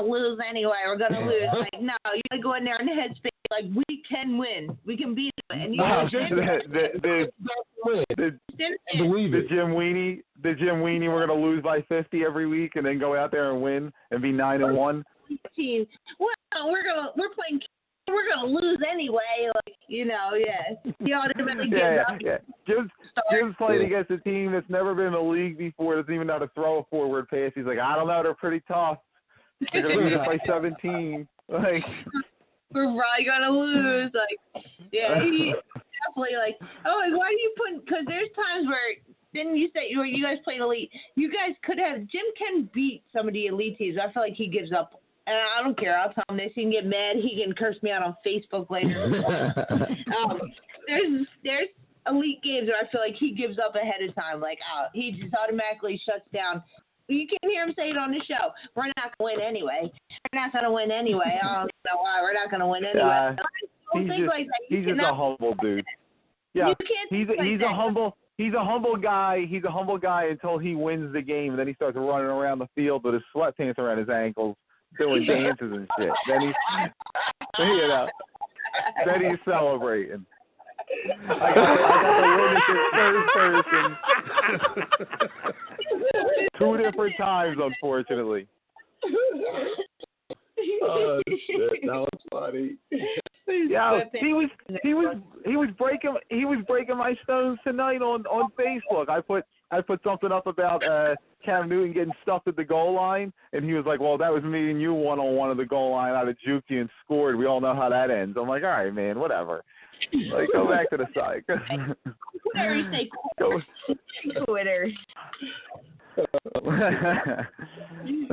lose anyway. We're gonna lose. Like, no, you gotta go in there in the headspace. Like, we can win. We can beat them. And you the Jim Weenie, we're gonna lose by 50 every week, and then go out there and win and be 9-1. Well, we're playing. We're gonna lose anyway. Like, you know, yeah. He automatically gives up. Yeah. Jim's playing against a team that's never been in the league before. Doesn't even know how to throw a forward pass. He's like, I don't know. They're pretty tough. They're gonna lose by 17. Like, we're probably gonna lose. Like, yeah, he's definitely like, oh, like, why do you put? Because there's times where didn't you say you guys played elite? You guys could have. Jim can beat some of the elite teams. I feel like he gives up. And I don't care. I'll tell him this. He can get mad. He can curse me out on Facebook later. There's elite games where I feel like he gives up ahead of time. Like, he just automatically shuts down. You can hear him say it on the show. We're not going to win anyway. We're not going to win anyway. I don't know why. We're not going to win anyway. He's just a humble dude. Yeah, he's a humble guy. He's a humble guy until he wins the game, and then he starts running around the field with his sweatpants around his ankles, doing dances and shit. Then he's celebrating. I got to witness it first person. 2 different times, unfortunately. Oh shit, that was funny. Yeah, he was breaking my stones tonight on Facebook. I put something up about Cam Newton getting stuffed at the goal line, and he was like, "Well, that was me and you one-on-one at the goal line. I'd have juked you and scored. We all know how that ends." I'm like, "All right, man, whatever." Like, go back to the side. Twitter.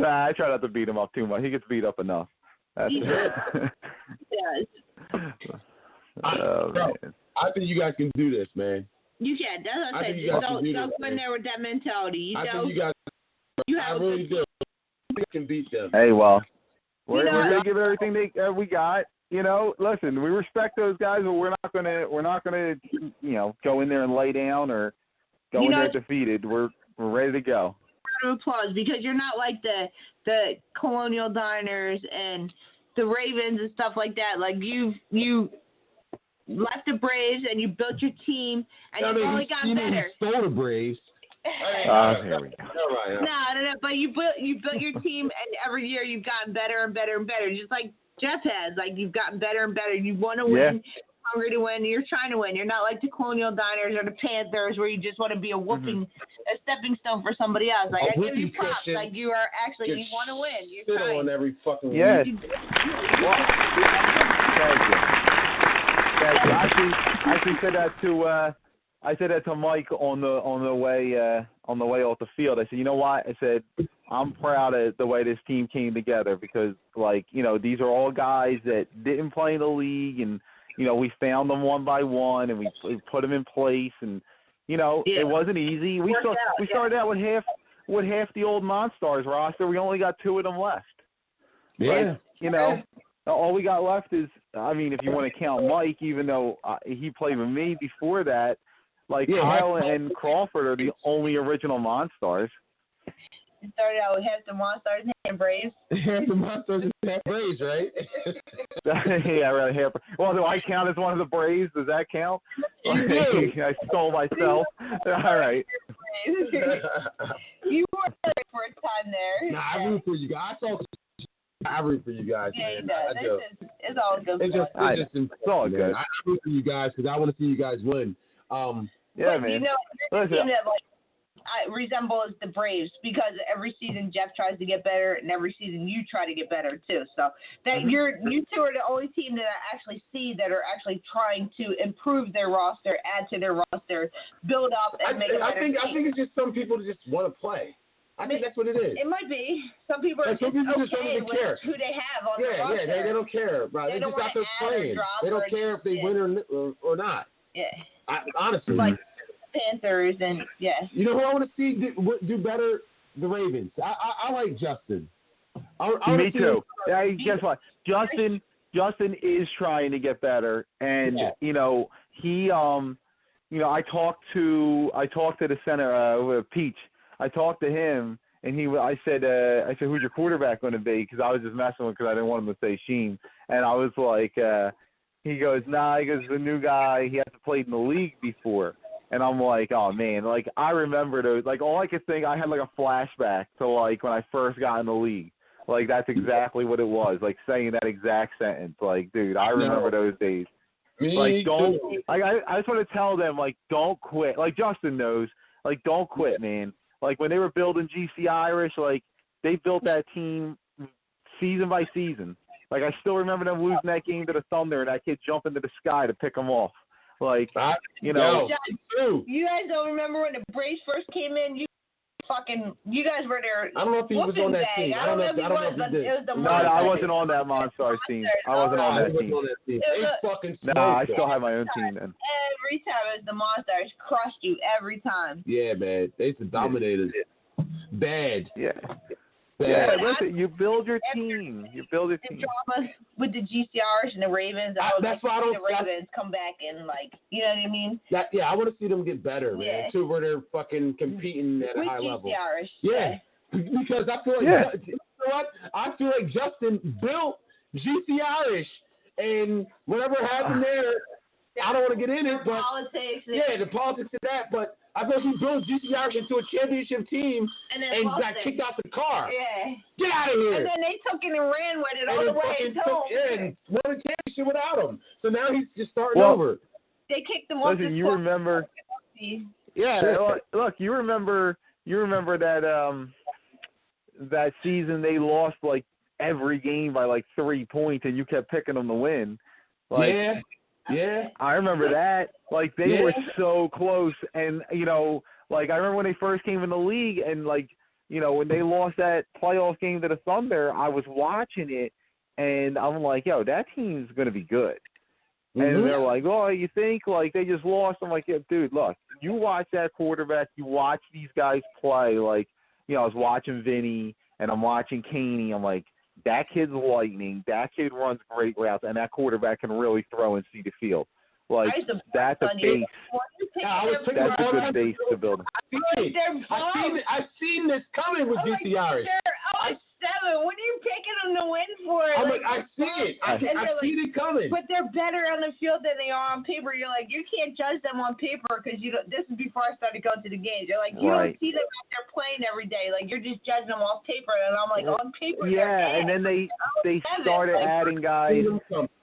I try not to beat him up too much. He gets beat up enough. That's I think you guys can do this, man. You can. That's what I said. Don't go in there with that mentality. I think you guys. I really do. You can beat them. Hey, well, we're gonna give everything we got. You know, listen, we respect those guys, but we're not gonna go in there and lay down or go in there defeated. We're ready to go. Round of applause, because you're not like the Colonial Diners and the Ravens and stuff like that. Like, you left the Braves and you built your team and you've only gotten better. You stole the Braves. Here we go. No. But you built your team, and every year you've gotten better and better and better. Just like Jeff has. Like, you've gotten better and better. You want to win. Hungry to win. You're trying to win. You're not like the Colonial Diners or the Panthers where you just want to be a stepping stone for somebody else. Like, I give you props. Like, you are actually, you want to win. You're trying. On every fucking week. Thank you. I actually said that to Mike on the way off the field. I said, you know what? I said, I'm proud of the way this team came together, because, like, these are all guys that didn't play in the league, and we found them one by one, and we put them in place, and it wasn't easy. We started out with half the old Monstars roster. We only got 2 of them left. Yeah. But, all we got left is, I mean, if you want to count Mike, even though he played with me before that, like, Kyle and Crawford are the only original Monstars. It started out with half the Monstars and Braves. Half the Monstars and half Braves, right? Yeah, right. Well, do I count as one of the Braves? Does that count? I stole myself. All right. You were there for a time there. Nah, I root for you guys. I root for you guys. Yeah, man. he does. It's all good. It's all good. I root for you guys because I want to see you guys win. Yeah, man. Your team that resembles the Braves, because every season Jeff tries to get better, and every season you try to get better too. So that you two are the only team that I actually see that are actually trying to improve their roster, add to their roster, build up, and make a better team. I think it's just some people just want to play. I think that's what it is. It might be. Some people are just okay with who they have on their roster. Yeah, they don't care, bro. They're just out there playing. They don't care if they win or not. Yeah. Honestly. Like Panthers and, You know who I want to see do better? The Ravens. I like Justin. Me too. Yeah, guess what? Justin is trying to get better, and he, I talked to the center, Peach. I talked to him, and I said, who's your quarterback going to be? Because I was just messing with, because I didn't want him to say Sheen, and I was like, he goes, nah, he goes, the new guy, he hasn't played in the league before. And I'm like, oh, man, like, I remember those, like, all I could think, I had, like, a flashback to, like, when I first got in the league. Like, that's exactly what it was, like, saying that exact sentence. Like, dude, I remember those days. Like, don't, like, I just want to tell them, like, don't quit. Like, Justin knows, like, don't quit, man. Like, when they were building GC Irish, like, they built that team season by season. Like, I still remember them losing that game to the Thunder and that kid jumping to the sky to pick them off. Like, you know. You guys don't remember when the Braves first came in? You guys were there. I don't know if he was on that team. I don't know if he did. No, I wasn't on that Monstars team. I wasn't on that team. No, I still had my own team then. Every time it was the Monstars crushed you every time. Yeah, man. They used to dominate us. Bad. Yeah. Bad. Yeah, listen, you build your team. You build your team. Drama with the GCRs and the Ravens. That's why I don't. The Ravens come back and, like, you know what I mean? I want to see them get better, man. Too, where they're fucking competing at a high level. GCRs. Yeah, because I feel like you know what? I feel like Justin built GC Irish, and whatever happened there, I don't want to get in it, but politics. The politics of that, but. I thought he built GC Irish into a championship team and got kicked out the car. Yeah. Get out of here. And then they took it and ran with it all the way home. And won a championship without him. So now he's just starting over. They kicked him off. Listen, you remember? Yeah. Look, you remember that season they lost like every game by like 3 points, and you kept picking them to win. Like, yeah. I remember that. Like, they were so close. And, like, I remember when they first came in the league and, like, when they lost that playoff game to the Thunder, I was watching it, and I'm like, yo, that team's going to be good. Mm-hmm. And they're like, oh, you think? Like, they just lost. I'm like, yeah, dude, look, you watch that quarterback, you watch these guys play. Like, I was watching Vinny, and I'm watching Caney. I'm like, that kid's lightning. That kid runs great routes, and that quarterback can really throw and see the field. Like, that's a base. That's a good base to build. I've seen this coming with DC Irish. Seven. What are you picking them to win for? I'm like, I see it. I see it coming. But they're better on the field than they are on paper. You're like, you can't judge them on paper because you don't. This is before I started going to the games. You're like, you don't see them out there playing every day. Like, you're just judging them off paper. And I'm like, on paper. Yeah, and then they started adding guys.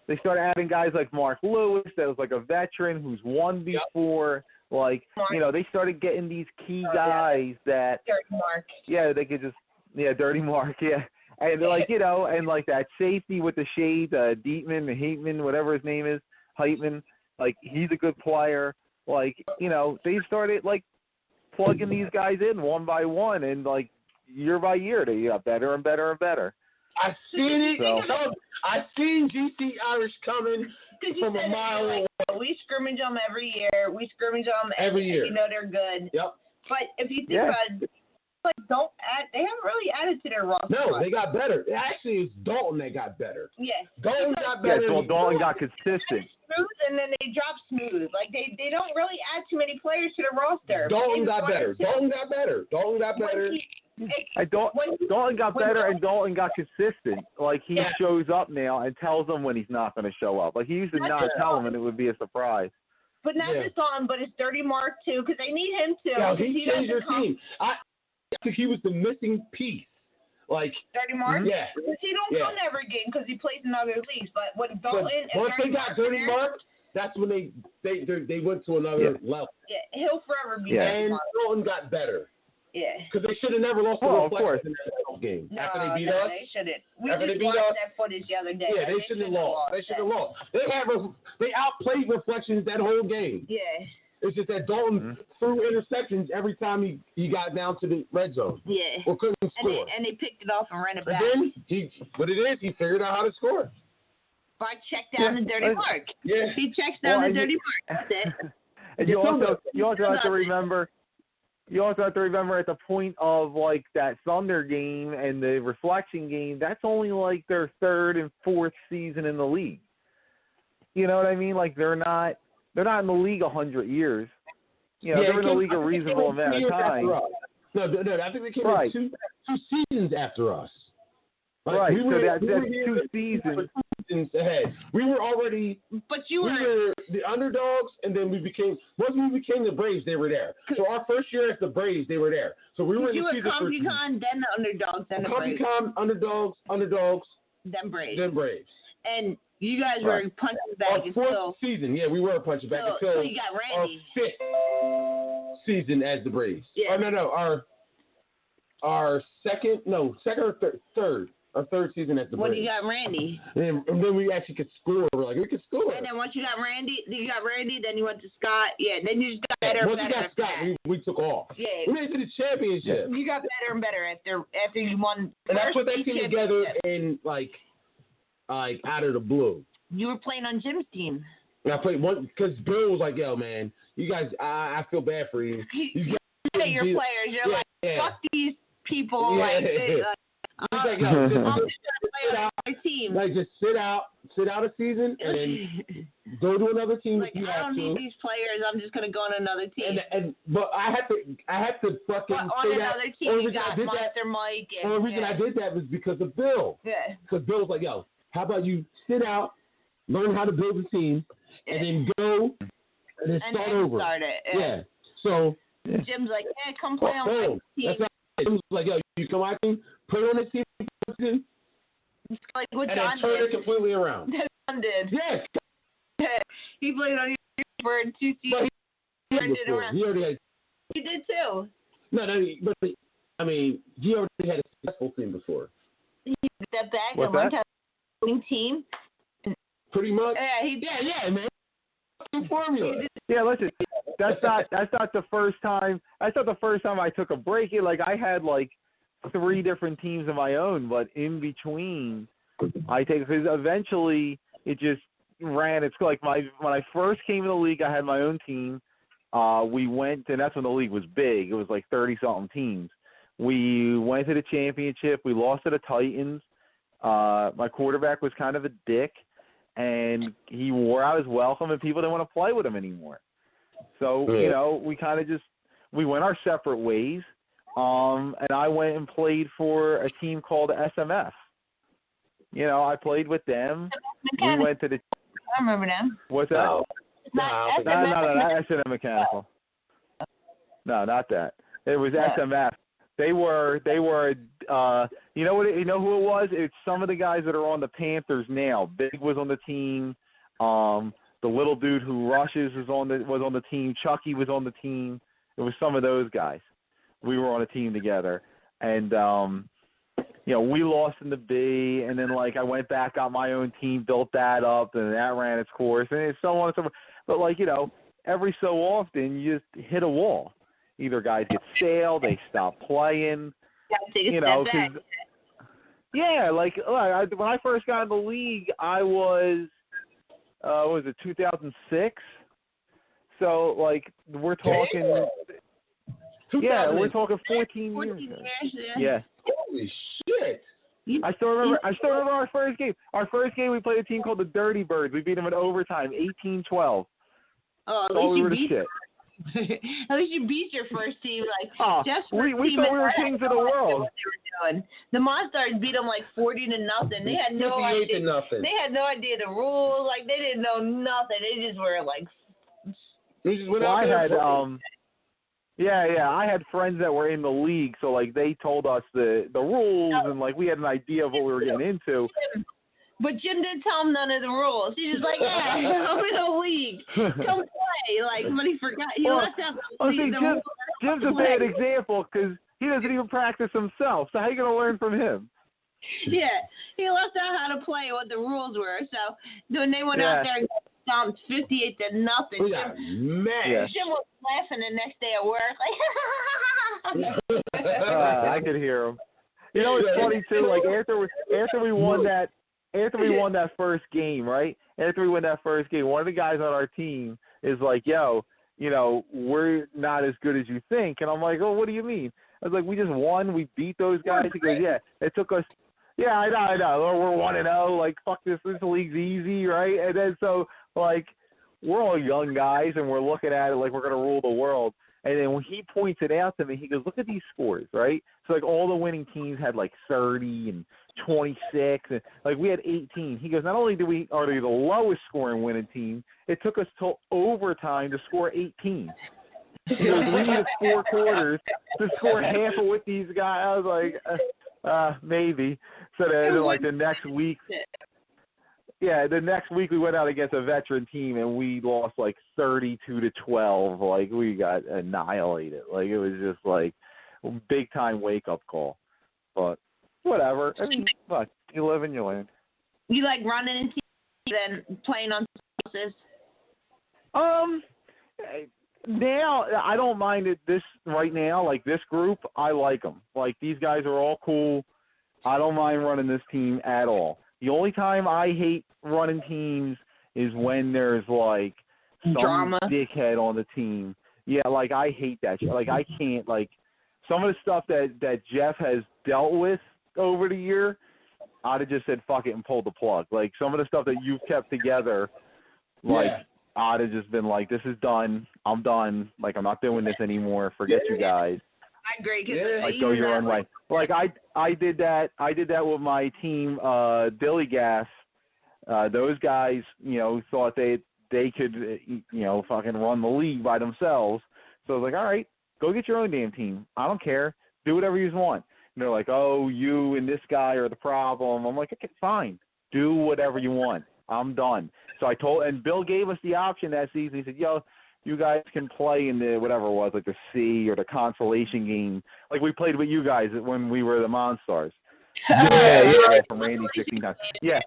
They started adding guys like Mark Lewis, that was like a veteran who's won before. Like, they started getting these key guys that. Dirty Mark. Yeah, they could just. Yeah, Dirty Mark, yeah. And like, and like that safety with the shades, Heitman, whatever his name is, Heitman, like, he's a good player. Like, they started like plugging these guys in one by one, and like year by year they got better and better and better. I've seen it. So. I've seen GC Irish coming from a mile away. We scrimmage them every year. We scrimmage them every year. They're good. Yep. But if you think about it, like, they haven't really added to their roster. No, they got better. Actually, it's Dalton that got better. Yeah. Dalton got better. Yeah, well, Dalton got consistent. Smooth, and then they drop Smooth. Like, they don't really add too many players to their roster. Dalton got better. Dalton got better. Dalton got better. Dalton got better, and Dalton got consistent. Like, he shows up now and tells them when he's not going to show up. Like, he used to not tell them, and it would be a surprise. But not just Dalton, but it's Dirty Mark, too, because they need him, too. Yeah, he changed their team. I think he was the missing piece. Like, Dirty Mark? Yeah. Because he don't come to every game because he plays in other leagues. But when Dalton once they got Dirty Mark, that's when they went to another level. Yeah, he'll forever be there. And Dalton got better. Yeah. Because they should have never lost the reflection in that game. No, after they beat us. They shouldn't. We just watched that footage the other day. Yeah, they shouldn't have lost. They should have lost. They outplayed Reflections that whole game. Yeah. It's just that Dalton threw interceptions every time he got down to the red zone. Yeah. Or couldn't score. And they picked it off and ran it back. And then he figured out how to score. Bart checked down the Dirty Mark. Yeah. He checks down the Dirty Mark. That's it. And you also have to remember you also have to remember at the point of like that Thunder game and the Reflection game, that's only like their third and fourth season in the league. You know what I mean? Like they're not in the league 100 years. You know, they're in the league a reasonable amount of time. No, I think they came in two seasons after us. Like, right, so that's 2 seasons. Ahead. We were already, but we were the underdogs, and then once we became the Braves, they were there. So our first year as the Braves, they were there. So we were in the season. You were CompuCon, then the underdogs, then the Braves. CompuCon, underdogs, then Braves. And you guys were punching back our fourth season, we were punching back until so you got Randy. Our 5th season as the Braves. Yeah. Oh, no, our second or third. Our third season at the Braves. When you got Randy. And then we actually could score. We're like, we could score. And then once you got Randy, then you went to Scott. Yeah, then you just got better and better. Once we got Scott, we took off. Yeah. We made it to the championship. You got better and better after you won. And that's what they came together in, like out of the blue. You were playing on Jim's team. And I played one, because Bill was like, yo, man, you guys, I feel bad for you. You guys, your players. You're fuck these people. He's like, yo, I'm just gonna play on my team. Like, just sit out a season and then go to another team. Like, I don't need these players. I'm just gonna go on another team. But I had to fucking on another team. You got Monster Mike. The only reason I did that was because of Bill. Yeah. Because Bill was like, yo, how about you sit out, learn how to build a team, and then go and then start over. Yeah. So Jim's like, come play on my team. That's Jim's like, yo, you come out and put on the team. Like what and John then turn did. it completely around. John did. Yeah. He played on your for 2 seasons. He turned it around. He did too. No, but I mean, he already had a successful team before. He stepped back and went to a team. Pretty much. Yeah, he did. Yeah, man. Formula. Yeah, listen, that's not the first time. That's not the first time I took a break. I had 3 different teams of my own, but in between, because eventually it just ran. It's like when I first came in the league, I had my own team. We went, and that's when the league was big. It was like 30-something teams. We went to the championship. We lost to the Titans. My quarterback was kind of a dick, and he wore out his welcome, and people didn't want to play with him anymore. So, we kind of we went our separate ways. And I went and played for a team called SMF. I played with them. We went to the. I remember them. What's that? No, not SMF Mechanical. No, not that. It was SMF. They were. You know what? You know who it was? It's some of the guys that are on the Panthers now. Big was on the team. The little dude who rushes was on the team. Chucky was on the team. It was some of those guys. We were on a team together, and we lost in the B, and then I went back, got my own team, built that up, and that ran its course, and so on and so forth. But every so often you just hit a wall. Either guys get stale, they stop playing. When I first got in the league, I was, 2006? So we're talking. Yeah, we're talking 14 years. Yeah. Holy shit! I still remember our first game. Our first game, we played a team called the Dirty Birds. We beat them in overtime, 18-12. Oh, at least you beat. At least you beat your first team. We thought we were kings of the world. The Monstars beat them 40-0. They had no idea. They had no idea the rules. They didn't know nothing. They just were They just went out there. I had friends that were in the league, so they told us the rules, and we had an idea of what we were getting into. But Jim didn't tell him none of the rules. He was like, I'm in the league. Come play. But he forgot. He left out the rules. Jim's a bad example because he doesn't even practice himself. So how are you going to learn from him? Yeah, he left out how to play, what the rules were. So when they went out there and stomped 58-0. Jim was laughing the next day at work, I could hear him. It's funny too. After we won that first game, right? After we won that first game, one of the guys on our team is like, "Yo, we're not as good as you think. And I'm like, oh, what do you mean? I was like, we just won. We beat those guys. He goes, yeah, it took us. Yeah, I know. We're 1-0. Like, fuck this. This league's easy, right? And then so, like, we're all young guys, and we're looking at it like we're going to rule the world. And then when he points it out to me, he goes, look at these scores, right? So, like, all the winning teams had, like, 30 and 26. And, like, we had 18. He goes, not only are they the lowest scoring winning team, it took us till overtime to score 18. He goes, we needed 4 quarters to score half of what these guys. I was like, maybe. So then, like, the next week we went out against a veteran team and we lost like 32-12. Like, we got annihilated. Like, it was just like a big time wake up call. But whatever. I mean, look, you live and you learn. You like running into and playing on houses? Now I don't mind it. This right now, like this group, I like them. Like, these guys are all cool. I don't mind running this team at all. The only time I hate running teams is when there's, like, some drama dickhead on the team. Yeah, like, I hate that shit. Like, I can't, like, some of the stuff that Jeff has dealt with over the year, I'd have just said fuck it and pulled the plug. Like, some of the stuff that you've kept together, like, I'd have just been like, this is done. I'm done. Like, I'm not doing this anymore. Forget you guys. I agree. Like, go your own way. Like, I did that with my team, Dilly Gas. Those guys, thought they could, fucking run the league by themselves. So I was like, all right, go get your own damn team. I don't care. Do whatever you want. And they're like, oh, you and this guy are the problem. I'm like, okay, fine. Do whatever you want. I'm done. So and Bill gave us the option that season. He said, yo, you guys can play in the whatever it was, like the C or the consolation game. Like, we played with you guys when we were the Monstars. Yeah. From Randy 16 times. Yeah.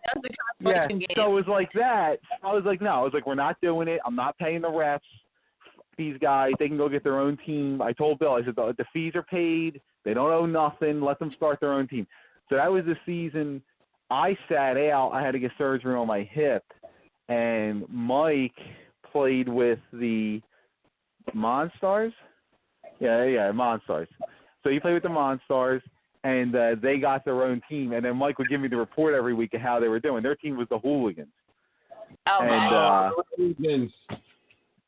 Yeah. So it was like that. I was like, no. I was like, we're not doing it. I'm not paying the refs. These guys, they can go get their own team. I told Bill, I said, the fees are paid. They don't owe nothing. Let them start their own team. So that was the season I sat out. I had to get surgery on my hip. And Mike played with the Monstars. Yeah, Monstars. So he played with the Monstars, and they got their own team. And then Mike would give me the report every week of how they were doing. Their team was the Hooligans. Hooligans.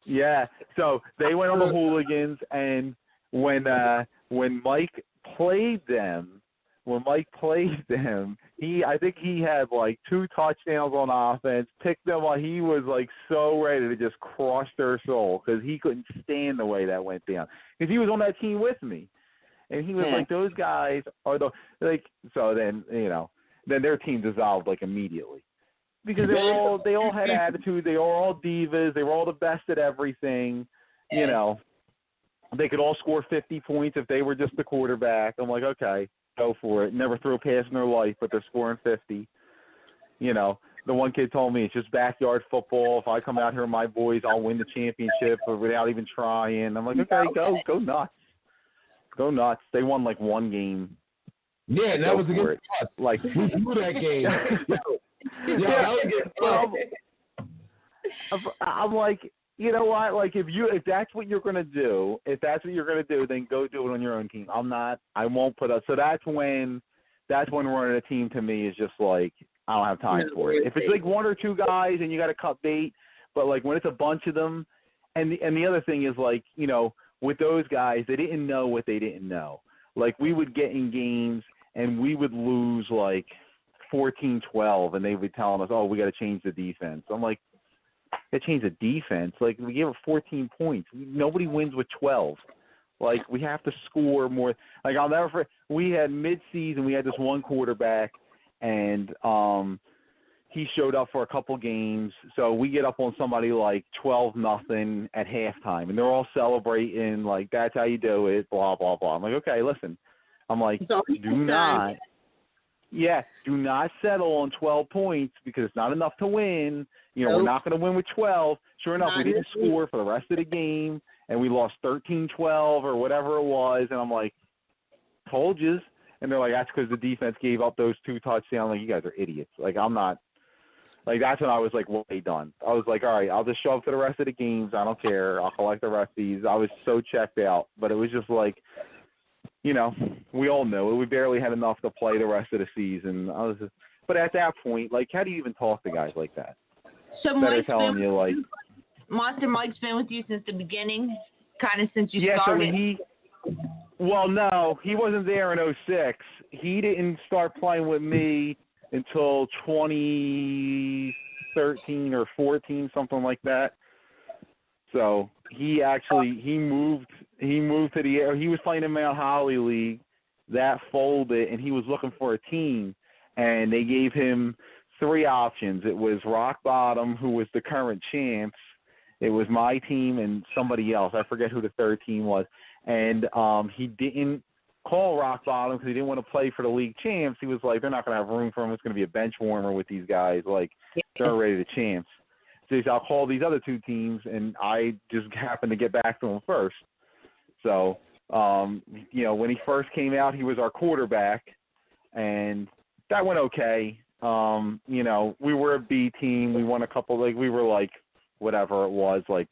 Yeah, so they went on the Hooligans, and when Mike played them, I think he had like 2 touchdowns on offense, picked them while he was like so ready to just crush their soul because he couldn't stand the way that went down. Because he was on that team with me, and he was like, those guys are so then then their team dissolved like immediately. Because they all had attitude. They were all divas. They were all the best at everything. They could all score 50 points if they were just the quarterback. I'm like, okay, go for it. Never threw a pass in their life, but they're scoring 50. The one kid told me it's just backyard football. If I come out here with my boys, I'll win the championship without even trying. I'm like, okay, go nuts. Go nuts. They won like 1 game. Yeah, that was against us. Like, we blew that game. I'm like, you know what? Like, if that's what you're gonna do, then go do it on your own team. I won't put up. So that's when running a team to me is just like, I don't have time for it. If it's like 1 or 2 guys and you got to cut bait, but like when it's a bunch of them, and the other thing is like, with those guys, they didn't know what they didn't know. Like, we would get in games and we would lose like 14-12, and they would be telling us, oh, we got to change the defense. I'm like, got to change the defense? Like, we gave up 14 points. Nobody wins with 12. Like, we have to score more. Like, I'll never forget, we had mid-season, we had this one quarterback, and he showed up for a couple games. So we get up on somebody like 12-0 at halftime, and they're all celebrating, like, that's how you do it, blah, blah, blah. I'm like, okay, listen. I'm like, do not settle on 12 points because it's not enough to win. We're not going to win with 12. Sure enough, we didn't score for the rest of the game, and we lost 13-12 or whatever it was. And I'm like, told you. And they're like, that's because the defense gave up those 2 touchdowns. Like, you guys are idiots. Like, I'm not. Like, that's when I was, like, way done. I was like, all right, I'll just show up to the rest of the games. I don't care. I'll collect the rest of these. I was so checked out. But it was just like, you know, we all knew it. We barely had enough to play the rest of the season. But at that point, like, how do you even talk to guys like that? So Mike's telling you, like, Monster Mike's been with you since the beginning, kind of since you started. Yeah, so when no, he wasn't there in 06. He didn't start playing with me until 2013 or 14, something like that. So he moved to he was playing in Mount Holly League. That folded, and he was looking for a team, and they gave him 3 options. It was Rock Bottom, who was the current champs. It was my team and somebody else. I forget who the third team was. And he didn't call Rock Bottom because he didn't want to play for the league champs. He was like, they're not going to have room for him. It's going to be a bench warmer with these guys. Like, they're already the champs. So he said, I'll call these other 2 teams, and I just happened to get back to him first. So, you know, when he first came out, he was our quarterback, and that went okay. You know, we were a B team. We won a couple, like, we were like, whatever it was, like,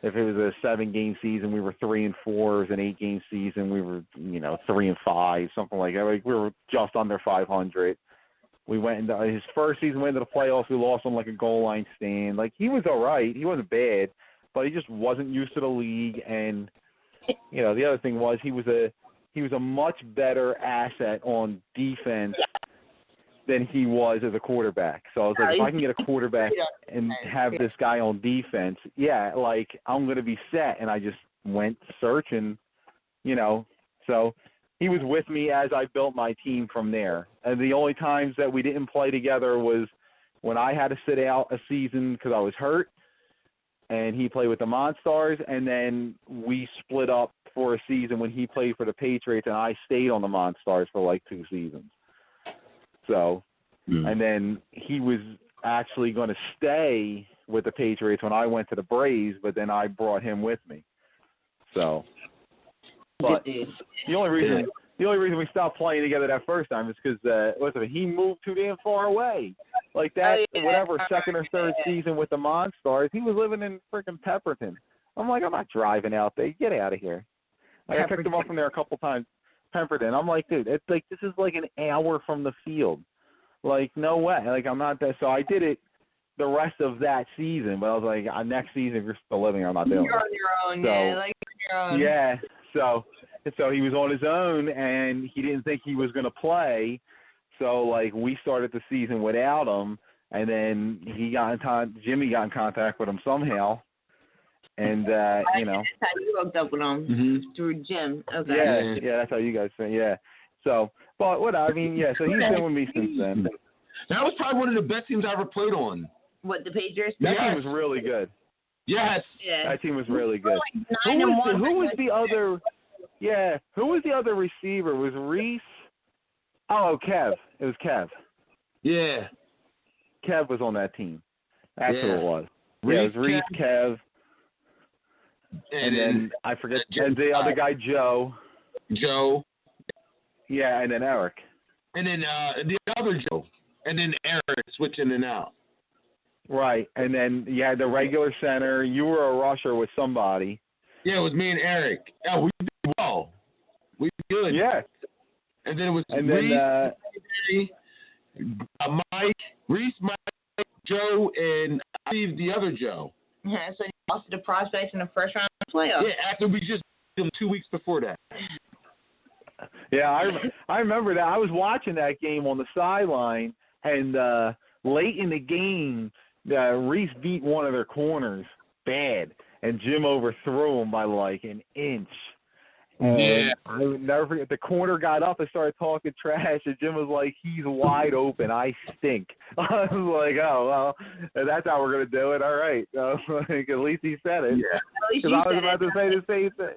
if it was a 7-game season, we were 3-4. It was an 8-game season, we were, you know, 3-5, something like that. Like, we were just under 500. We went into his first season, went into the playoffs. We lost on like a goal line stand. Like, he was all right. He wasn't bad, but he just wasn't used to the league. And, you know, the other thing was he was a much better asset on defense than he was as a quarterback. So I was like, if I can get a quarterback and have this guy on defense, yeah, like, I'm going to be set. And I just went searching, you know. So he was with me as I built my team from there. And the only times that we didn't play together was when I had to sit out a season because I was hurt, and he played with the Monstars, and then we split up for a season when he played for the Patriots, and I stayed on the Monstars for like 2 seasons. So, and then he was actually going to stay with the Patriots when I went to the Braves, but then I brought him with me. So, but the only reason we stopped playing together that first time is because he moved too damn far away. Like that, whatever, second or third season with the Monstars, he was living in freaking Pepperton. I'm like, I'm not driving out there. Get out of here. Like, I picked him up from there a couple times. Pemberton. I'm like, dude, it's like, this is like an hour from the field. Like, no way. Like, I'm not that. So I did it the rest of that season, but I was like, next season, if you're still living, I'm not doing it. You're on your own, so, yeah. Like, you're on your own. Yeah. So he was on his own, and he didn't think he was going to play. So, like, we started the season without him, and then Jimmy got in contact with him somehow. And, you know. That's how you hooked up with him, through Jim. Okay. Yeah, that's how you guys say, yeah. So, but what I mean, yeah, so he's been with me since then. That was probably one of the best teams I ever played on. What, the Patriots? That team was really good. Yes. Yeah. That team was really good. Like Who was the other? Yeah, who was the other receiver? Was Reese? Oh, Kev. It was Kev. Yeah. Kev was on that team. That's who it was. Reese, yeah, it was Reese, Kev, and then I forget, and the other guy, Joe. Yeah, and then Eric. And then the other Joe. And then Eric switching in and out. Right, and then you had the regular center. You were a rusher with somebody. Yeah, it was me and Eric. Yeah, we did well. We did good. Yeah. And then it was Reese, Mike, Joe, and I believe the other Joe. Yeah, so you lost to the prospects in the first round of the playoffs. Yeah, after we just beat them 2 weeks before that. Yeah, I remember that. I was watching that game on the sideline, and late in the game, Reese beat one of their corners bad, and Jim overthrew him by like an inch. And I would never forget, the corner got up and started talking trash, and Jim was like, he's wide open, I stink. I was like, oh, well, that's how we're going to do it. All right. Like, at least he said it. Yeah. Because I was about to say the same thing.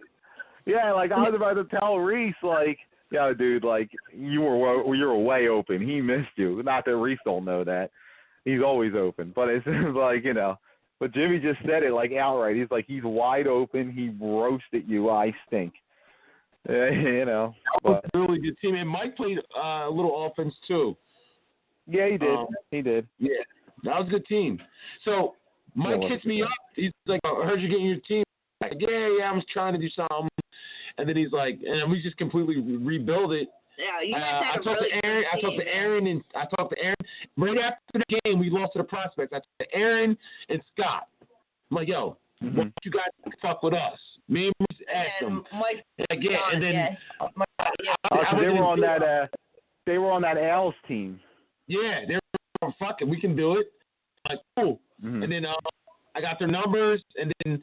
Yeah, like, I was about to tell Reese, like, yo, dude, like, you were way open. He missed you. Not that Reese don't know that. He's always open. But it's like, you know. But Jimmy just said it, like, outright. He's like, he's wide open. He roasted you. I stink. You know. But, really good team. And Mike played a little offense, too. Yeah, he did. He did. Yeah. That was a good team. So Mike hits me up. He's like, I heard you getting your team. I'm like, yeah, I'm trying to do something. And then he's like, and we just completely rebuild it. Yeah, you guys had I talked to Aaron. I talked to Aaron. Right after the game, we lost to the Prospects. I talked to Aaron and Scott. I'm like, yo, why don't you guys fuck with us? Me and Bruce asked them. Mike, and then they were on that. They were on that Al's team. Yeah, they were fucking. We can do it. I'm like, cool. Mm-hmm. And then I got their numbers, and then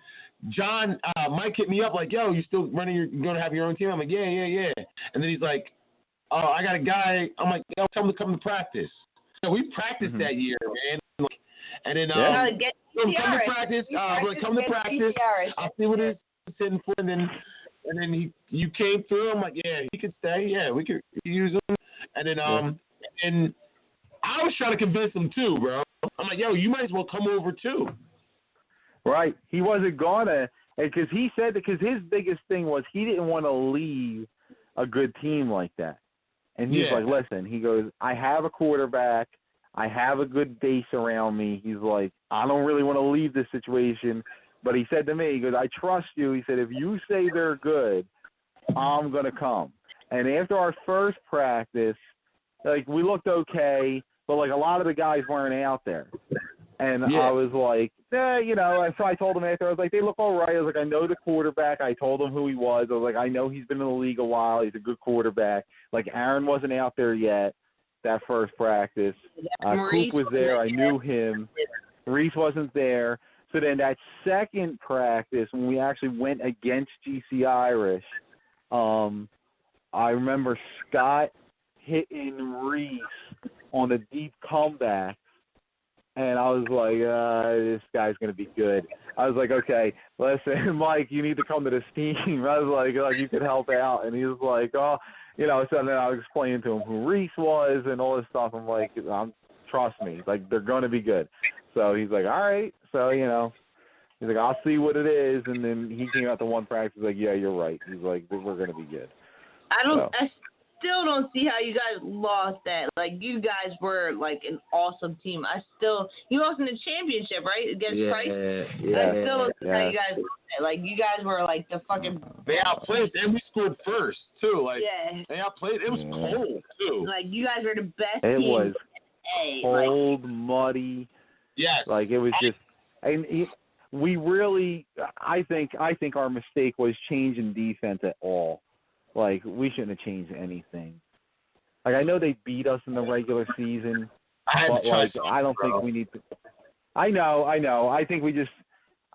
Mike hit me up like, yo, you still running? You're gonna have your own team? I'm like, yeah. And then he's like, oh, I got a guy. I'm like, yo, tell him to come to practice. So we practiced that year, man. And then come to practice. Come to practice. I'll see what it's sitting for. And then you came through. I'm like, yeah, he could stay. Yeah, we could use him. And then and I was trying to convince him too, bro. I'm like, yo, you might as well come over too. Right. He wasn't gonna, because he said that because his biggest thing was he didn't want to leave a good team like that. And he's like, listen, he goes, I have a quarterback. I have a good base around me. He's like, I don't really want to leave this situation. But he said to me, he goes, I trust you. He said, if you say they're good, I'm going to come. And after our first practice, like, we looked okay, but, like, a lot of the guys weren't out there. And I was like, so I told him after, I was like, they look all right. I was like, I know the quarterback. I told him who he was. I was like, I know he's been in the league a while. He's a good quarterback. Like, Aaron wasn't out there yet that first practice. Coop was there. I knew him. Reese wasn't there. So then that second practice, when we actually went against GC Irish, I remember Scott hitting Reese on a deep comeback. And I was like, this guy's going to be good. I was like, okay, listen, Mike, you need to come to this team. I was like you could help out. And he was like, oh, so then I was explaining to him who Reese was and all this stuff. I'm like, trust me, like, they're going to be good. So he's like, all right. So, he's like, I'll see what it is. And then he came out to one practice, like, yeah, you're right. He's like, we're going to be good. I still don't see how you guys lost that. Like, you guys were, like, an awesome team. You lost in the championship, right? Against Price? I still don't see how you guys lost that. Like, you guys were, like, the fucking... They outplayed, and we scored first, too. Like, they outplayed. It was cold, too. Like, you guys were the best team. It was cold, muddy. Yes. Like, it was just... And we really... I think our mistake was changing defense at all. Like, we shouldn't have changed anything. Like, I know they beat us in the regular season, but, like, I don't think we need to. I know. I think we just,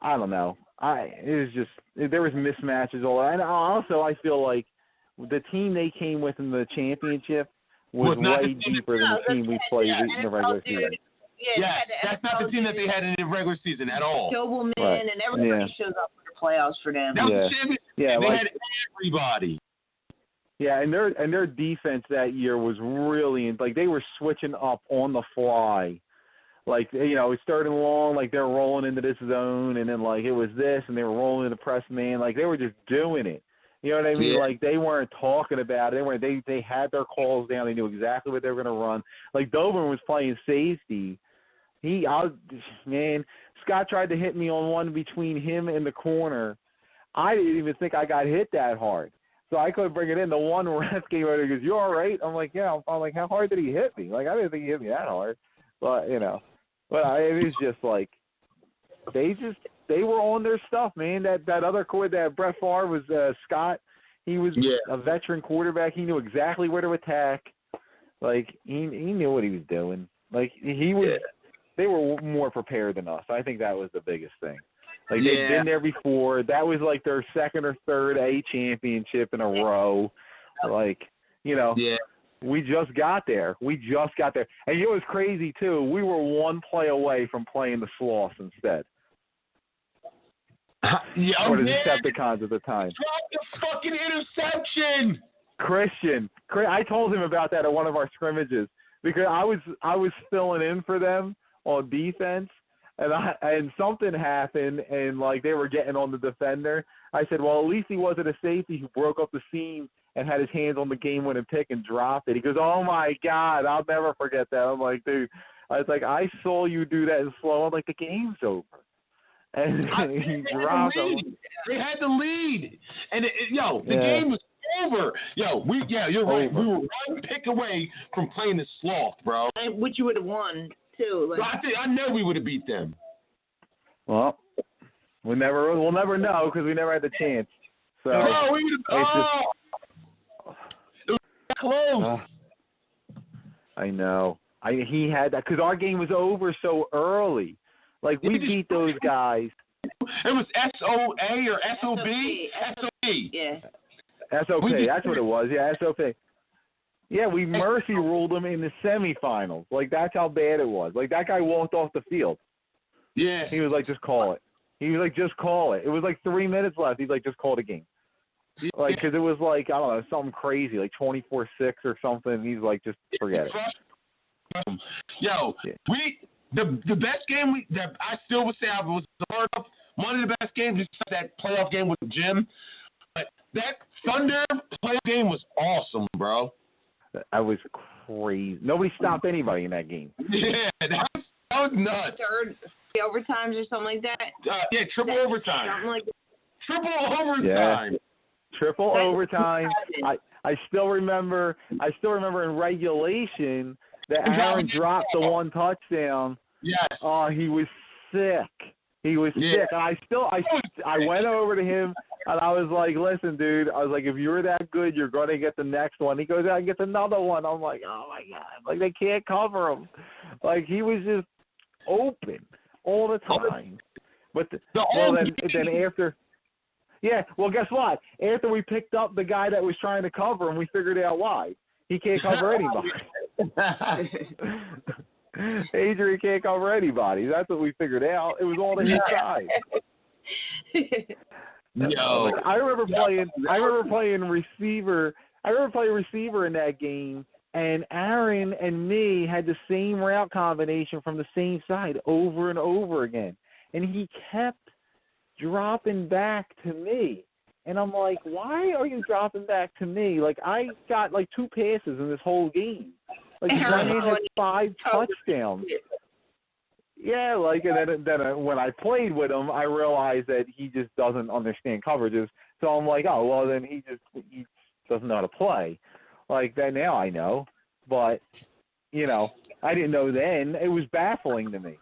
I don't know. It was just, there was mismatches all that. And also, I feel like the team they came with in the championship was way deeper than the team we played in the regular season. Yeah, that's not the team that they had in the regular season at all. Nobleman and everybody shows up for the playoffs for them. That was the championship. Yeah, they had everybody. Yeah, and their defense that year was really, like, they were switching up on the fly. Like, it started long, like, they're rolling into this zone, and then, like, it was this, and they were rolling into press man. Like, they were just doing it. You know what I mean? Yeah. Like, they weren't talking about it. They had their calls down. They knew exactly what they were going to run. Like, Doberman was playing safety. Scott tried to hit me on one between him and the corner. I didn't even think I got hit that hard. So I couldn't bring it in. The one ref came out and goes, you all right? I'm like, yeah. I'm like, how hard did he hit me? Like, I didn't think he hit me that hard. But, it was just like, they were on their stuff, man. That other that Brett Favre was Scott. He was a veteran quarterback. He knew exactly where to attack. Like, he knew what he was doing. Like, they were more prepared than us. I think that was the biggest thing. Like, they've been there before. That was, like, their second or third A championship in a row. Like, we just got there. And it was crazy, too. We were one play away from playing the Sloths instead. Or the Decepticons at the time. Drop the fucking interception! Christian. I told him about that at one of our scrimmages because I was filling in for them on defense. And something happened, and, like, they were getting on the defender. I said, well, at least he wasn't a safety who broke up the seam and had his hands on the game-winning pick and dropped it. He goes, oh, my God, I'll never forget that. I'm like, dude, I was like, I saw you do that in slow. I'm like, the game's over. And he dropped him. They had the lead. And, the game was over. You're right. We were one pick away from playing the sloth, bro. And which you would have won, too. Like, I know we would have beat them. Well, we'll never know because we never had the chance. So we would have. It was close. I know. He had that because our game was over so early. Like, we beat those guys. It was SOA or SOB? SOB. Yeah. SOP, that's what it was. Yeah, SOP. Yeah, we mercy ruled them in the semifinals. Like, that's how bad it was. Like, that guy walked off the field. Yeah. He was like, just call it. He was like, just call it. It was like 3 minutes left. He's like, just call the game. Like, because it was like, I don't know, something crazy, like 24-6 or something. He's like, just forget it. The best game that I still would say I was a part of, one of the best games is that playoff game with Jim. But that Thunder playoff game was awesome, bro. That was crazy. Nobody stopped anybody in that game. Yeah, that was nuts. Third overtimes or something like that. Triple overtime. Something like that. Triple overtime. Yeah. Triple overtime. I still remember in regulation that Aaron dropped the one touchdown. Yes. Oh, he was sick. He was sick. And I went over to him and I was like, listen, dude, I was like, if you're that good, you're going to get the next one. He goes out and gets another one. I'm like, oh my God. Like, they can't cover him. Like, he was just open all the time. But then after, well, guess what? After we picked up the guy that was trying to cover him, we figured out why. He can't cover anybody. Adrian can't cover anybody. That's what we figured out. It was all to his side. No. I remember playing receiver. I remember playing receiver in that game, and Aaron and me had the same route combination from the same side over and over again, and he kept dropping back to me. And I'm like, why are you dropping back to me? Like, I got like 2 passes in this whole game. Like, the guy had 5 touchdowns. Yeah, like, and then when I played with him, I realized that he just doesn't understand coverages. So I'm like, oh, well, then he doesn't know how to play. Like, that now I know. But, I didn't know then. It was baffling to me.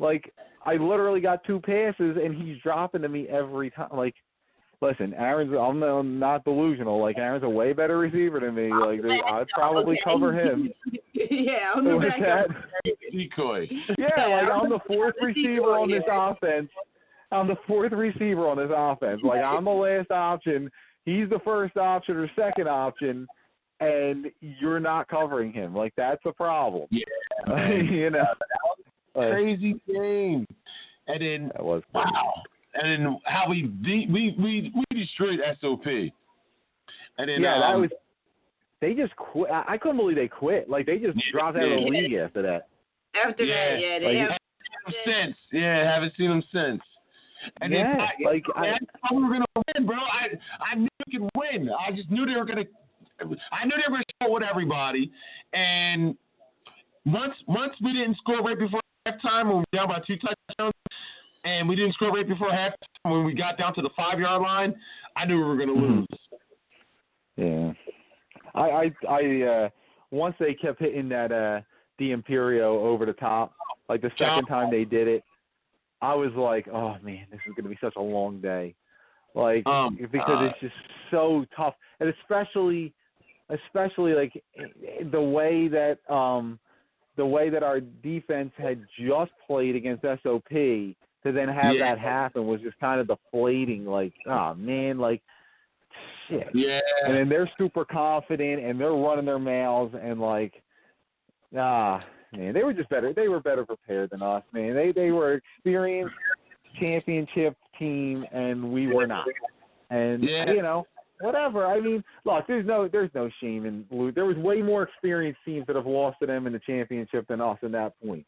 Like, I literally got 2 passes, and he's dropping to me every time. Like, listen, I'm not delusional. Like, Aaron's a way better receiver than me. Like, I'd probably cover him. Yeah, I'm the backup. Decoy. Yeah, like, I'm the 4th receiver on this offense. Like, I'm the last option. He's the first option or second option, and you're not covering him. Like, that's a problem. Yeah. Crazy game. And then, that was crazy. Wow. And then how we destroyed SOP. And then that was. They just quit. I couldn't believe they quit. Like, they just dropped out of the league after that. After that, they haven't seen them since. Yeah, haven't seen them since. And then I thought we were gonna win, bro. I knew we could win. I just knew they were gonna. I knew they were gonna show with everybody. And once we didn't score right before halftime, when we were down by 2 touchdowns. And we didn't score right before halftime. When we got down to the 5-yard line, I knew we were going to lose. Yeah, I once they kept hitting that the Imperio over the top, like the second time they did it, I was like, oh man, this is going to be such a long day, like because it's just so tough, and especially like the way that our defense had just played against SOP. To then have that happen was just kind of deflating. Like, oh man, like shit. Yeah. And then they're super confident and they're running their mouths and like, man, they were just better. They were better prepared than us, man. They were experienced championship team and we were not. And whatever. I mean, look, there's no shame in losing. There was way more experienced teams that have lost to them in the championship than us at that point.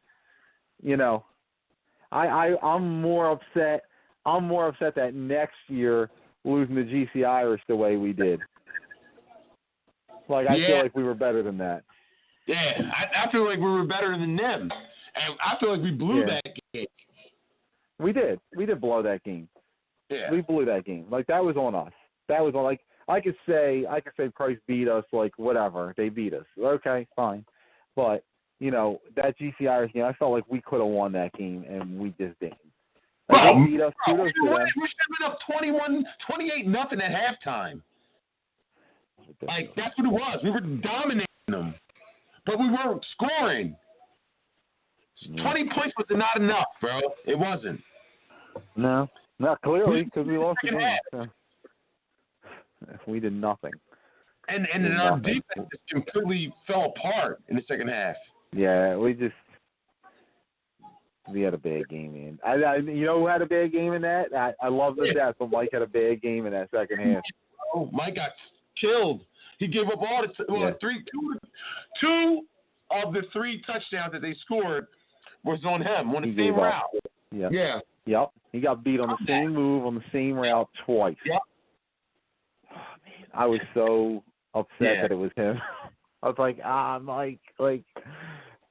I'm more upset. That next year losing to GC Irish the way we did. Like I feel like we were better than that. Yeah, I feel like we were better than them. And I feel like we blew that game. We did. We did blow that game. Yeah. We blew that game. Like, that was on us. That was on, like, I could say Christ beat us, like, whatever. They beat us. Okay, fine. But, you know, that GCI game, I felt like we could have won that game, and we just didn't. Like, they beat us. We should have been up 28-0 at halftime. Like, that's what it was. We were dominating them. But we weren't scoring. 20 points was not enough, bro. It wasn't. No, not clearly, because we lost the game. So. We did nothing. And our defense just completely fell apart in the second half. Yeah, we had a bad game, man. I you know who had a bad game in that? I love the death, but Mike had a bad game in that second half. Oh, Mike got killed. He gave up all two of the 3 touchdowns that they scored was on him on the same route. Yep. Yeah. Yep. He got beat on the same move on the same route twice. Yep. Oh, man, I was so upset that it was him. I was like, Mike, like,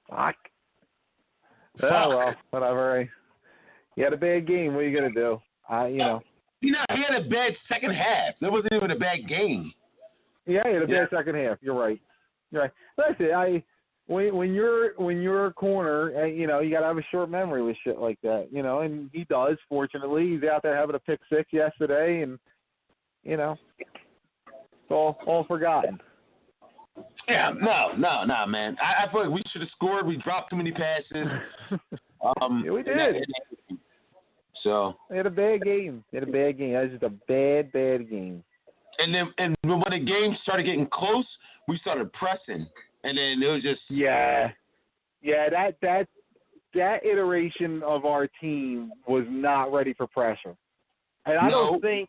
fuck. Oh, well, whatever. He had a bad game. What are you going to do? You know. He had a bad second half. That wasn't even a bad game. Yeah, he had a bad second half. You're right. Listen, when you're a corner, you know, you got to have a short memory with shit like that, you know, and he does, fortunately. He's out there having a pick 6 yesterday, and, you know, it's all forgotten. Yeah, no, man. I feel like we should have scored. We dropped too many passes. Yeah, we did. So they had a bad game. That was just a bad game. And when the game started getting close, we started pressing, and then it was just that iteration of our team was not ready for pressure. And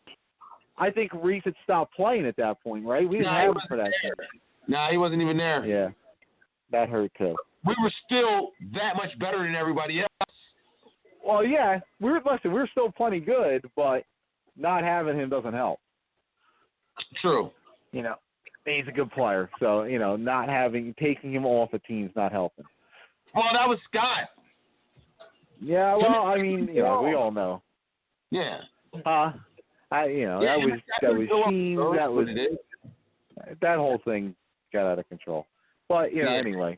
I think Reese had stopped playing at that point, right? We didn't have him for that. No, he wasn't even there. Yeah, that hurt too. We were still that much better than everybody else. Well, yeah, we were still plenty good, but not having him doesn't help. True. You know, he's a good player, so, you know, taking him off a team's not helping. Well, that was Scott. Yeah, well, I mean, you know, we all know. Yeah. That was Sheen. That whole thing got out of control. But, you know, anyway,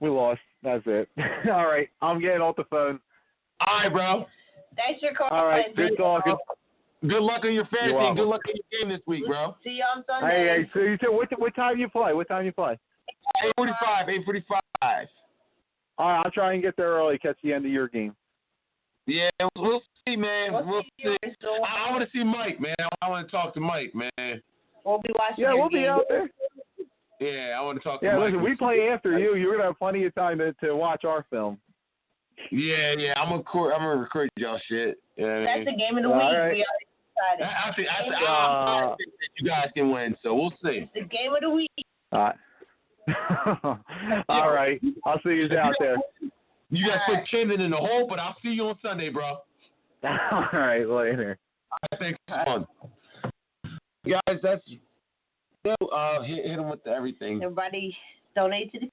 we lost. That's it. All right, I'm getting off the phone. All right, bro. Thanks for calling. All right, good talking. Good luck on your fantasy and good luck on your game this week, bro. See you on Sunday. Hey, so you said what time you play? 8:45. 8:45. All right, I'll try and get there early, catch the end of your game. Yeah, we'll see, man. We'll see. I want to see Mike, man. I want to talk to Mike, man. We'll be watching. Yeah, we'll be out there. Yeah, I want to talk to Mike. Yeah, listen, we play after you. You're gonna have plenty of time to watch our film. Yeah, I'm gonna record y'all shit. That's the game of the week. Right. We I think you guys can win, so we'll see. It's the game of the week. All right. I'll see you out there. You guys put Camden in the hole, but I'll see you on Sunday, bro. All right, later. Thanks for fun. Guys, that's hit them with everything. Everybody donate to the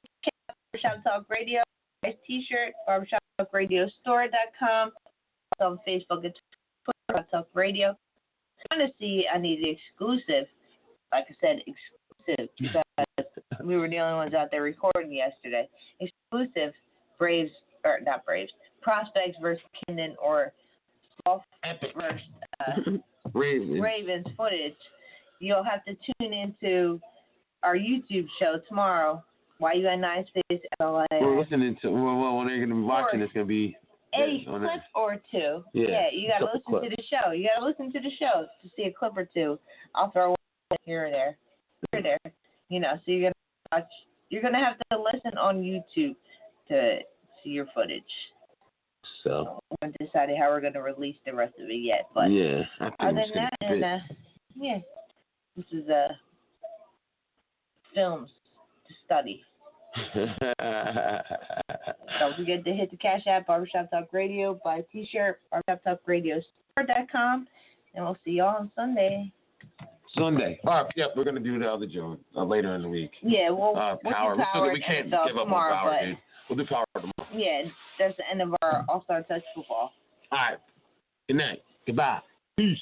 Barbershop Talk Radio. T-shirt, barbershoptalkradiostore.com. On Facebook and Twitter, Barbershop Talk Radio. I need the exclusive. Like I said, exclusive, because we were the only ones out there recording yesterday. Exclusive Prospects versus Camden or Epic versus Ravens footage. You'll have to tune into our YouTube show tomorrow. Why you got 9 Space LA? We're listening to when they're going to be watching. It's going to be a clip or two. Yeah, you got to listen to the show. You got to listen to the show to see a clip or two. I'll throw one here or there. You know, so you're gonna have to listen on YouTube to see your footage. So we haven't decided how we're gonna release the rest of it yet, but other than that, this is films to study. Don't forget to hit the Cash App, Barbershop Talk Radio, buy a T-shirt, barbershoptalkradiostore.com, and we'll see y'all on Sunday. All right, we're going to do the other joint later in the week. Yeah, we'll Power. do Power we can't NFL give up tomorrow, on Power, dude. We'll do Power tomorrow. Yeah, that's the end of our All-Star Touch football. All right. Good night. Goodbye. Peace.